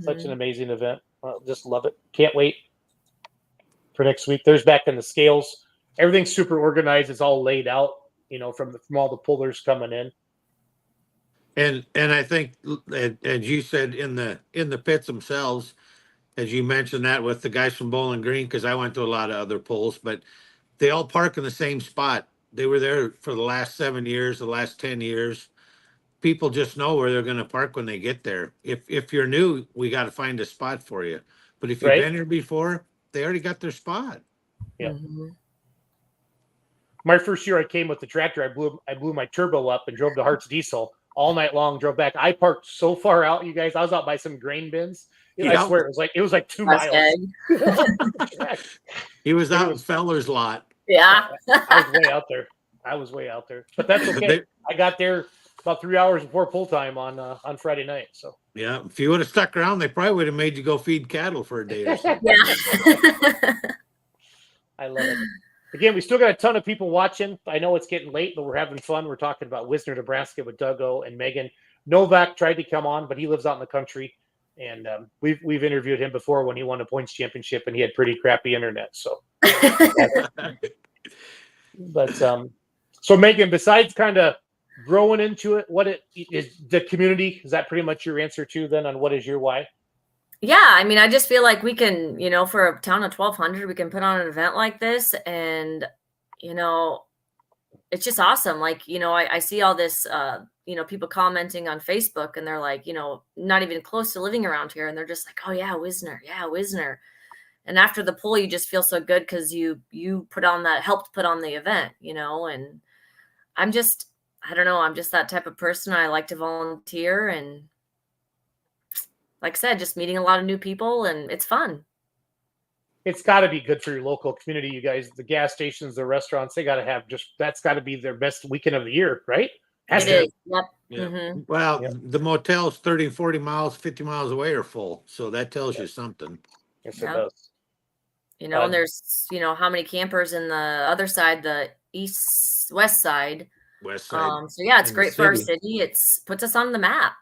Such an amazing event. Just love it. Can't wait for next week. There's back in the scales. Everything's super organized. It's all laid out, you know, from all the pullers coming in. And I think, as you said, in the pits themselves, as you mentioned that with the guys from Bowling Green, because I went to a lot of other pulls, but they all park in the same spot. They were there for the last 7 years, the last 10 years. People just know where they're going to park when they get there. If you're new, we got to find a spot for you. But if you've been here before, they already got their spot. Yeah. My first year I came with the tractor, I blew my turbo up and drove to Hart's Diesel all night long, drove back. I parked so far out, you guys. I was out by some grain bins. I swear it was like 2 miles. He was out in Feller's lot. Yeah. I was way out there. But that's okay. I got there about 3 hours before pull time on Friday night. So yeah, if you would have stuck around, they probably would have made you go feed cattle for a day or something. I love it. Again, we still got a ton of people watching. I know it's getting late, but we're having fun. We're talking about Wisner, Nebraska with Doug O and Megan. Novak tried to come on, but he lives out in the country. And we've interviewed him before when he won a points championship and he had pretty crappy internet. So, but so Megan, besides kind of growing into it, what it is the community, is that pretty much your answer to then on what is your why? Yeah, I mean, I just feel like we can, you know, for a town of 1,200, we can put on an event like this, and you know, it's just awesome. Like, you know, I see all this, you know, people commenting on Facebook, and they're like, you know, not even close to living around here, and they're just like, oh yeah, Wisner. And after the pull, you just feel so good because you helped put on the event, you know. And I don't know, I'm just that type of person. I like to volunteer, and like I said, just meeting a lot of new people, and it's fun. It's got to be good for your local community, you guys. The gas stations, the restaurants, they got to have that's got to be their best weekend of the year, right? It is. Yep. Yeah. Well, the motels 30, 40 miles, 50 miles away are full. So that tells you something. Yes, it does. You know, and there's, you know, how many campers in the other side, the west side. So yeah, it's great for our city. Puts us on the map.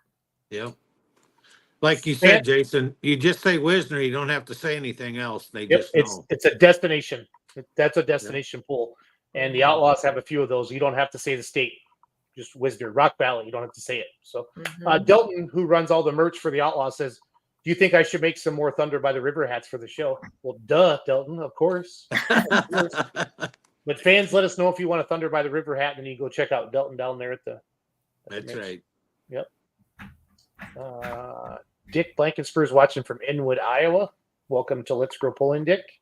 Yep. Like you said, Jason, you just say Wisner, you don't have to say anything else. They just know. It's a destination. That's a destination pool. And the Outlaws have a few of those. You don't have to say the state. Just Wisner, Rock Valley. You don't have to say it. So Delton, who runs all the merch for the Outlaws, says, do you think I should make some more Thunder by the River hats for the show? Well, duh, Delton, of course. But fans, let us know if you want a Thunder by the River hat, and you go check out Delton down there at the That's right. Yep. Dick Blankenspur's watching from Inwood, Iowa. Welcome to Let's Grow Pulling, Dick.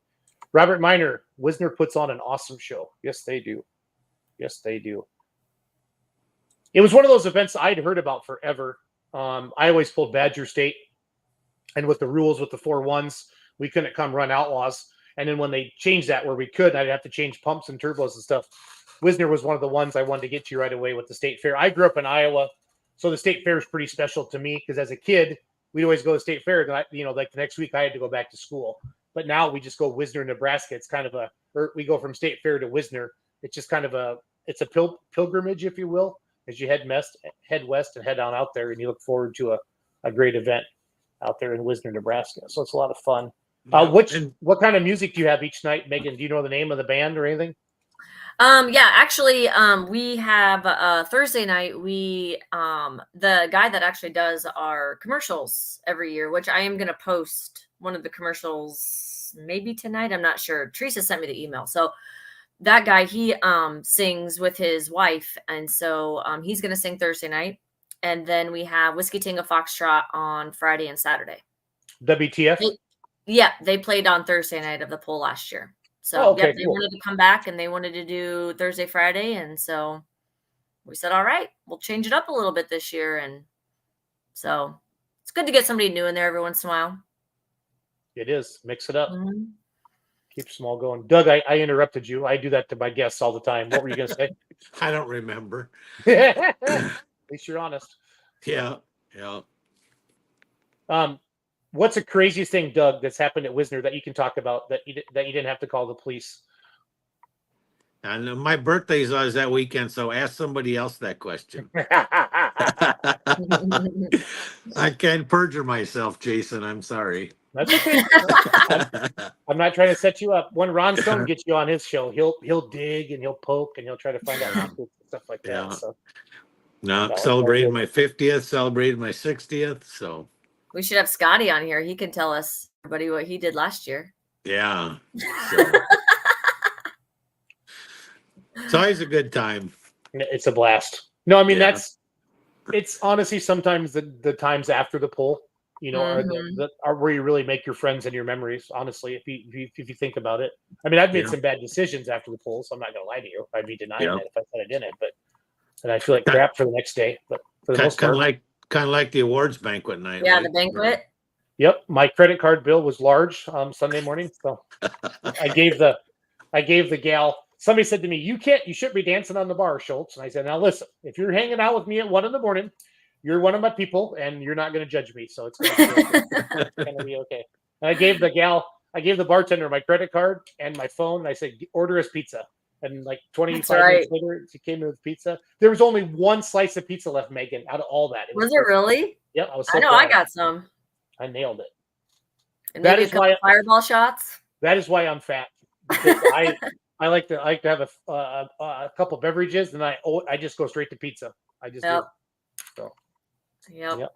Robert Miner, Wisner puts on an awesome show. Yes, they do. Yes, they do. It was one of those events I'd heard about forever. I always pulled Badger State, and with the rules with the 4-1s, we couldn't come run Outlaws. And then when they changed that where we could, I'd have to change pumps and turbos and stuff. Wisner was one of the ones I wanted to get to right away with the state fair. I grew up in Iowa, so the state fair is pretty special to me because as a kid, we'd always go to the state fair. And like the next week I had to go back to school. But now we just go Wisner, Nebraska. It's kind of we go from state fair to Wisner. It's just kind of it's a pilgrimage, if you will, as you head west and head on out there, and you look forward to a great event out there in Wisner, Nebraska. So it's a lot of fun. What kind of music do you have each night, Megan? Do you know the name of the band or anything? Yeah, actually, we have Thursday night. We the guy that actually does our commercials every year, which I am going to post one of the commercials maybe tonight. I'm not sure. Teresa sent me the email, so that guy he sings with his wife, and so he's going to sing Thursday night, and then we have Whiskey Tango Foxtrot on Friday and Saturday. WTF? They played on Thursday night of the poll last year. So they wanted to come back and they wanted to do Thursday, Friday. And so we said, all right, we'll change it up a little bit this year. And so it's good to get somebody new in there every once in a while. It is. Mix it up. Mm-hmm. Keeps them all going. Doug, I interrupted you. I do that to my guests all the time. What were you going to say? I don't remember. At least you're honest. Yeah. What's the craziest thing, Doug, that's happened at Wisner that you can talk about that you didn't have to call the police? And my birthday's always that weekend, so ask somebody else that question. I can't perjure myself, Jason. I'm sorry. That's okay. I'm not trying to set you up. When Ron Stone gets you on his show, he'll dig and he'll poke and he'll try to find out stuff like that. So. No, celebrated my 50th, celebrated my 60th, so. We should have Scotty on here. He can tell us, everybody, what he did last year. Yeah. So. It's always a good time. It's a blast. No, I mean, it's honestly sometimes the times after the poll, are where you really make your friends and your memories, honestly, if you think about it. I mean, I've made some bad decisions after the poll, so I'm not going to lie to you. I'd be denying it if I said I didn't, and I feel like crap for the next day. But for the most part, kind of like the awards banquet night. Yeah, right? the banquet. Yep, my credit card bill was large Sunday morning, so I gave the gal. Somebody said to me, "You shouldn't be dancing on the bar, Schultz." And I said, "Now listen, if you're hanging out with me at 1 a.m, you're one of my people, and you're not going to judge me, so it's going to be okay." And I gave the bartender my credit card and my phone. And I said, "Order us pizza." And like 25 minutes later, she came in with pizza. There was only one slice of pizza left, Megan, out of all that. Was it really? Yep, I know. I got some. I nailed it. And that is why fireball shots. That is why I'm fat. Because I like to have a couple beverages, and I just go straight to pizza. I just do. So. Yep.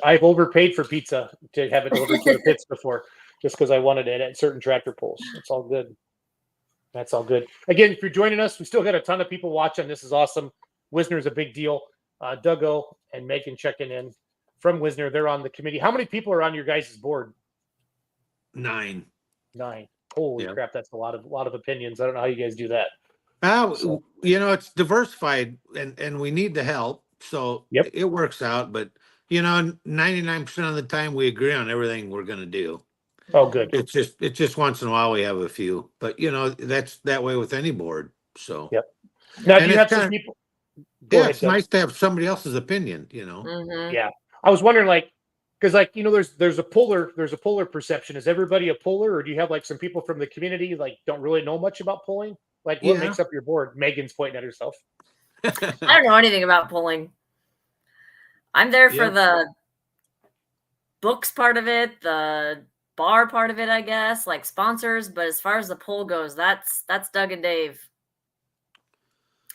I've overpaid for pizza to have it delivered to the pits before, just because I wanted it at certain tractor pulls. It's all good. That's all good. Again, if you're joining us, we still got a ton of people watching. This is awesome. Wisner is a big deal. Doug and Megan checking in from Wisner. They're on the committee. How many people are on your guys' board? 9. Holy crap, that's a lot of opinions. I don't know how you guys do that. It's diversified, and we need the help, so it works out. But 99% of the time we agree on everything we're going to do. Oh, good. It's just once in a while we have a few, but that's that way with any board. So now do you have some people? It's nice to have somebody else's opinion. Mm-hmm. Yeah, I was wondering, because there's a puller perception. Is everybody a puller, or do you have some people from the community don't really know much about pulling? What makes up your board? Megan's pointing at herself. I don't know anything about pulling. I'm there for the books part of it, the bar part of it, I guess, like sponsors. But as far as the poll goes, that's Doug and Dave.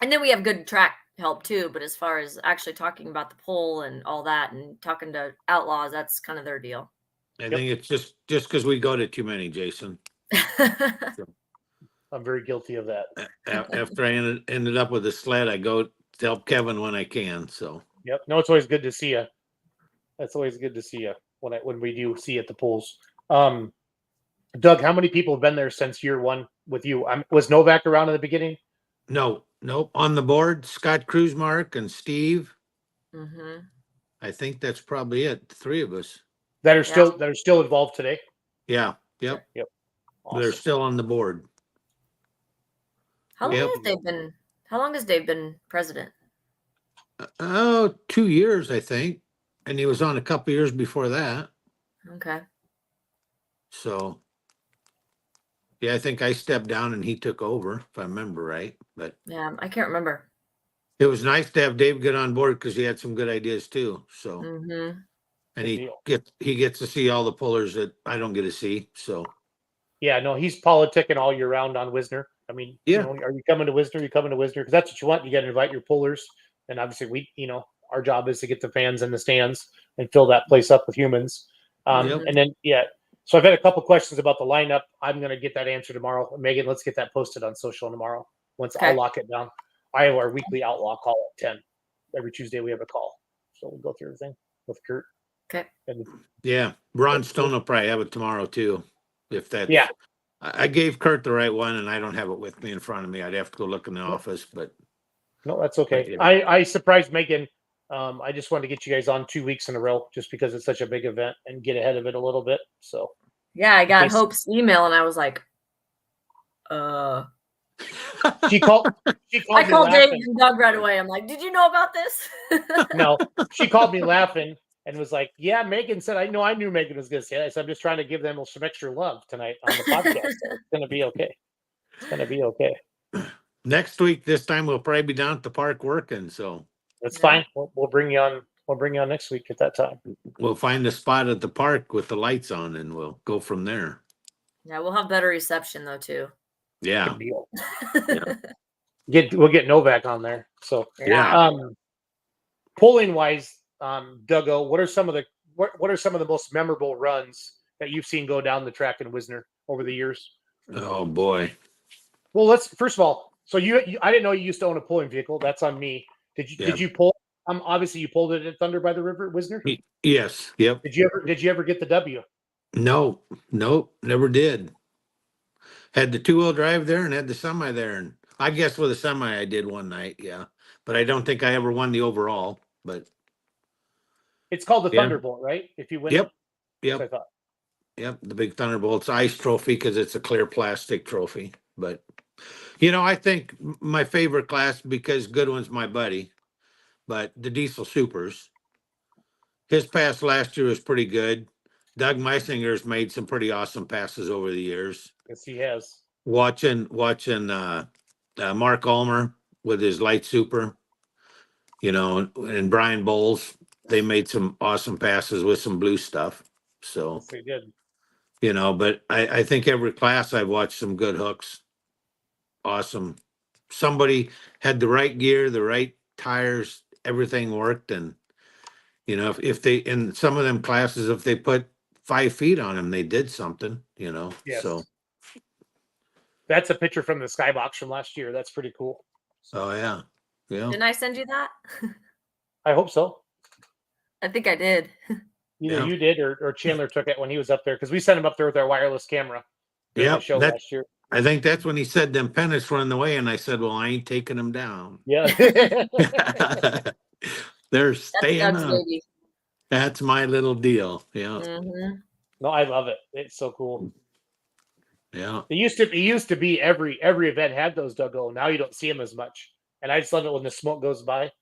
And then we have good track help too. But as far as actually talking about the poll and all that and talking to Outlaws, that's kind of their deal. I think it's just because we go to too many, Jason. I'm very guilty of that. After I ended up with a sled, I go to help Kevin when I can. So no, it's always good to see you. That's always good to see you when we do see you at the polls. Doug, how many people have been there since year one with you? Was Novak around in the beginning? No, nope. On the board, Scott Kruzmark and Steve. Mm-hmm. I think that's probably it. The three of us. That are still involved today. Yeah. Yep. Yep. Awesome. They're still on the board. How long has Dave been president? Oh, 2 years, I think. And he was on a couple years before that. Okay. So yeah, I think I stepped down and he took over, if I remember right. But yeah, I can't remember. It was nice to have Dave get on board because he had some good ideas too. So and he gets to see all the pullers that I don't get to see. So yeah, no, he's politicking all year round on Wisner. I mean, are you coming to Wisner? You coming to Wisner? Because that's what you want. You got to invite your pullers. And obviously our job is to get the fans in the stands and fill that place up with humans. And then, so I've had a couple questions about the lineup. I'm going to get that answer tomorrow. Megan, let's get that posted on social tomorrow. I'll lock it down. I have our weekly outlaw call at 10. Every Tuesday we have a call. So we'll go through everything with Kurt. Okay. And Ron Stone will probably have it tomorrow too. If that's I gave Kurt the right one and I don't have it with me in front of me. I'd have to go look in the office, but no, that's okay. I surprised Megan. I just wanted to get you guys on 2 weeks in a row just because it's such a big event and get ahead of it a little bit. So yeah, I got Hope's email and I was like, She called I called Dave and Doug right away. I'm like, did you know about this? No, she called me laughing and was like, yeah, Megan said, I knew Megan was going to say that. I said, I'm just trying to give them some extra love tonight on the podcast. So it's going to be okay. It's going to be okay. Next week, this time we'll probably be down at the park working. So that's fine. We'll bring you on. We'll bring you on next week at that time. We'll find a spot at the park with the lights on and we'll go from there. Yeah, we'll have better reception though, too. Yeah. We'll get Novak on there. So polling wise, Duggo, what are some of the most memorable runs that you've seen go down the track in Wisner over the years? Oh boy. Well, let's first of all. So you I didn't know you used to own a pulling vehicle. That's on me. Did you pull? Obviously you pulled it at Thunder by the River at Wisner. Yes. Yep. Did you ever get the W? No. Nope. Never did. Had the 2-wheel drive there and had the semi there, and I guess with a semi I did one night. Yeah, but I don't think I ever won the overall. But it's called the Thunderbolt, right? If you win. Yep. Yep. I thought. Yep. The big Thunderbolt's ice trophy because it's a clear plastic trophy. But I think my favorite class because Goodwin's my buddy, but the Diesel Supers. His pass last year was pretty good. Doug Meisinger's made some pretty awesome passes over the years. Yes, he has. Watching Mark Ulmer with his light super, and Brian Bowles, they made some awesome passes with some blue stuff. So yes, they did. But I think every class I've watched some good hooks. Awesome. Somebody had the right gear, the right tires, everything worked. And, if they, in some of them classes, if they put 5 feet on them, they did something, Yes. So. That's a picture from the skybox from last year. That's pretty cool. Oh yeah. Yeah. Didn't I send you that? I hope so. I think I did. Either you did or Chandler took it when he was up there because we sent him up there with our wireless camera. Yeah. Show last year. I think that's when he said them pennants run the way, and I said, "Well, I ain't taking them down." Yeah. They're staying That's up. baby. That's my little deal. Yeah. Mm-hmm. No, I love it. It's so cool. Yeah. It used to be every event had those Duggo. Now you don't see them as much. And I just love it when the smoke goes by.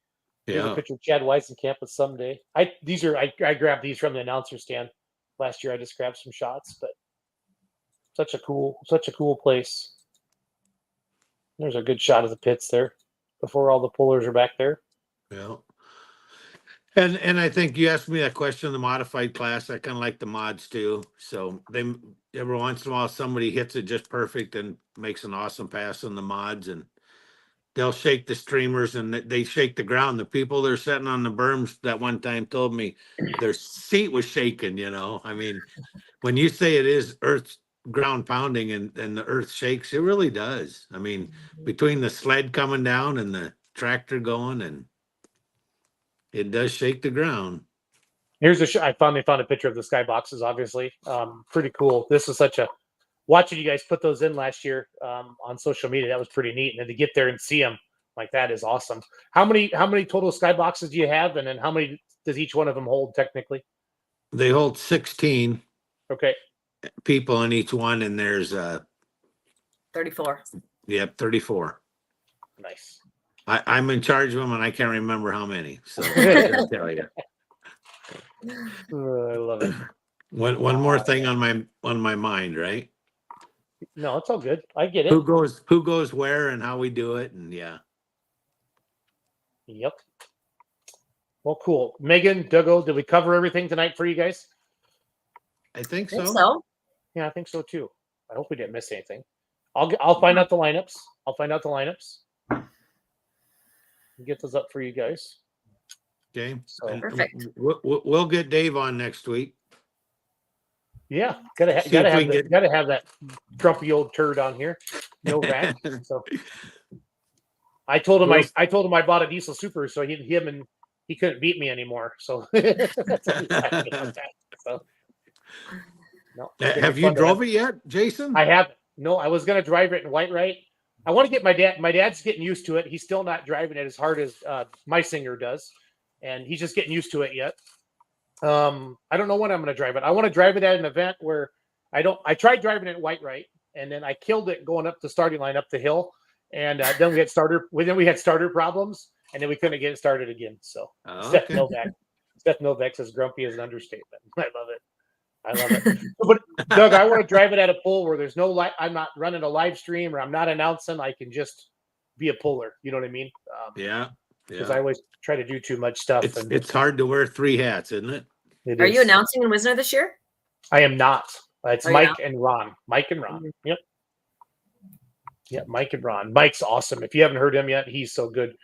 There's a picture of Chad Weisenkamp with someday. I grabbed these from the announcer stand last year. I just grabbed some shots, but such a cool place. There's a good shot of the pits there before all the pullers are back there. Yeah. And I think you asked me that question in the modified class. I kind of like the mods too. So they every once in a while somebody hits it just perfect and makes an awesome pass on the mods, and they'll shake the streamers and they shake the ground. The people that are sitting on the berms that one time told me their seat was shaking. I mean, when you say it is earth ground pounding and the earth shakes, it really does. I mean, between the sled coming down and the tractor going, and it does shake the ground. Here's I finally found a picture of the skyboxes. Obviously, pretty cool. This is such a watching you guys put those in last year on social media, that was pretty neat. And then to get there and see them like that is awesome. How many total skyboxes do you have, and then how many does each one of them hold technically? They hold 16 Okay. people in each one, and there's 34. Yep, 34. Nice. I'm in charge of them, and I can't remember how many. So I can't tell you. I love it. One more thing on my mind, right? No, it's all good. I get it. Who goes where and how we do it, and yeah. Yep. Well, cool. Megan, Dougal, did we cover everything tonight for you guys? I think I think so. Yeah, I think so too. I hope we didn't miss anything. I'll find out the lineups. Get those up for you guys. Okay. So perfect. We'll get Dave on next week. Yeah, gotta have that grumpy old turd on here. No rank. So I told him I bought a diesel super, so he couldn't beat me anymore. So, no. Have you drove it yet, Jason? I haven't. No, I was gonna drive it in Whitewright. I want to get my dad. My dad's getting used to it. He's still not driving it as hard as my singer does, and he's just getting used to it yet. I don't know when I'm going to drive it. I want to drive it at an event where I tried driving it at Whitewright, and then I killed it going up the starting line up the hill, and then we had starter problems, and then we couldn't get it started again. So Steph Novak says grumpy is an understatement. I love it. But Doug, I want to drive it at a pull where there's no light. I'm not running a live stream or I'm not announcing. I can just be a puller. You know what I mean? Yeah. Because I always try to do too much stuff. It's hard to wear 3 hats, isn't it? Are you announcing in Wisner this year? I am not. It's Mike and Ron. Mike and Ron. Yep. Yeah, Mike and Ron. Mike's awesome. If you haven't heard him yet, he's so good.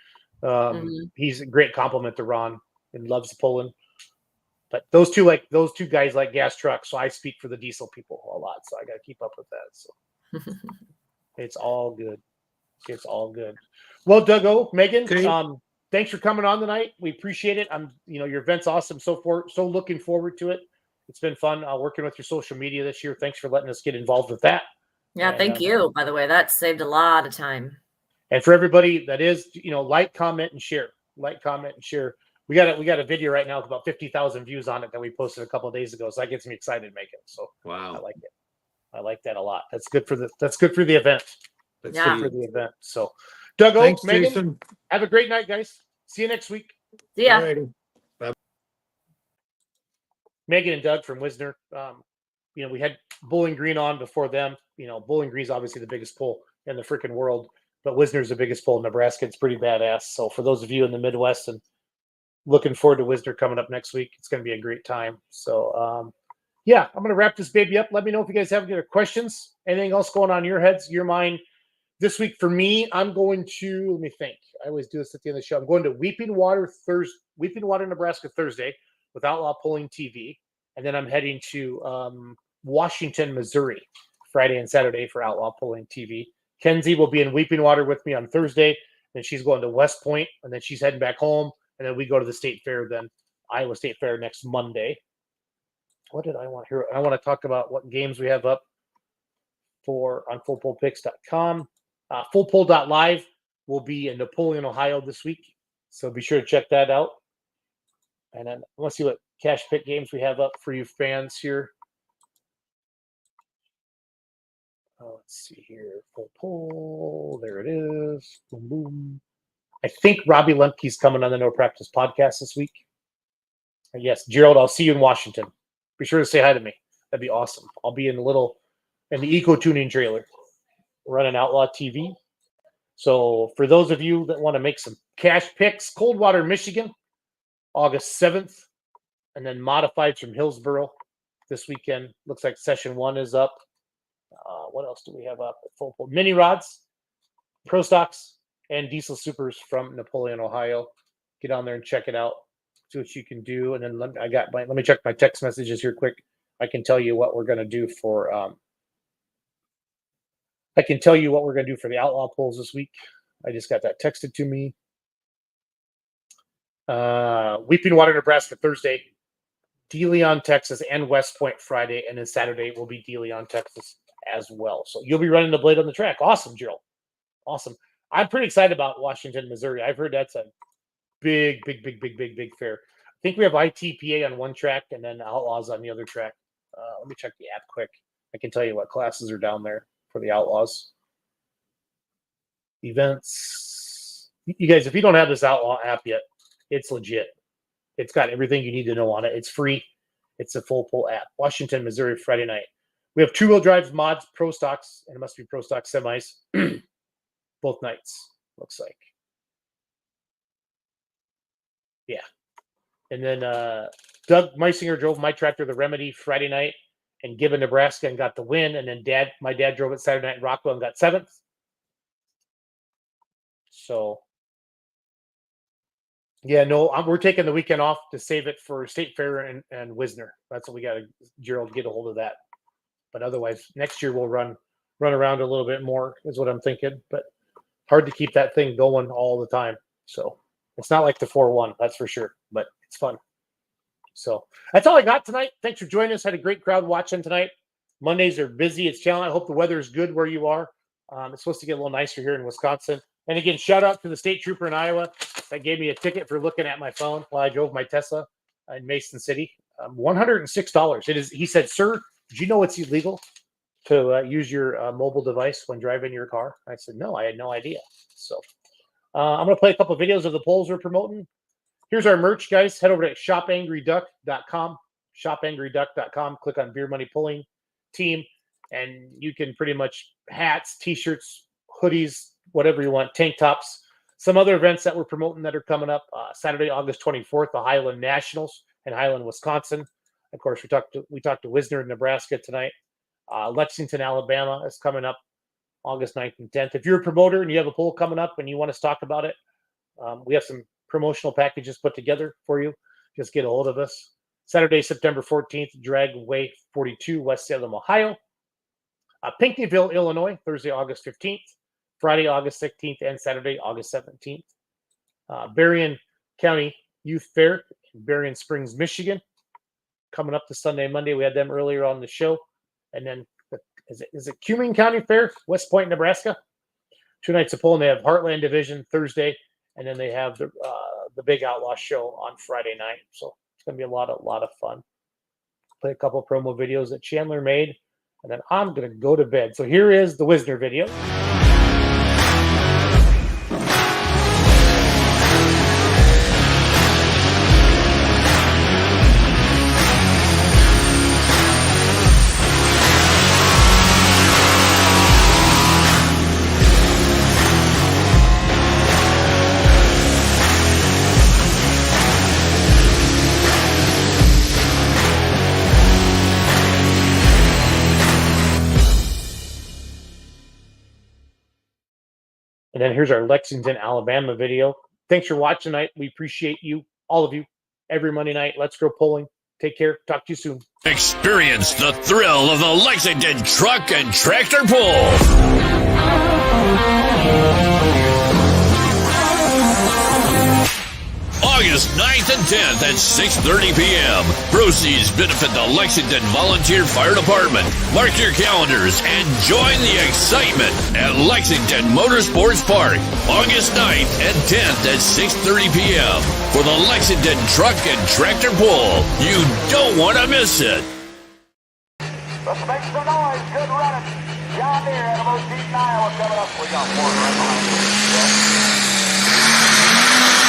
He's a great compliment to Ron and loves pulling. But those two guys like gas trucks, so I speak for the diesel people a lot. So I got to keep up with that. So it's all good. It's all good. Well, Dougal, Megan, thanks for coming on tonight. We appreciate it. Your event's awesome. So looking forward to it. It's been fun working with your social media this year. Thanks for letting us get involved with that. Yeah, thank you. By the way, that saved a lot of time. And for everybody that is, like, comment, and share. Like, comment, and share. We got a video right now with about 50,000 views on it that we posted a couple of days ago. So that gets me excited to make it. So wow, I like it. I like that a lot. That's good for the event. That's good for the event. So, Dougal, thanks, Megan, Jason. Have a great night, guys. See you next week. See ya. Bye. Megan and Doug from Wisner. We had Bowling Green on before them. Bowling Green's obviously the biggest pull in the freaking world, but Wisner's the biggest pull in Nebraska. It's pretty badass. So for those of you in the Midwest and looking forward to Wisner coming up next week, it's going to be a great time. So, I'm going to wrap this baby up. Let me know if you guys have any other questions, anything else going on in your heads, your mind. This week for me, I'm going to, let me think. I always do this at the end of the show. I'm going to Weeping Water, Nebraska Thursday with Outlaw Pulling TV. And then I'm heading to Washington, Missouri, Friday and Saturday for Outlaw Pulling TV. Kenzie will be in Weeping Water with me on Thursday. Then she's going to West Point, and then she's heading back home. And then we go to the state fair, then Iowa State Fair next Monday. What did I want here? I want to talk about what games we have up on fullpullpicks.com. Fullpull.live will be in Napoleon, Ohio this week. So be sure to check that out. And then I want to see what cash pick games we have up for you fans here. Let's see here. Full pull. There it is. Boom, boom. I think Robbie Lemke's coming on the No Practice podcast this week. Yes, Gerald, I'll see you in Washington. Be sure to say hi to me. That'd be awesome. I'll be in the Eco Tuning trailer running Outlaw TV. So for those of you that want to make some cash picks, Coldwater, Michigan, August 7th, and then modifieds from Hillsboro this weekend. Looks like session 1 is up. What else do we have up? Full pull. Mini rods, pro stocks, and diesel supers from Napoleon, Ohio. Get on there and check it out. See what you can do. And then let me check my text messages here quick. I can tell you what we're going to do for the outlaw polls this week. I just got that texted to me. Weeping Water, Nebraska Thursday, De Leon, Texas, and West Point Friday, and then Saturday will be De Leon, Texas as well. So you'll be running the blade on the track. Awesome, Gerald. Awesome. I'm pretty excited about Washington, Missouri. I've heard that's a big fair. I think we have ITPA on one track and then Outlaws on the other track. Let me check the app quick. I can tell you what classes are down there for the Outlaws. Events. You guys, if you don't have this Outlaw app yet, it's legit. It's got everything you need to know on it. It's free. It's a full pull app. Washington, Missouri, Friday night. We have two-wheel drives, mods, pro stocks, and it must be pro stock semis. Both nights, looks like. Yeah. And then Doug Meisinger drove my tractor, the Remedy, Friday night in Gibbon, Nebraska, and got the win. And then my dad drove it Saturday night in Rockwell and got 7th. So, yeah, no, we're taking the weekend off to save it for State Fair and Wisner. That's what we got to, Gerald, get a hold of that. But otherwise, next year we'll run around a little bit more, is what I'm thinking. But hard to keep that thing going all the time. So it's not like the 4-1, that's for sure. But it's fun. So that's all I got tonight. Thanks for joining us. Had a great crowd watching tonight. Mondays are busy. It's challenging. I hope the weather is good where you are. It's supposed to get a little nicer here in Wisconsin. And again, shout out to the state trooper in Iowa that gave me a ticket for looking at my phone while I drove my Tesla in Mason City. $106. It is. He said, "Sir, did you know it's illegal to use your mobile device when driving your car?" I said, "No, I had no idea." So I'm going to play a couple of videos of the polls we're promoting. Here's our merch, guys. Head over to shopangryduck.com. Shopangryduck.com. Click on Beer Money Pulling Team, and you can pretty much hats, T-shirts, hoodies, whatever you want, tank tops. Some other events that we're promoting that are coming up. Saturday, August 24th, the Highland Nationals in Highland, Wisconsin. Of course, we talked to Wisner, Nebraska tonight. Lexington, Alabama is coming up August 9th and 10th. If you're a promoter and you have a poll coming up and you want us to talk about it, we have some promotional packages put together for you. Just get a hold of us. Saturday, September 14th, Dragway 42, West Salem, Ohio. Pinckneyville, Illinois, Thursday, August 15th. Friday, August 16th, and Saturday, August 17th. Berrien County Youth Fair in Berrien Springs, Michigan. Coming up this Sunday and Monday. We had them earlier on the show. And then, is it Cumming County Fair, West Point, Nebraska? 2 nights of polling. They have Heartland Division Thursday, and then they have the Big Outlaw Show on Friday night. So it's going to be a lot of fun. Play a couple of promo videos that Chandler made, and then I'm going to go to bed. So here is the Wisner video. And then here's our Lexington, Alabama video. Thanks for watching tonight. We appreciate you, all of you, every Monday night. Let's go polling. Take care. Talk to you soon. Experience the thrill of the Lexington Truck and Tractor Pull. August 9th and 10th at 6:30 p.m. Proceeds benefit the Lexington Volunteer Fire Department. Mark your calendars and join the excitement at Lexington Motorsports Park, August 9th and 10th at 6:30 p.m. for the Lexington Truck and Tractor Pull. You don't want to miss it. Let's make some noise. Good running. John Deere out of Ocean, Iowa coming up. We got one right behind you.